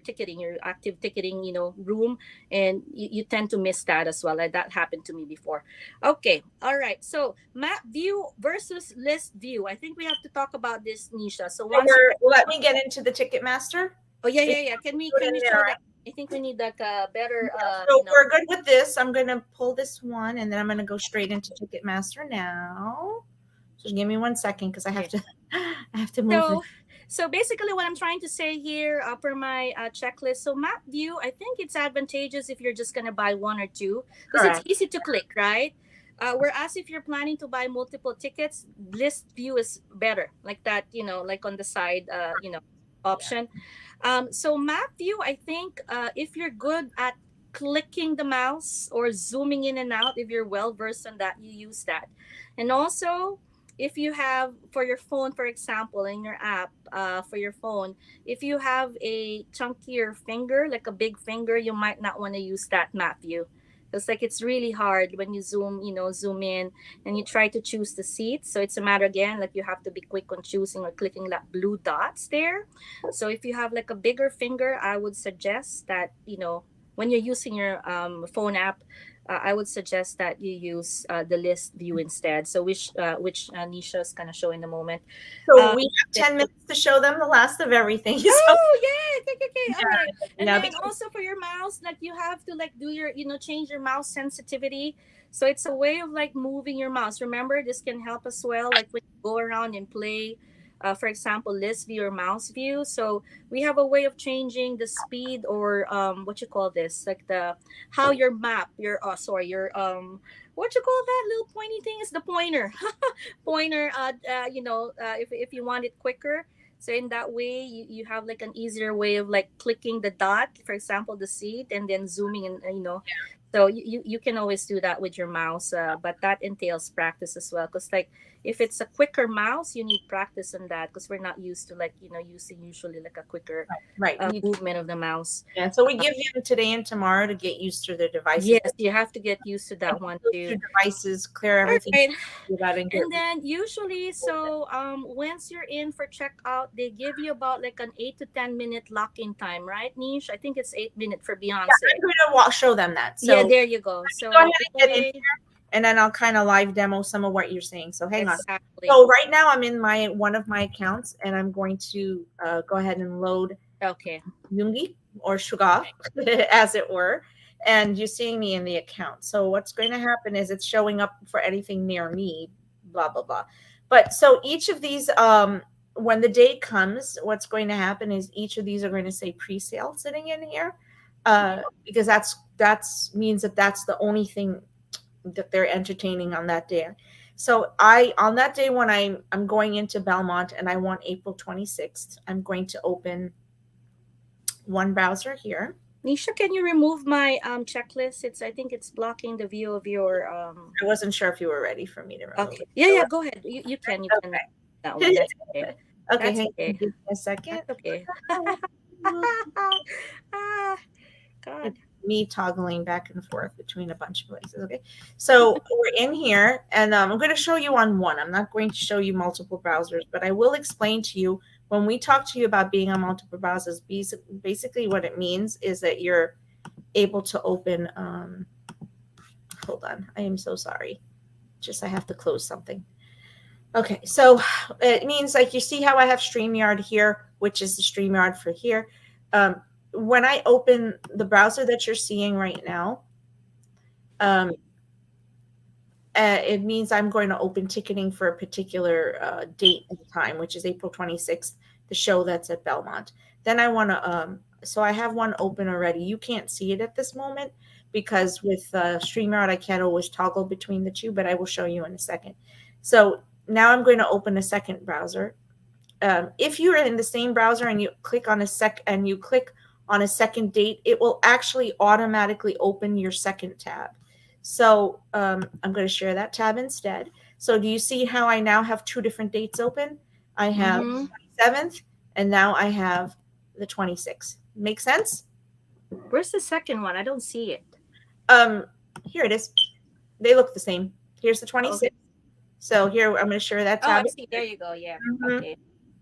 ticketing, your active ticketing, room, and you tend to miss that as well. Like that happened to me before. Okay, all right. So map view versus list view. I think we have to talk about this, Nisha. So let me get into the Ticketmaster. Oh yeah. Can we show that? I think we need like a better. So we're good with this. I'm gonna pull this one, and then I'm gonna go straight into Ticketmaster now. So give me 1 second because I have to move. So basically, what I'm trying to say here, for my checklist. So map view, I think it's advantageous if you're just gonna buy one or two because it's easy to click, right? Whereas if you're planning to buy multiple tickets, list view is better, like that, like on the side, option. So map view, I think if you're good at clicking the mouse or zooming in and out, if you're well versed on that, you use that. And also, if you have for your phone, for example, in your app for your phone, if you have a chunkier finger, like a big finger, you might not want to use that map view. It's like it's really hard when you zoom in and you try to choose the seats. So it's a matter again, like you have to be quick on choosing or clicking that blue dots there. So if you have like a bigger finger, I would suggest that, when you're using your phone app, I would suggest that you use the list view instead. So which Nisha is going to show in a moment. So we have 10 minutes to show them the last of everything. Oh, yeah. Okay. All right. And Yeah, then also for your mouse, like you have to like do your, change your mouse sensitivity. So it's a way of like moving your mouse. Remember, this can help as well. Like when you go around and play for example, list view or mouse view. So we have a way of changing the speed, or what you call this, like the how your map, your sorry, your what you call that little pointy thing is the pointer. Pointer, if you want it quicker. So in that way, you have like an easier way of like clicking the dot, for example, the seat, and then zooming and so you can always do that with your mouse, but that entails practice as well. Because like if it's a quicker mouse, you need practice on that because we're not used to like using usually like a quicker Right. movement of the mouse. Yeah. So we give you today and tomorrow to get used to the devices. Yes, you have to get used to that one Go too. through devices, clear All everything. right. You gotta get And then usually, so once you're in for checkout, they give you about like an 8 to 10 minute lock-in time, right, Niche? I think it's 8 minutes for Beyonce. I'm gonna show them that. So Yeah, there you go. So go ahead and get in anyway, here, and then I'll kind of live demo some of what you're saying. So hang on. exactly. So right now I'm in one of my accounts, and I'm going to go ahead and load Okay. Yoongi or Suga, as it were. And you're seeing me in the account. So what's going to happen is it's showing up for anything near me, blah, blah, blah. But so each of these, when the day comes, what's going to happen is each of these are going to say pre-sale sitting in here, because that's means that that's the only thing that they're entertaining on that day. So on that day when I'm going into Belmont and I want April 26th, I'm going to open one browser here. Nisha, can you remove my checklist? I think it's blocking the view of your I wasn't sure if you were ready for me to remove Okay. it. Yeah, go ahead. You can Okay. that one. That's okay. Okay, That's hang okay. on, give me a second. That's okay. Ah, God. Me toggling back and forth between a bunch of places. Okay, so we're in here, and I'm going to show you on one. I'm not going to show you multiple browsers, but I will explain to you when we talk to you about being on multiple browsers. Basically, what it means is that you're able to open. Hold on, I am so sorry. I have to close something. Okay, so it means like you see how I have StreamYard here, which is the StreamYard for here. When I open the browser that you're seeing right now, it means I'm going to open ticketing for a particular date and time, which is April 26th, the show that's at Belmont. Then I want to, so I have one open already. You can't see it at this moment because with StreamYard, I can't always toggle between the two, but I will show you in a second. So now I'm going to open a second browser. If you're in the same browser and you click on a second date, it will actually automatically open your second tab. So I'm going to share that tab instead. So do you see how I now have two different dates open? I have the 27th, and now I have the 26th. Make sense? Where's the second one? I don't see it. Here it is. They look the same. Here's the 26th. Okay. So here I'm going to share that Oh, tab. I see. There you go. Yeah. Mhm. Okay.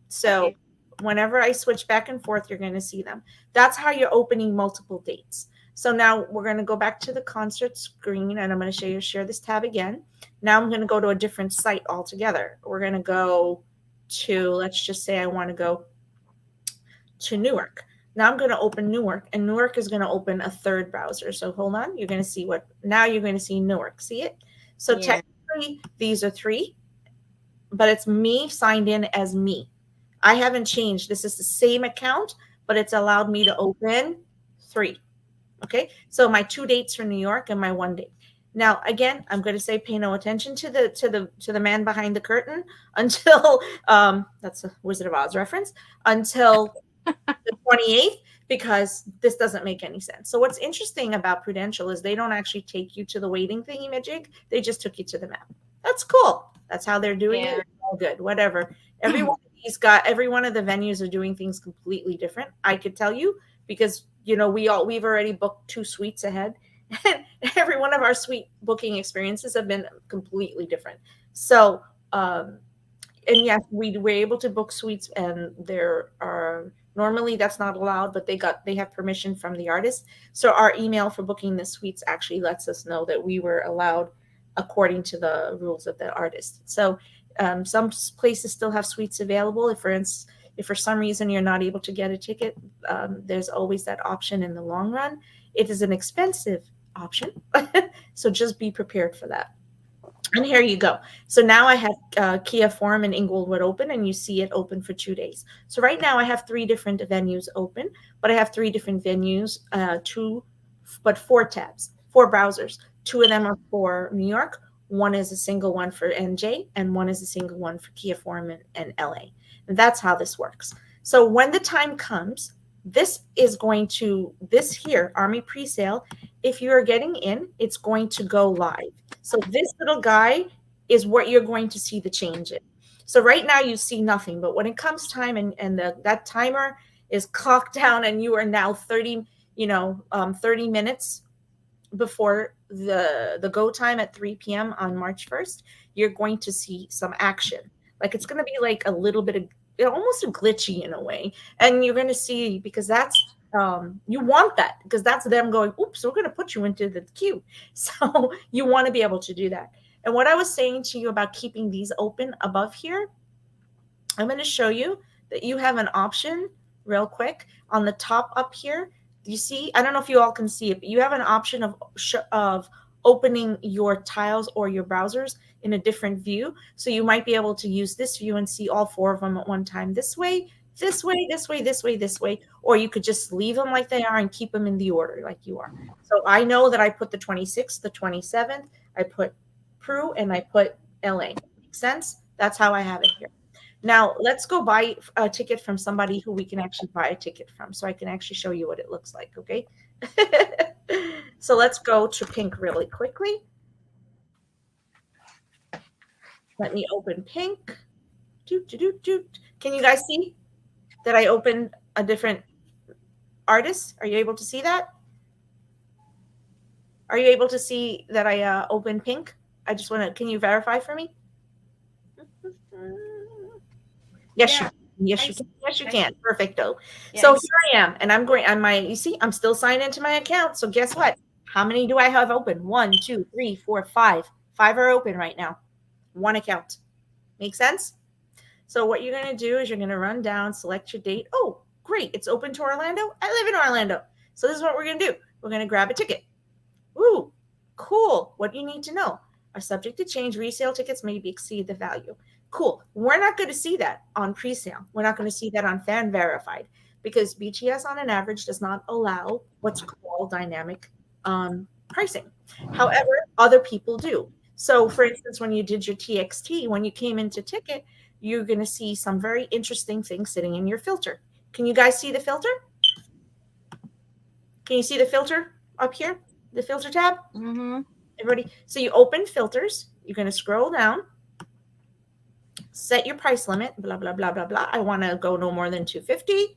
So Okay. whenever I switch back and forth, you're going to see them. That's how you're opening multiple dates. So now we're going to go back to the concert screen, and I'm going to share this tab again. Now I'm going to go to a different site altogether. We're going to go to, let's just say I want to go to Newark. Now I'm going to open Newark, and Newark is going to open a third browser. So hold on. You're going to see now you're going to see Newark. See it? So Yeah. technically these are three, but it's me signed in as me. I haven't changed. This is the same account, but it's allowed me to open three. Okay, so my 2 dates for New York and my 1 date. Now, again, I'm going to say pay no attention to the man behind the curtain until that's a Wizard of Oz reference, until the 28th, because this doesn't make any sense. So what's interesting about Prudential is they don't actually take you to the waiting thingy majig. They just took you to the map. That's cool. That's how they're doing it. All good. Whatever. Every one of the venues are doing things completely different. I could tell you because we've already booked 2 suites ahead, and every one of our suite booking experiences have been completely different. So, and yes, we were able to book suites, and there are normally that's not allowed, but they have permission from the artist. So our email for booking the suites actually lets us know that we were allowed according to the rules of the artist. So some places still have suites available. If for some reason you're not able to get a ticket, there's always that option in the long run. It is an expensive option, so just be prepared for that. And here you go. So now I have Kia Forum in Inglewood open, and you see it open for 2 days. So right now I have 3 different venues open, but I have 3 different venues, 4 tabs, 4 browsers. 2 of them are for New York. One is a single one for NJ, and one is a single one for Kia Forum and LA. And that's how this works. So when the time comes, this here, Army presale, if you're getting in, it's going to go live. So this little guy is what you're going to see the change in. So right now you see nothing, but when it comes time and that timer is clocked down and you are now 30 minutes before the go time at 3 p.m. on March 1st, you're going to see some action. Like it's going to be like a little bit of almost a glitchy in a way. And you're going to see, because that's you want that, because that's them going, oops, we're going to put you into the queue. So you want to be able to do that. And what I was saying to you about keeping these open above here, I'm going to show you that you have an option real quick on the top up here. You see, I don't know if you all can see it, but you have an option of opening your tiles or your browsers in a different view. So you might be able to use this view and see all 4 of them at one time. This way, this way, this way, this way, this way. Or you could just leave them like they are and keep them in the order like you are. So I know that I put the 26th, the 27th, I put Peru, and I put LA. Makes sense? That's how I have it here. Now, let's go buy a ticket from somebody who we can actually buy a ticket from, so I can actually show you what it looks like, okay? So let's go to Pink really quickly. Let me open Pink. Can you guys see that I opened a different artist? Are you able to see that? Are you able to see that I opened Pink? I just want to, can you verify for me? Yes, Yeah. Yes, you can. Yes, you can. Perfecto. Yeah, So here I am, and I'm going on my, you see, I'm still signed into my account. So guess what? How many do I have open? 1, 2, 3, 4, 5. 5 are open right now. 1 account. Make sense? So what you're going to do is you're going to run down, select your date. Oh, great. It's open to Orlando. I live in Orlando. So this is what we're going to do. We're going to grab a ticket. Ooh, cool. What do you need to know? Are subject to change. Resale tickets may exceed the value. Cool. We're not going to see that on pre-sale. We're not going to see that on fan verified, because BTS on an average does not allow what's called dynamic pricing. However, other people do. So for instance, when you did your TXT, when you came into ticket, you're going to see some very interesting things sitting in your filter. Can you guys see the filter? Can you see the filter up here? The filter tab? Mm-hmm. Everybody. So you open filters. You're going to scroll down. Set your price limit, blah, blah, blah, blah, blah. I want to go no more than $250.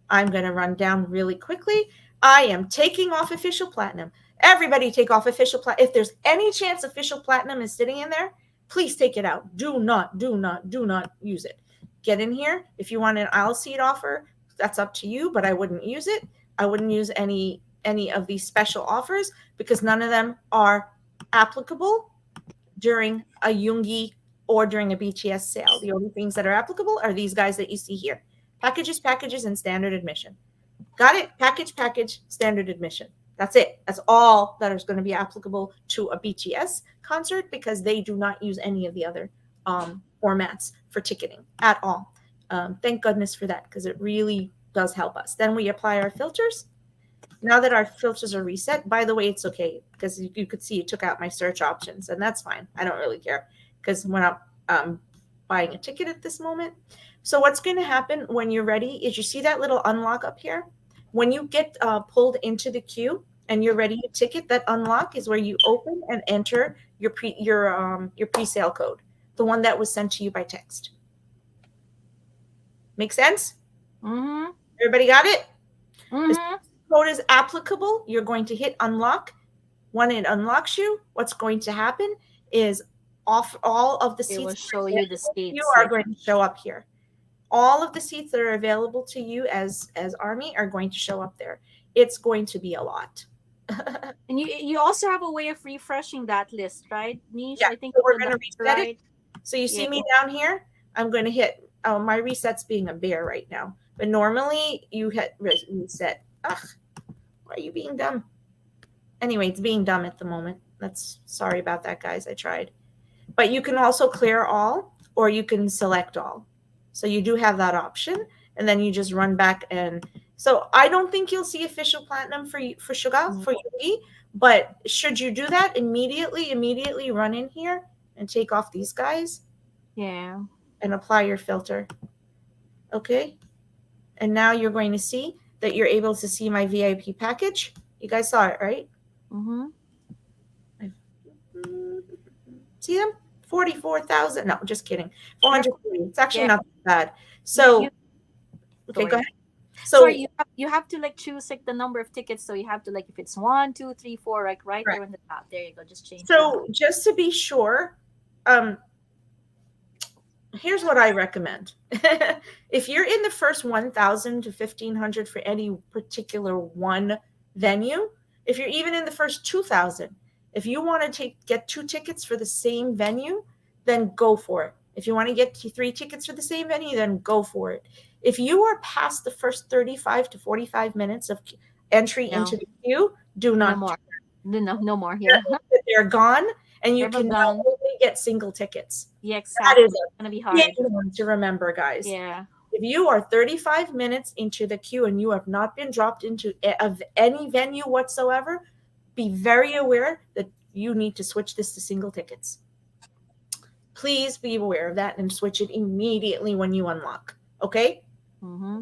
I'm going to run down really quickly. I am taking off official platinum. Everybody take off official platinum. If there's any chance official platinum is sitting in there, please take it out. Do not use it. Get in here. If you want an aisle seat offer, that's up to you, but I wouldn't use it. I wouldn't use any of these special offers, because none of them are applicable during a Yoongi or during a BTS sale. The only things that are applicable are these guys that you see here. Packages, and standard admission. Got it? Package, standard admission. That's it. That's all that is going to be applicable to a BTS concert, because they do not use any of the other formats for ticketing at all. Thank goodness for that, because it really does help us. Then we apply our filters. Now that our filters are reset, by the way, it's okay, because you could see it took out my search options, and that's fine. I don't really care, because we're not buying a ticket at this moment. So what's going to happen when you're ready is, you see that little unlock up here? When you get pulled into the queue and you're ready to ticket, that unlock is where you open and enter your pre-sale code, the one that was sent to you by text. Make sense? Mm-hmm. Everybody got it? Mm-hmm. Code is applicable. You're going to hit unlock. When it unlocks you, what's going to happen is all of the seats It will show you the seats. you are going to show up here. All of the seats that are available to you as Army are going to show up there. It's going to be a lot. And you also have a way of refreshing that list, right, Nish? Yeah, I think so we're going to reset right. it. So you see Yeah. me down here? I'm going to hit, my reset's being a bear right now. But normally you hit reset. Ugh, why are you being dumb? Anyway, it's being dumb at the moment. Sorry about that, guys. I tried. But you can also clear all, or you can select all. So you do have that option, and then you just run back. And so I don't think you'll see official platinum for Suga, for Yoongi, but should you do that, immediately run in here and take off these guys Yeah. and apply your filter. Okay? And now you're going to see that you're able to see my VIP package. You guys saw it, right? Mm-hmm. See them? 44,000. No, just kidding. 440. It's actually Yeah. not that bad. So, You- okay, Sorry. go ahead. So, Sorry, you have to like choose like the number of tickets. So you have to like if it's 1, 2, 3, 4, like right there on the top. There you go. Just change. so just to be sure, here's what I recommend. If you're in the first 1,000 to 1,500 for any particular one venue, if you're even in the first 2,000, if you want to get 2 tickets for the same venue, then go for it. If you want to get 3 tickets for the same venue, then go for it. If you are past the first 35 to 45 minutes of entry No. into the queue, do not. No more. No more. Yeah. They're gone, and you They're can now gone. only get single tickets. Yeah, That exactly. is It's gonna be a hard. big one to remember, guys. Yeah. If you are 35 minutes into the queue and you have not been dropped into of any venue whatsoever, be very aware that you need to switch this to single tickets. Please be aware of that and switch it immediately when you unlock. Okay? Mm-hmm.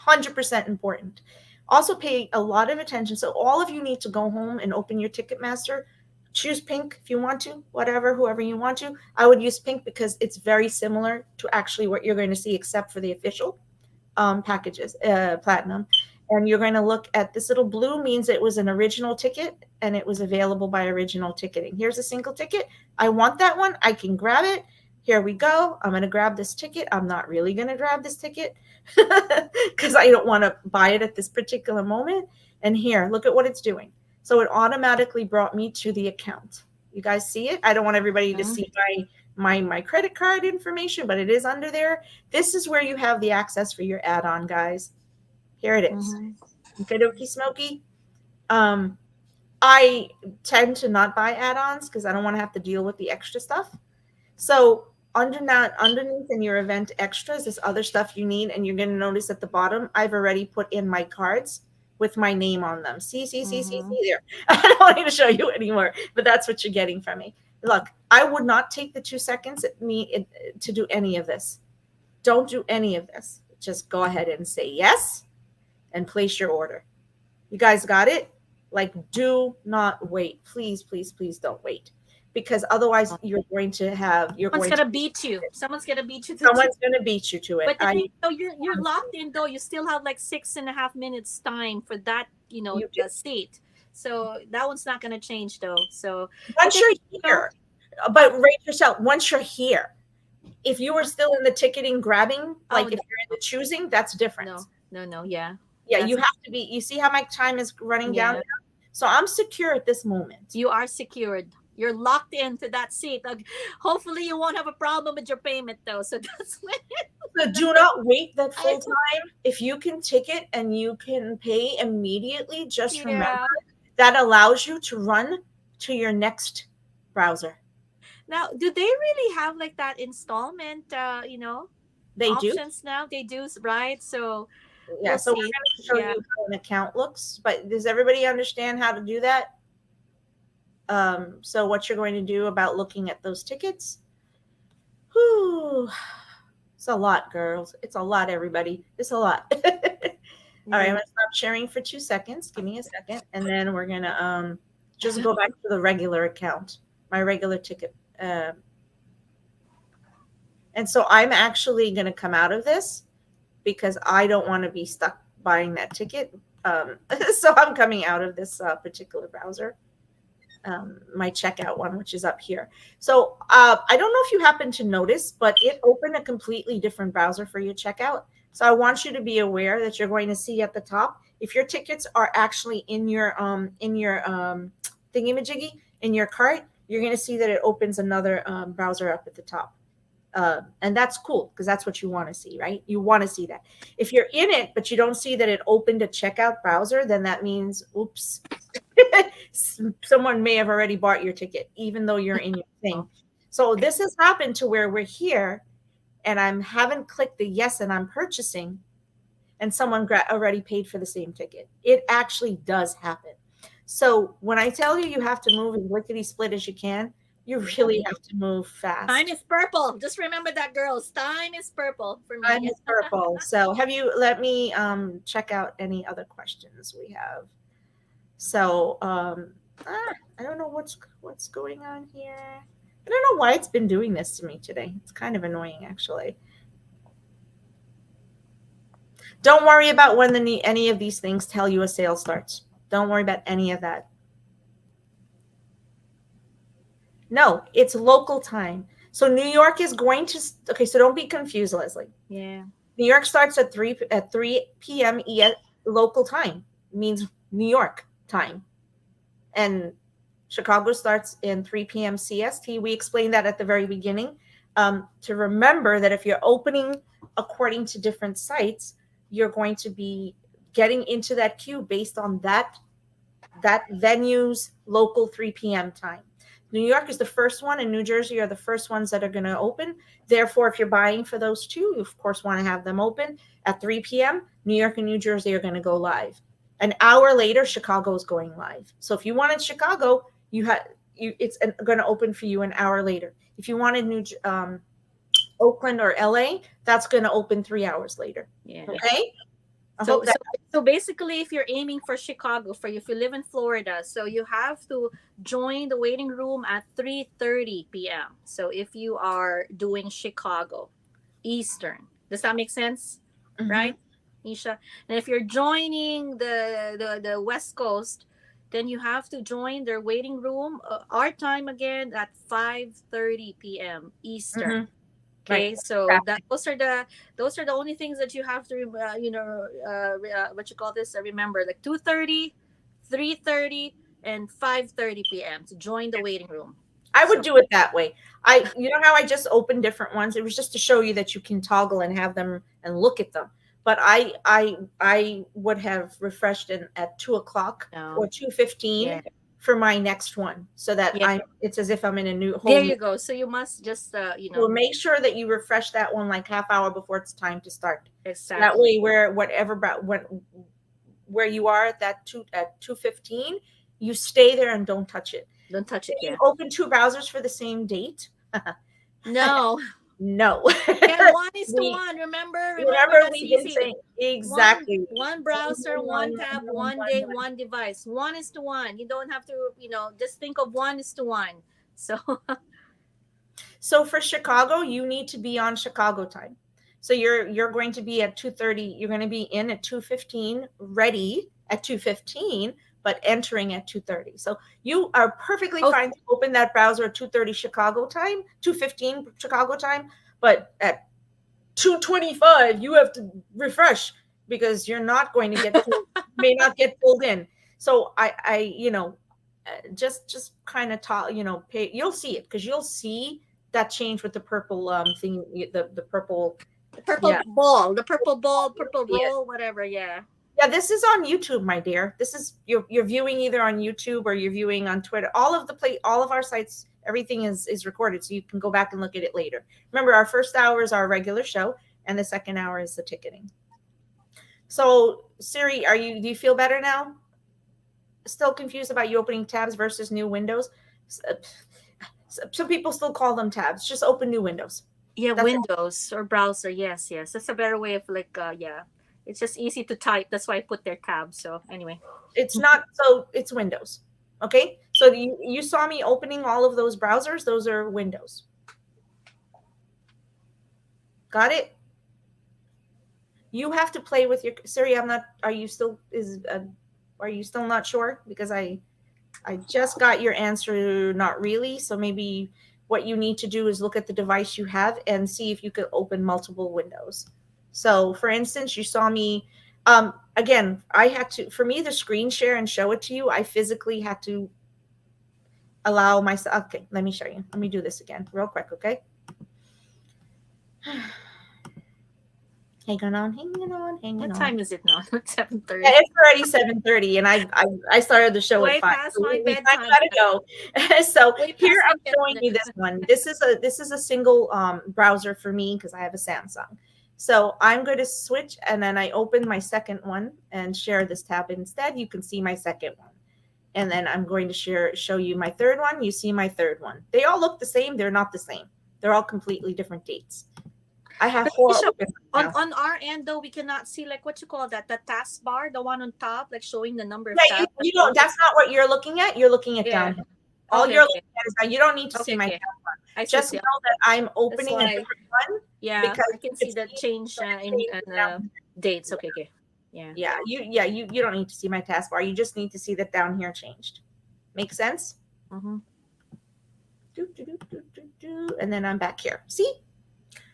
100% important. Also pay a lot of attention. So all of you need to go home and open your Ticketmaster. Choose pink if you want to, whoever you want to. I would use pink because it's very similar to actually what you're going to see, except for the official packages, platinum. And you're going to look at this little blue means it was an original ticket and it was available by original ticketing. Here's a single ticket. I want that one. I can grab it. Here we go. I'm going to grab this ticket. I'm not really going to grab this ticket because I don't want to buy it at this particular moment. And here, look at what it's doing. So it automatically brought me to the account. You guys see it? I don't want everybody to see my credit card information, but it is under there. This is where you have the access for your add-on, guys. Here it is. Okay, dokie smoky. I tend to not buy add-ons because I don't want to have to deal with the extra stuff. So underneath in your event extras, this other stuff you need, and you're going to notice at the bottom, I've already put in my cards with my name on them. See there. I don't need to show you anymore, but that's what you're getting from me. Look, I would not take the 2 seconds to do any of this. Don't do any of this. Just go ahead and say yes and place your order. You guys got it? Like, do not wait. Please, please, please don't wait. Because otherwise you're going to have Someone's gonna beat you. Someone's gonna beat you. Someone's gonna beat you to it. But the thing, though, you're locked in though. You still have like 6.5 minutes time for that, the seat. So that one's not gonna change though. So once you're here, but rate yourself. Once you're here, if you were still in the ticketing grabbing, like if you're in the choosing, that's different. No, yeah. Yeah, you have to be. You see how my time is running down now? So I'm secure at this moment. You are secured. You're locked into that seat. Hopefully you won't have a problem with your payment though. So that's when So do not wait that full time. If you can ticket and you can pay immediately, just remember that allows you to run to your next browser. Now, do they really have like that installment they options do now? They do, right? So yeah, so we're going to show you how an account looks, but does everybody understand how to do that? So what you're going to do about looking at those tickets? Whew. It's a lot, girls. It's a lot, everybody. It's a lot. All right, I'm going to stop sharing for 2 seconds. Give me a second. And then we're going to just go back to the regular account, my regular ticket. And so I'm actually going to come out of this because I don't want to be stuck buying that ticket. So I'm coming out of this particular browser. My checkout one, which is up here. So I don't know if you happen to notice, but it opened a completely different browser for your checkout. So I want you to be aware that you're going to see at the top, if your tickets are actually in your thingamajiggy, in your cart, you're going to see that it opens another browser up at the top. And that's cool because that's what you want to see, right? You want to see that. If you're in it, but you don't see that it opened a checkout browser, then that means, oops, someone may have already bought your ticket, even though you're in your thing. So this has happened to where we're here and I haven't clicked the yes and I'm purchasing, and someone already paid for the same ticket. It actually does happen. So when I tell you you have to move as lickety split as you can, you really have to move fast. Time is purple. Just remember that, girls. Time is purple for me. Time is purple. So let me check out any other questions we have. So I don't know what's going on here. I don't know why it's been doing this to me today. It's kind of annoying, actually. Don't worry about when any of these things tell you a sale starts. Don't worry about any of that. No, it's local time. So New York is going to, okay, so don't be confused, Leslie. Yeah. New York starts at 3 p.m. local time, means New York time. And Chicago starts in 3 p.m. CST. We explained that at the very beginning. To remember that if you're opening according to different sites, you're going to be getting into that queue based on that venue's local 3 p.m. time. New York is the first one, and New Jersey are the first ones that are going to open. Therefore, if you're buying for those two, you of course want to have them open at 3 p.m. New York and New Jersey are going to go live. An hour later, Chicago is going live. So if you wanted Chicago, it's going to open for you an hour later. If you wanted Oakland or LA, that's going to open 3 hours later. Yeah. Okay. So basically, if you're aiming for Chicago, if you live in Florida, so you have to join the waiting room at 3:30 p.m. So if you are doing Chicago Eastern, does that make sense? Mm-hmm. Right, Nisha? And if you're joining the West Coast, then you have to join their waiting room. Our time again at 5:30 p.m. Eastern. Mm-hmm. Okay, Right. so those are the only things that you have to what you call this? Remember, like 2:30, 3:30, and 5:30 p.m. to join the waiting room. I would do it that way. You know how I just opened different ones? It was just to show you that you can toggle and have them and look at them. But I would have refreshed at 2:00 or 2:15 for my next one, so that it's as if I'm in a new whole. There you go. So you must just So make sure that you refresh that one like half hour before it's time to start. Exactly. That way, where you are at 2:15, you stay there and don't touch it. Don't touch it. You open two browsers for the same date. No. No. Yeah, 1:1. Remember that's we've been easy. saying exactly. One browser, one tab, one day, one device. 1:1. You don't have to, just think of 1:1. So for Chicago, you need to be on Chicago time. So you're going to be at 2:30. You're going to be in at 2:15, ready at 2:15, but entering at 2:30. So you are perfectly fine to open that browser at 2:30 Chicago time, 2:15 Chicago time, but at 2:25 you have to refresh because you're not going to get may not get pulled in. So I just kind of pay. You'll see it because you'll see that change with the purple thing, the purple ball, purple roll, whatever. Yeah, this is on YouTube, my dear. This is you're viewing either on YouTube or you're viewing on Twitter. All of our sites, everything is recorded, so you can go back and look at it later. Remember, our first hour is our regular show, and the second hour is the ticketing. So Siri, do you feel better now? Still confused about you opening tabs versus new windows? Some people still call them tabs. Just open new windows. Yeah, that's Windows or browser. Yes. That's a better way of it's just easy to type. That's why I put their tabs. So anyway. It's not, so it's Windows. Okay. So you saw me opening all of those browsers. Those are Windows. Got it? You have to play with your Siri. Are you still not sure? Because I just got your answer, not really. So maybe what you need to do is look at the device you have and see if you could open multiple windows. So for instance, you saw me, again, I had to, for me to screen share and show it to you, I physically had to allow myself. Okay, let me show you. Let me do this again real quick, okay? Hanging on, hanging on, hanging What on. time is it now? 7:30. Yeah, it's already 7:30, and I started the show Way at 5. past So my we bedtime. gotta go. So Way here past I'm my showing you this one. This is a single browser for me because I have a Samsung. So I'm going to switch, and then I open my second one and share this tab instead. You can see my second one, and then I'm going to show you my third one. You see my third one. They all look the same. They're not the same. They're all completely different dates. I have But 4 Tisha, open right now. on our end though, we cannot see like what you call that, the taskbar, the one on top, like showing the number of Yeah, tabs. you don't. That's not what you're looking at. You're looking at Yeah. down here. All Okay, you're okay. looking at is that you don't need to see Okay, my okay. tab bar. I see. Just know that I'm opening a why- different one. Yeah, because I can see it's the change in dates. Okay, okay. Yeah. You don't need to see my taskbar. You just need to see that down here changed. Make sense? Mm-hmm. And then I'm back here. See?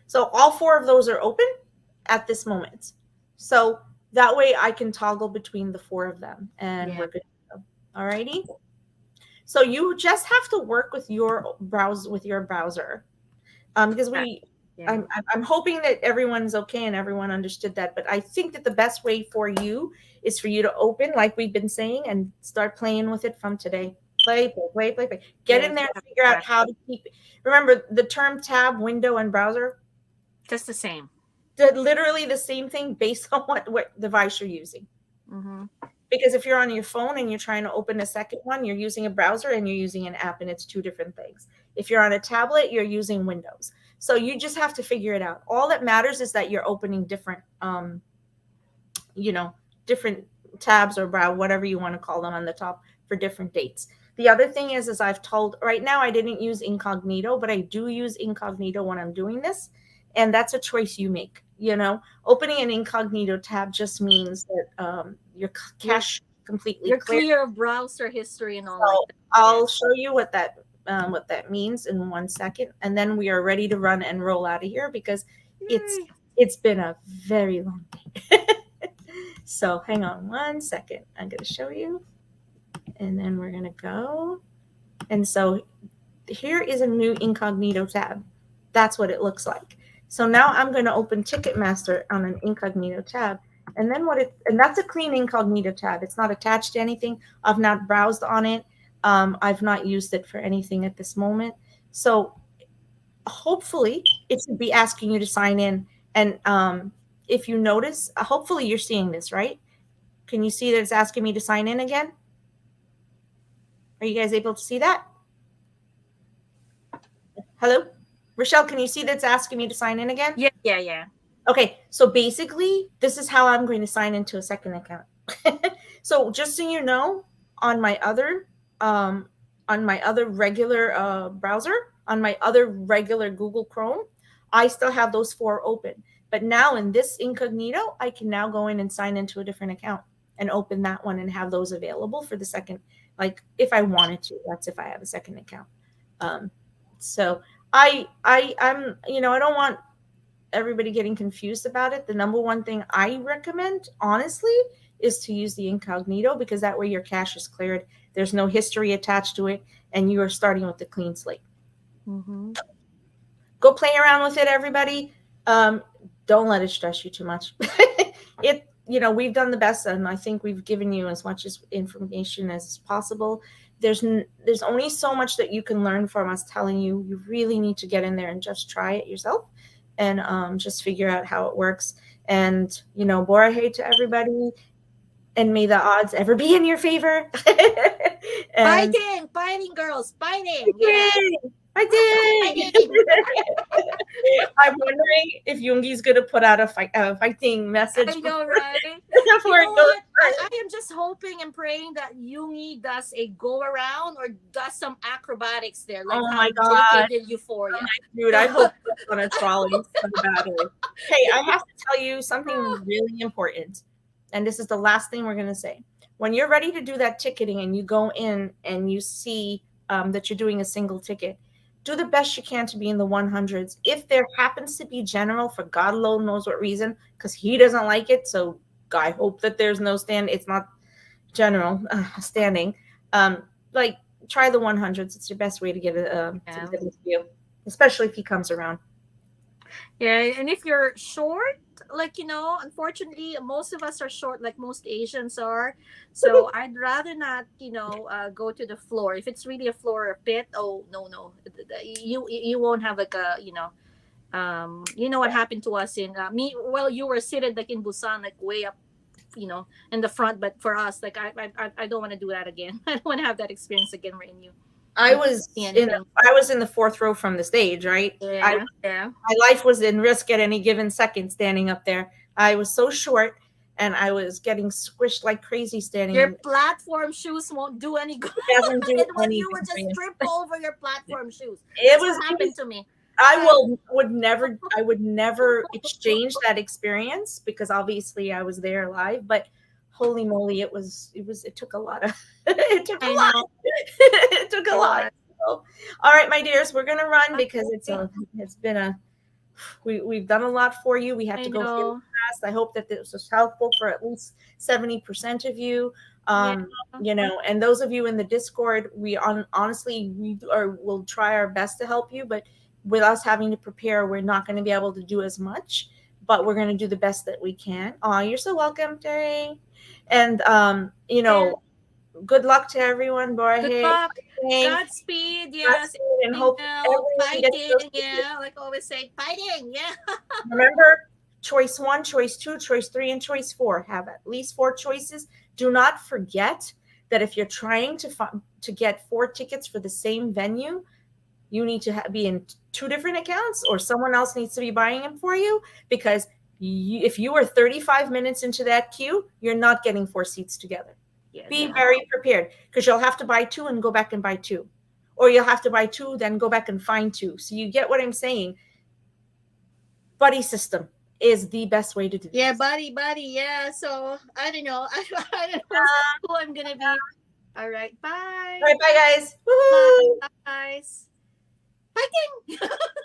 So all 4 of those are open at this moment. So that way I can toggle between the 4 of them, and Yeah. we're good to go. Alrighty. So you just have to work with your browser, because Yeah. I'm hoping that everyone's okay and everyone understood that. But I think that the best way for you is for you to open, like we've been saying, and start playing with it from today. Play. Get in there and figure out how to keep it. Remember the term tab, window, and browser. Just the same. They're literally the same thing based on what device you're using. Mm-hmm. Because if you're on your phone and you're trying to open a second one, you're using a browser and you're using an app, and it's 2 different things. If you're on a tablet, you're using Windows. So you just have to figure it out. All that matters is that you're opening different, different tabs or whatever you want to call them on the top for different dates. The other thing is I've told right now I didn't use incognito, but I do use incognito when I'm doing this. And that's a choice you make. Opening an incognito tab just means that your cache completely You're clear. clear of browser history and all So like that. I'll show you what that means in 1 second, and then we are ready to run and roll out of here because it's been a very long day. So hang on 1 second. I'm going to show you, and then we're going to go. And so here is a new incognito tab. That's what it looks like. So now I'm going to open Ticketmaster on an incognito tab. And then and that's a clean incognito tab. It's not attached to anything. I've not browsed on it. I've not used it for anything at this moment. So hopefully it should be asking you to sign in. And if you notice, hopefully you're seeing this, right? Can you see that it's asking me to sign in again? Are you guys able to see that? Hello? Rochelle, can you see that's asking me to sign in again? Yeah. Okay, so basically, this is how I'm going to sign into a second account. So just so you know, on my other regular browser, on my other regular Google Chrome, I still have those 4 open. But now in this incognito, I can now go in and sign into a different account and open that one and have those available for the second, like if I wanted to. That's if I have a second account. So I'm, I don't want everybody getting confused about it. The number one thing I recommend, honestly, is to use the incognito, because that way your cache is cleared. There's no history attached to it, and you are starting with a clean slate. Mm-hmm. Go play around with it, everybody. Don't let it stress you too much. We've done the best, and I think we've given you as much information as possible. There's only so much that you can learn from us telling you. You really need to get in there and just try it yourself, and just figure out how it works. And borahae to everybody, and may the odds ever be in your favor. And Fighting girls, fighting. Yeah. I did. I'm wondering if Yoongi's gonna put out a fighting message. I know, right? Before it goes. I am just hoping and praying that Yoongi does a go around or does some acrobatics there, like Oh how my JK God. did Euphoria. Dude, I hope it's on a trolley so badly. Hey, I have to tell you something really important, and this is the last thing we're gonna say. When you're ready to do that ticketing and you go in and you see that you're doing a single ticket, do the best you can to be in the 100s. If there happens to be general, for God alone knows what reason, because he doesn't like it, so I hope that there's no it's not general standing. Try the 100s. It's your best way to get a view, especially if he comes around. Yeah, and if you're short, like, unfortunately, most of us are short, like most Asians are. So I'd rather not, go to the floor. If it's really a floor or a pit, oh no, no, you won't have like a, what happened to us in me. Well, you were seated like in Busan, like way up, in the front. But for us, like I don't want to do that again. I don't want to have that experience again, where you I was see in anything. I was in the fourth row from the stage, right? Yeah, yeah. My life was in risk at any given second standing up there. I was so short and I was getting squished like crazy standing Your in. platform shoes won't do any good. It doesn't do You anything would for just you. trip over your platform shoes. It That's was, what it happened was to me. I would never exchange that experience because obviously I was there live, but holy moly, it took a lot of it took a I lot. know. It took a A lot. lot. So, all right, my dears, we're gonna run because Okay. it's been we've done a lot for you. We have I to go fairly know. fast. I hope that this was helpful for at least 70% of you. Yeah. And those of you in the Discord, honestly, we'll try our best to help you, but with us having to prepare, we're not going to be able to do as much, but we're going to do the best that we can. Oh, you're so welcome, Terry. And good luck to everyone, Good Borge. luck. Godspeed. Yes. And hope everyone gets those Fighting. Yeah. Like always say, fighting. Yeah. Remember, choice 1, choice 2, choice 3, and choice 4. Have at least 4 choices. Do not forget that if you're trying to get 4 tickets for the same venue, you need to be in 2 different accounts, or someone else needs to be buying them for you, because if you are 35 minutes into that queue, you're not getting 4 seats together. Yeah, Be no. very prepared, because you'll have to buy 2 and go back and buy 2. Or you'll have to buy 2, then go back and find 2. So you get what I'm saying? Buddy system is the best way to do Yeah, this. buddy. Yeah. So I don't know. I don't know who I'm gonna be. All right. Bye. All right, bye guys. Bye, Woo-hoo! guys.